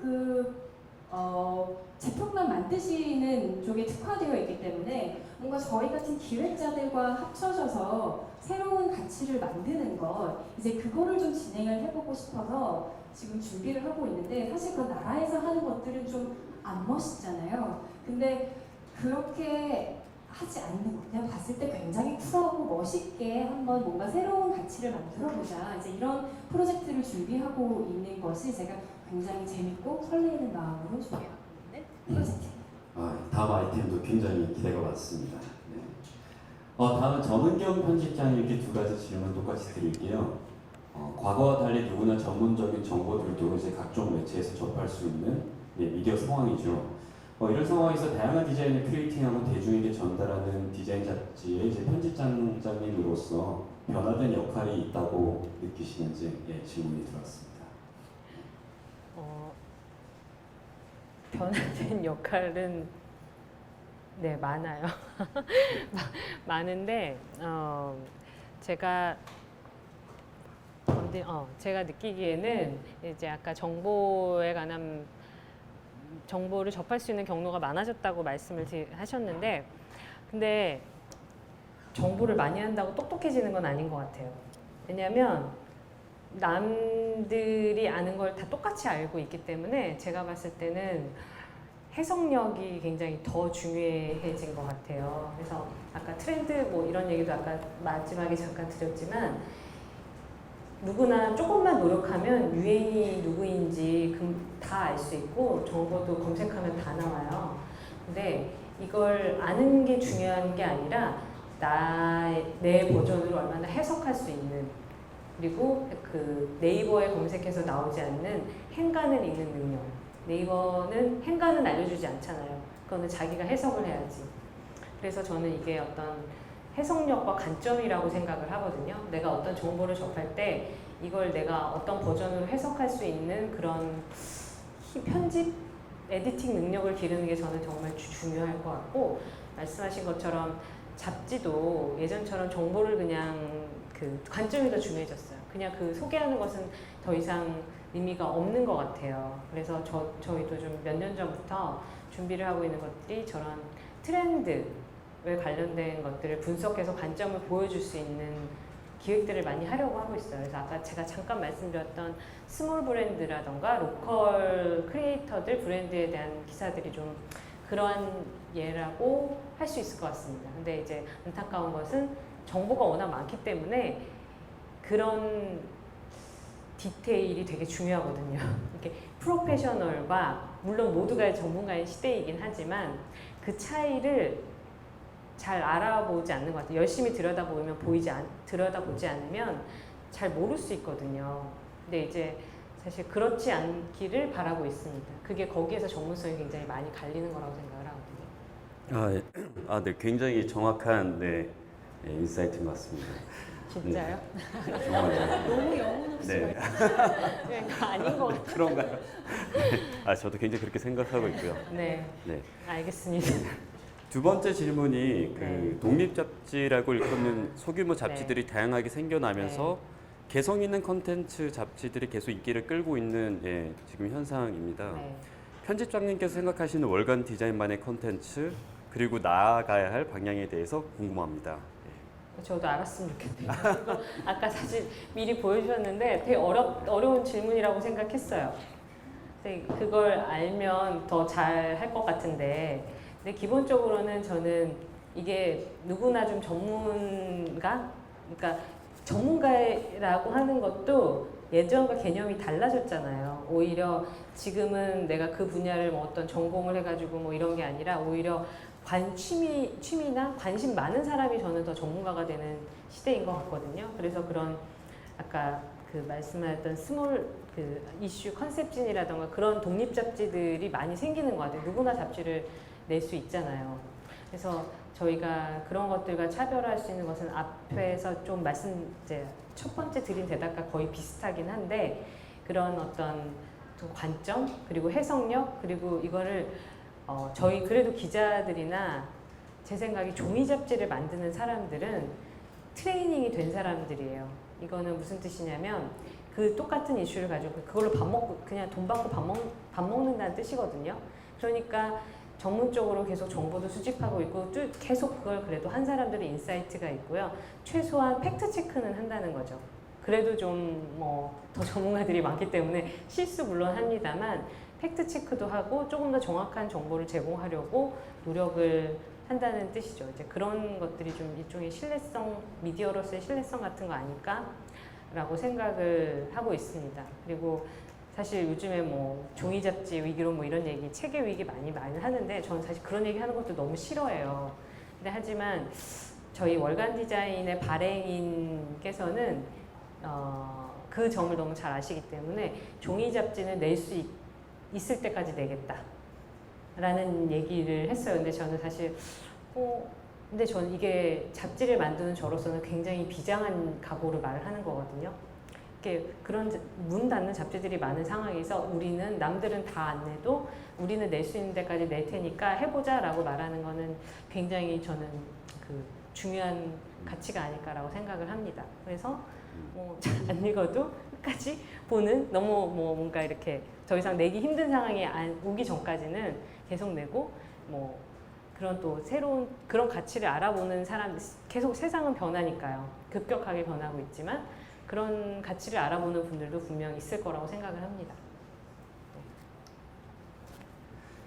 제품만 만드시는 쪽에 특화되어 있기 때문에 뭔가 저희 같은 기획자들과 합쳐져서 새로운 가치를 만드는 것, 이제 그거를 좀 진행을 해보고 싶어서 지금 준비를 하고 있는데, 사실 그 나라에서 하는 것들은 좀 안 멋있잖아요. 근데 그렇게 하지 않는 거, 그냥 봤을 때 굉장히 쿨하고 멋있게 한번 뭔가 새로운 가치를 만들어보자, 이제 이런 프로젝트를 준비하고 있는 것이 제가 굉장히 재밌고 설레이는 마음으로 준비하고 있는 프로젝트입니다. 다음 아이템도 굉장히 기대가 많습니다. 네. 다음은 전은경 편집장님께 두 가지 질문 똑같이 드릴게요. 과거와 달리 누구나 전문적인 정보들도 이제 각종 매체에서 접할 수 있는 미디어 상황이죠. 이런 상황에서 다양한 디자인을 크리에이팅하고 대중에게 전달하는 디자인 잡지의 이제 편집장님으로서 변화된 역할이 있다고 느끼시는지 질문이 들어왔습니다. 변화된 역할은 네 많아요. 많은데 제가 느끼기에는 이제 아까 정보에 관한 정보를 접할 수 있는 경로가 많아졌다고 말씀을 하셨는데, 근데 정보를 많이 한다고 똑똑해지는 건 아닌 것 같아요. 왜냐하면 남들이 아는 걸 다 똑같이 알고 있기 때문에 제가 봤을 때는 해석력이 굉장히 더 중요해진 것 같아요. 그래서 아까 트렌드 뭐 이런 얘기도 아까 마지막에 잠깐 드렸지만, 누구나 조금만 노력하면 유행이 누구인지 다 알 수 있고 정보도 검색하면 다 나와요. 근데 이걸 아는 게 중요한 게 아니라 내 버전으로 얼마나 해석할 수 있는, 그리고 그 네이버에 검색해서 나오지 않는 행간을 읽는 능력. 네이버는 행간은 알려주지 않잖아요. 그거는 자기가 해석을 해야지. 그래서 저는 이게 어떤 해석력과 관점이라고 생각을 하거든요. 내가 어떤 정보를 접할 때 이걸 내가 어떤 버전으로 해석할 수 있는 그런 편집, 에디팅 능력을 기르는 게 저는 정말 중요할 것 같고, 말씀하신 것처럼 잡지도 예전처럼 정보를 그냥 그 관점이 더 중요해졌어요. 그냥 그 소개하는 것은 더 이상 의미가 없는 것 같아요. 그래서 저희도 좀 몇 년 전부터 준비를 하고 있는 것들이 저런 트렌드에 관련된 것들을 분석해서 관점을 보여줄 수 있는 기획들을 많이 하려고 하고 있어요. 그래서 아까 제가 잠깐 말씀드렸던 스몰 브랜드라던가 로컬 크리에이터들 브랜드에 대한 기사들이 좀 그러한 예라고 할 수 있을 것 같습니다. 근데 이제 안타까운 것은 정보가 워낙 많기 때문에 그런 디테일이 되게 중요하거든요. 이렇게 프로페셔널과, 물론 모두가 전문가의 시대이긴 하지만 그 차이를 잘 알아보지 않는 것 같아요. 열심히 들여다보지 않으면 잘 모를 수 있거든요. 근데 이제 사실 그렇지 않기를 바라고 있습니다. 그게 거기에서 전문성이 굉장히 많이 갈리는 거라고 생각을 하거든요. 네, 굉장히 정확한 인사이트인 것 같습니다. 진짜요? 정말. 너무 영혼 없이 네. 아닌 것 같아요. 그런가요? 저도 굉장히 그렇게 생각하고 있고요. 네, 네. 알겠습니다. 두 번째 질문이 네. 독립 잡지라고 일컫는 소규모 잡지들이 다양하게 생겨나면서 개성 있는 컨텐츠 잡지들이 계속 인기를 끌고 있는 지금 현상입니다. 네. 편집장님께서 생각하시는 월간 디자인만의 컨텐츠, 그리고 나아가야 할 방향에 대해서 궁금합니다. 저도 알았으면 좋겠네요. 이거 아까 사실 미리 보여주셨는데 되게 어려운 질문이라고 생각했어요. 근데 그걸 알면 더 잘 할 것 같은데, 근데 기본적으로는 저는 이게 누구나 좀 그러니까 전문가라고 하는 것도 예전과 개념이 달라졌잖아요. 오히려 지금은 내가 그 분야를 뭐 어떤 전공을 해가지고 뭐 이런 게 아니라 오히려 취미나 관심 많은 사람이 저는 더 전문가가 되는 시대인 것 같거든요. 그래서 그런 아까 그 말씀하셨던 스몰 그 이슈 컨셉진이라던가 그런 독립 잡지들이 많이 생기는 것 같아요. 누구나 잡지를 낼 수 있잖아요. 그래서 저희가 그런 것들과 차별화할 수 있는 것은 앞에서 좀 이제 첫 번째 드린 대답과 거의 비슷하긴 한데, 그런 어떤 관점, 그리고 해석력, 그리고 이거를 저희 그래도 기자들이나 제 생각에 종이 잡지를 만드는 사람들은 트레이닝이 된 사람들이에요. 이거는 무슨 뜻이냐면 그 똑같은 이슈를 가지고 그걸로 그냥 돈 받고 밥 먹는다는 뜻이거든요. 그러니까 전문적으로 계속 정보도 수집하고 있고 계속 그걸 그래도 한 사람들의 인사이트가 있고요. 최소한 팩트 체크는 한다는 거죠. 그래도 좀 뭐 더 전문가들이 많기 때문에 실수 물론 합니다만 팩트 체크도 하고 조금 더 정확한 정보를 제공하려고 노력을 한다는 뜻이죠. 이제 그런 것들이 좀 일종의 신뢰성, 미디어로서의 신뢰성 같은 거 아닐까라고 생각을 하고 있습니다. 그리고 사실 요즘에 뭐 종이 잡지 위기론 뭐 이런 얘기, 체계 위기 많이 하는데 저는 사실 그런 얘기 하는 것도 너무 싫어해요. 근데 하지만 저희 월간 디자인의 발행인께서는 그 점을 너무 잘 아시기 때문에 종이 잡지는 낼 수 있을 때까지 내겠다 라는 얘기를 했어요. 근데 저는 사실 근데 저는 이게 잡지를 만드는 저로서는 굉장히 비장한 각오를 말을 하는 거거든요. 이렇게 그런 문 닫는 잡지들이 많은 상황에서 우리는 남들은 다 안 내도 우리는 낼 수 있는 데까지 낼 테니까 해보자 라고 말하는 거는 굉장히 저는 그 중요한 가치가 아닐까라고 생각을 합니다. 그래서 뭐 잘 안 읽어도 끝까지 보는, 너무 뭐 뭔가 이렇게 더 이상 내기 힘든 상황이 오기 전까지는 계속 내고, 뭐 그런 또 새로운 그런 가치를 알아보는 사람, 계속 세상은 변하니까요. 급격하게 변하고 있지만 그런 가치를 알아보는 분들도 분명 있을 거라고 생각을 합니다.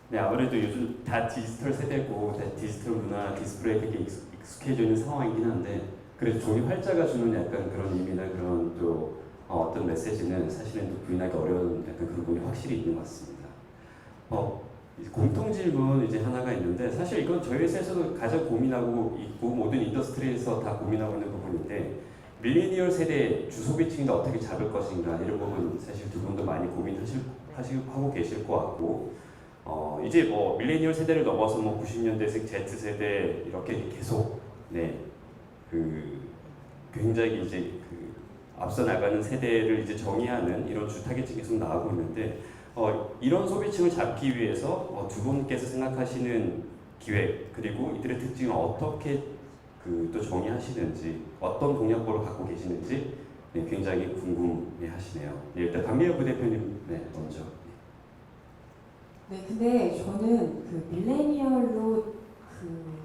네, 아무래도 요즘 다 디지털 세대고 다 디지털 문화, 디스플레이 되게 익숙해져 있는 상황이긴 한데, 그래도 종이 활자가 주는 약간 그런 의미나 그런 또 어떤 메시지는 사실은 또 부인하기 어려운 약간 그런 부분이 확실히 있는 것 같습니다. 이제 공통 질문 이제 하나가 있는데, 사실 이건 저희 회사에서도 가장 고민하고 있고 모든 인더스트리에서 다 고민하고 있는 부분인데, 밀레니얼 세대 주소비층을 어떻게 잡을 것인가, 이런 부분 사실 두 분도 많이 고민하고 계실 것 같고, 이제 뭐 밀레니얼 세대를 넘어서 뭐 90년대생 Z세대 이렇게 계속 굉장히 이제 앞서 나가는 세대를 이제 정의하는 이런 주 타겟층이 계속 나오고 있는데, 이런 소비층을 잡기 위해서 두 분께서 생각하시는 기획, 그리고 이들의 특징을 어떻게 또 정의하시는지, 어떤 공약보를 갖고 계시는지 굉장히 궁금해하시네요. 일단 박미연 부대표님 먼저. 네, 근데 저는 그 밀레니얼로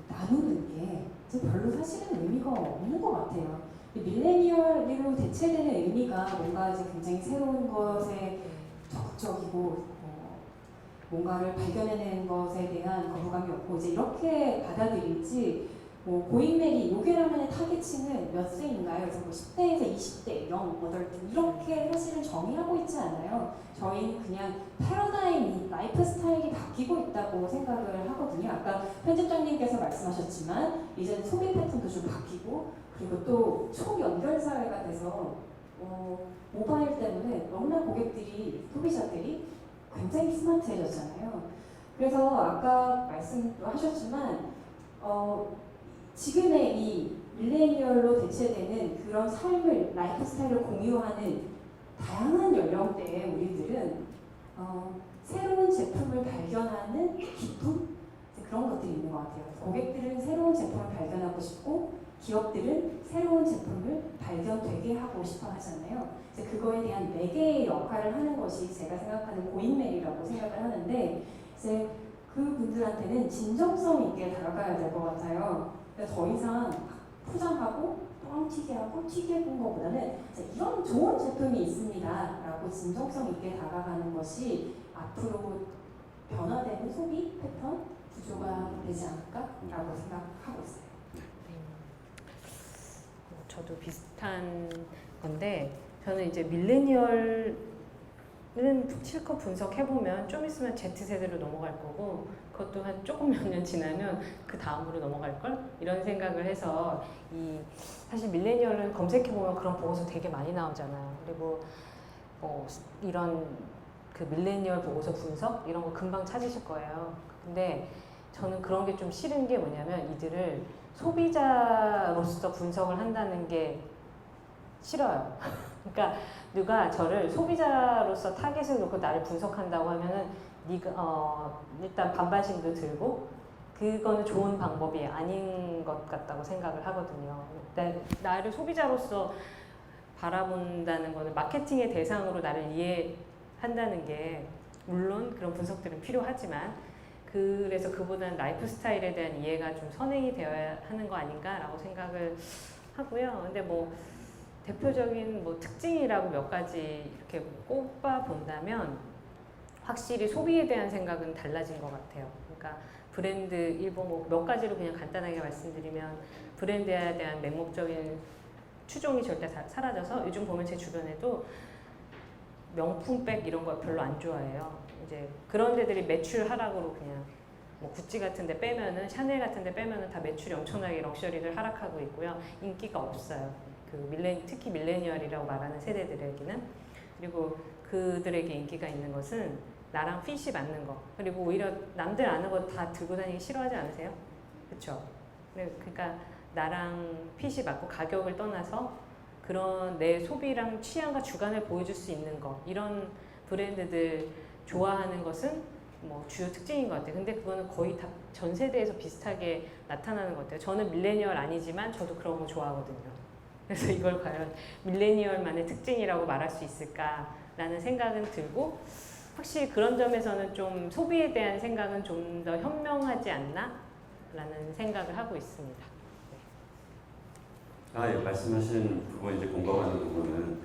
나누는 게 별로 사실은 의미가 없는 것 같아요. 밀레니얼로 대체되는 의미가 뭔가 이제 굉장히 새로운 것에 적극적이고 뭔가를 발견해내는 것에 대한 거부감이 없고 이제 이렇게 받아들일지, 뭐 고인메리 요괴라면의 타겟층은 몇 세인가요? 그래서 뭐 10대에서 20대, 0, 8대 이렇게 사실은 정의하고 있지 않아요. 저희는 그냥 패러다임이, 라이프 스타일이 바뀌고 있다고 생각을 하거든요. 아까 편집장님께서 말씀하셨지만 이제 소비 패턴도 좀 바뀌고, 그리고 또 초연결 사회가 돼서 모바일 때문에 너무나 고객들이, 소비자들이 굉장히 스마트해졌잖아요. 그래서 아까 말씀도 하셨지만 지금의 이 밀레니얼로 대체되는 그런 삶을, 라이프 스타일을 공유하는 다양한 연령대의 우리들은 새로운 제품을 발견하는 기쁨? 그런 것들이 있는 것 같아요. 고객들은 새로운 제품을 발견하고 싶고, 기업들은 새로운 제품을 발견되게 하고 싶어 하잖아요. 그래서 그거에 대한 매개의 역할을 하는 것이 제가 생각하는 고인메리라고 생각을 하는데, 이제 그분들한테는 진정성 있게 다가가야 될 것 같아요. 더 이상 포장하고 뻥 튀게 하고 튀게 해본 것보다는 이런 좋은 제품이 있습니다 라고 진정성 있게 다가가는 것이 앞으로 변화되는 소비 패턴 구조가 되지 않을까라고 생각하고 있어요. 저도 비슷한 건데, 저는 이제 밀레니얼은 실컷 분석해보면 좀 있으면 Z세대로 넘어갈 거고, 그것도 한 조금 몇 년 지나면 그 다음으로 넘어갈걸? 이런 생각을 해서, 사실 밀레니얼은 검색해보면 그런 보고서 되게 많이 나오잖아요. 그리고 이런 그 밀레니얼 보고서 분석? 이런 거 금방 찾으실 거예요. 근데 저는 그런 게 좀 싫은 게 뭐냐면, 이들을 소비자로서 분석을 한다는 게 싫어요. 그러니까 누가 저를 소비자로서 타겟을 놓고 나를 분석한다고 하면은 일단 반발심도 들고, 그거는 좋은 방법이 아닌 것 같다고 생각을 하거든요. 나를 소비자로서 바라본다는 거는 마케팅의 대상으로 나를 이해한다는 게, 물론 그런 분석들은 필요하지만, 그래서 그보다는 라이프 스타일에 대한 이해가 좀 선행이 되어야 하는 거 아닌가라고 생각을 하고요. 근데 뭐 대표적인 뭐 특징이라고 몇 가지 이렇게 꼽아 본다면 확실히 소비에 대한 생각은 달라진 것 같아요. 그러니까 브랜드 일본 뭐몇 가지로 그냥 간단하게 말씀드리면 브랜드에 대한 맹목적인 추종이 절대 사라져서 요즘 보면 제 주변에도 명품백 이런 거 별로 안 좋아해요. 이제 그런 데들이 매출 하락으로 그냥 뭐 구찌 같은 데 빼면은 샤넬 같은 데 빼면은 다 매출이 엄청나게 럭셔리를 하락하고 있고요. 인기가 없어요. 특히 밀레니얼이라고 말하는 세대들에게는. 그리고 그들에게 인기가 있는 것은 나랑 핏이 맞는 거. 그리고 오히려 남들 아는 거 다 들고 다니기 싫어하지 않으세요? 그렇죠? 그러니까 나랑 핏이 맞고 가격을 떠나서 그런 내 소비랑 취향과 주관을 보여줄 수 있는 거. 이런 브랜드들 좋아하는 것은 뭐 주요 특징인 것 같아요. 근데 그거는 거의 다 전 세대에서 비슷하게 나타나는 것 같아요. 저는 밀레니얼 아니지만 저도 그런 거 좋아하거든요. 그래서 이걸 과연 밀레니얼만의 특징이라고 말할 수 있을까라는 생각은 들고 확실히 그런 점에서는 좀 소비에 대한 생각은 좀 더 현명하지 않나라는 생각을 하고 있습니다. 예, 말씀하신 부분 이제 공감하는 부분은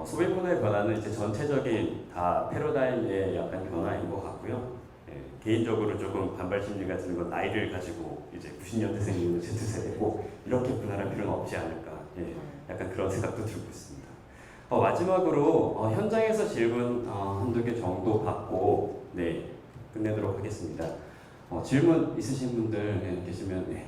소비 문화의 변화는 이제 전체적인 다 패러다임의 약간 변화인 것 같고요. 예, 개인적으로 조금 반발 심리가 드는 건 나이를 가지고 이제 90년대생이면 Z세대고 이렇게 분할할 필요는 없지 않을까. 예, 약간 그런 생각도 들고 있습니다. 마지막으로 현장에서 질문 한두 개 정도 받고 네, 끝내도록 하겠습니다. 질문 있으신 분들 계시면 네.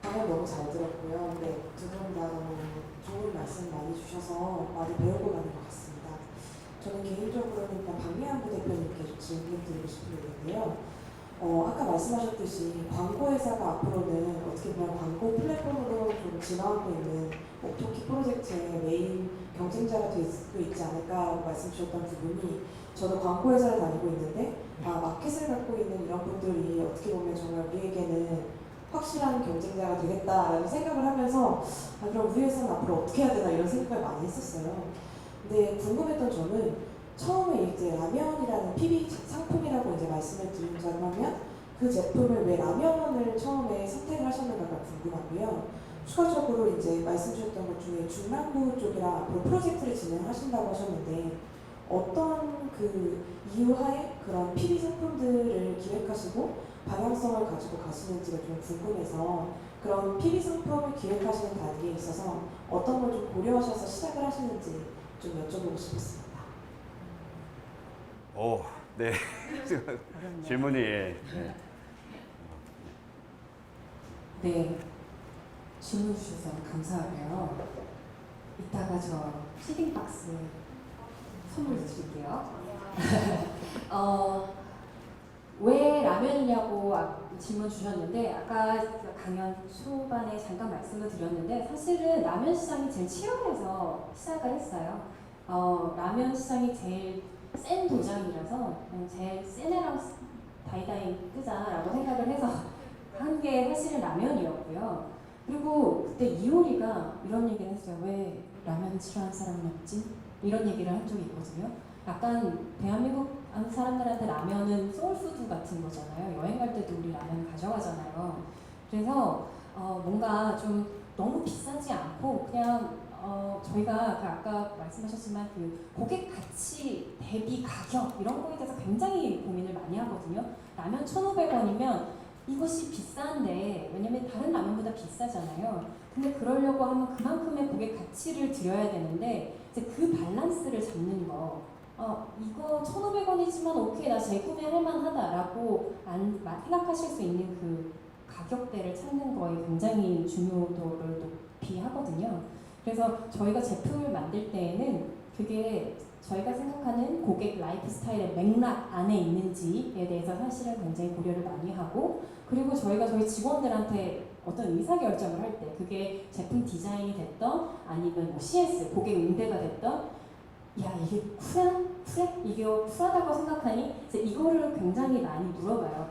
강연 너무 잘 들었고요. 네, 두 분 다 너무 좋은 말씀 많이 주셔서 많이 배우고 가는 것 같습니다. 저는 개인적으로는 일단 박미환 부대표님께 좀 질문 드리고 싶은 게 있는데요. 아까 말씀하셨듯이 광고 회사가 앞으로는 어떻게 보면 광고 플랫폼으로 좀 진화하고 있는 옥토키 프로젝트의 메인 경쟁자가 될 수도 있지 않을까라고 말씀 주셨던 부분이 저도 광고 회사를 다니고 있는데 마켓을 갖고 있는 이런 분들이 어떻게 보면 정말 우리에게는 확실한 경쟁자가 되겠다라는 생각을 하면서 그럼 우리 회사는 앞으로 어떻게 해야 되나 이런 생각을 많이 했었어요. 근데 궁금했던 점은 처음에 이제 라면이라는 PB 상품이라고 이제 말씀을 드린다면 그 제품을 왜 라면을 처음에 선택을 하셨는가가 궁금하고요. 추가적으로 이제 말씀 주셨던 것 중에 중랑구 쪽이랑 앞으로 프로젝트를 진행하신다고 하셨는데 어떤 그 이유하에 그런 PB 상품들을 기획하시고 방향성을 가지고 가시는지가 좀 궁금해서 그런 PB 상품을 기획하시는 단계에 있어서 어떤 걸 좀 고려하셔서 시작을 하시는지 좀 여쭤보고 싶었습니다. 네. 질문이 네, 질문 주셔서 감사하고요. 이따가 저 피딩 박스 선물 드릴게요. 왜 라면이냐고 질문 주셨는데 아까 강연 초반에 잠깐 말씀을 드렸는데 사실은 라면 시장이 제일 치열해서 시작을 했어요. 라면 시장이 제일 센 도장이라서 제일 센 애랑 다이다이 끄자라고 생각을 해서 한 게 사실은 라면이었고요. 그리고 그때 이효리가 이런 얘기를 했어요. 왜 라면 싫어하는 사람은 없지? 이런 얘기를 한 적이 있거든요. 약간 대한민국 사람들한테 라면은 소울푸드 같은 거잖아요. 여행 갈 때도 우리 라면 가져가잖아요. 그래서 뭔가 좀 너무 비싸지 않고 그냥 저희가 그 아까 말씀하셨지만 그 고객 가치 대비 가격 이런 거에 대해서 굉장히 고민을 많이 하거든요. 라면 1,500원이면 이것이 비싼데 왜냐면 다른 라면보다 비싸잖아요. 근데 그러려고 하면 그만큼의 고객 가치를 드려야 되는데 이제 그 밸런스를 잡는 거. 이거 1,500원이지만 오케이 나 재구매할 만하다라고 생각하실 수 있는 그 가격대를 찾는 거에 굉장히 중요도를 높이 하거든요. 그래서 저희가 제품을 만들 때에는 그게 저희가 생각하는 고객 라이프 스타일의 맥락 안에 있는지에 대해서 사실은 굉장히 고려를 많이 하고 그리고 저희가 저희 직원들한테 어떤 의사결정을 할 때 그게 제품 디자인이 됐던 아니면 뭐 CS 고객 응대가 됐던 야 이게 쿨해? 이게 쿨하다고 생각하니? 이제 이거를 굉장히 많이 물어봐요.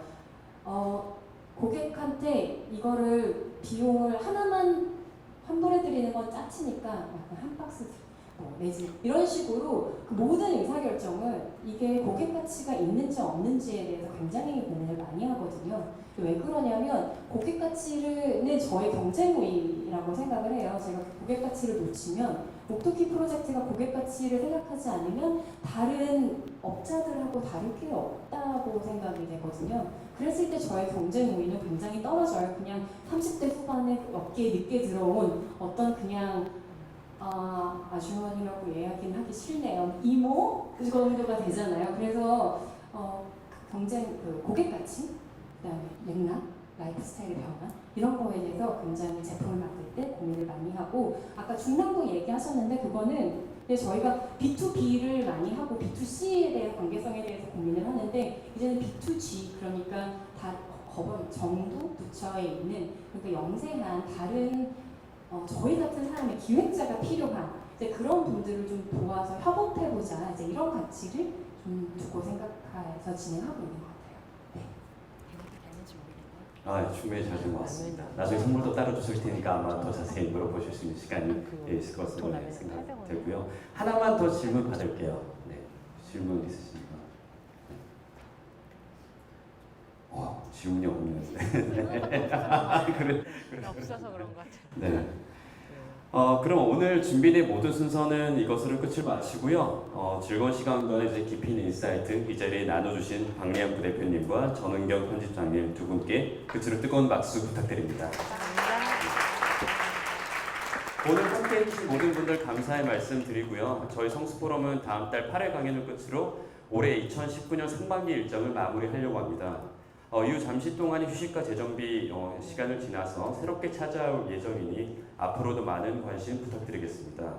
고객한테 이거를 비용을 하나만 환불해드리는 건 짜치니까 약간 한 박스 내지 이런 식으로 그 모든 의사결정을 이게 고객 가치가 있는지 없는지에 대해서 굉장히 고민을 많이 하거든요. 왜 그러냐면 고객 가치는 저의 경쟁 우위라고 생각을 해요. 제가 그 고객 가치를 놓치면 옥토키 프로젝트가 고객 가치를 생각하지 않으면 다른 업자들하고 다를 게 없다고 생각이 되거든요. 그랬을 때 저의 경쟁 우위는 굉장히 떨어져요. 그냥 30대 후반에 업계에 늦게 들어온 어떤 그냥 아주머니라고 이야기는 하기 싫네요. 이모? 그 정도가 되잖아요. 그래서 그 고객 가치, 그다음에 맥락, 라이프 스타일의 변화 이런 거에 대해서 굉장히 제품을 만들 때 고민을 많이 하고 아까 중랑도 얘기하셨는데 그거는 저희가 B2B를 많이 하고 B2C에 대한 관계성에 대해서 고민을 하는데 이제는 B2G 그러니까 다 정부 부처에 있는 그러니까 영세한 다른 저희 같은 사람의 기획자가 필요한 이제 그런 분들을 좀 도와서 협업해보자 이제 이런 가치를 좀 두고 생각해서 진행하고 있는 것 같아요. 네. 충분히 잘 된 것 같습니다. 나중에 선물도 따로 주실 테니까 아마 더 자세히 물어보실 수 있는 시간이 있을 것으로 생각되고요. 하나만 더 질문 받을게요. 네, 질문 있으십니까? 질문이 없네요. 없어서 그런 것 같아요. 네. 그럼 오늘 준비된 모든 순서는 이것으로 끝을 마치고요. 즐거운 시간과 이제 깊이 있는 인사이트 이 자리에 나눠주신 박리안 부대표님과 전은경 편집장님 두 분께 끝으로 뜨거운 박수 부탁드립니다. 오늘 함께해 주신 모든 분들 감사의 말씀 드리고요. 저희 성수포럼은 다음 달 8회 강연을 끝으로 올해 2019년 상반기 일정을 마무리하려고 합니다. 이후 잠시 동안의 휴식과 재정비 시간을 지나서 새롭게 찾아올 예정이니 앞으로도 많은 관심 부탁드리겠습니다.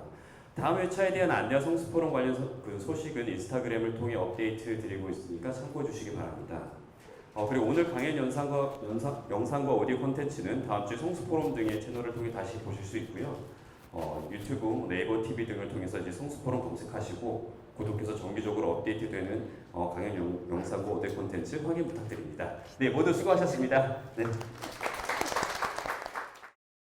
다음 회차에 대한 안내와 성수포럼 관련 소식은 인스타그램을 통해 업데이트 드리고 있으니까 참고해 주시기 바랍니다. 그리고 오늘 강연 영상과 오디오 콘텐츠는 다음 주 성수포럼 등의 채널을 통해 다시 보실 수 있고요. 유튜브, 네이버 TV 등을 통해서 이제 성수포럼 검색하시고 구독해서 정기적으로 업데이트되는 강연 영상과 오디오 콘텐츠 확인 부탁드립니다. 네, 모두 수고하셨습니다. 네.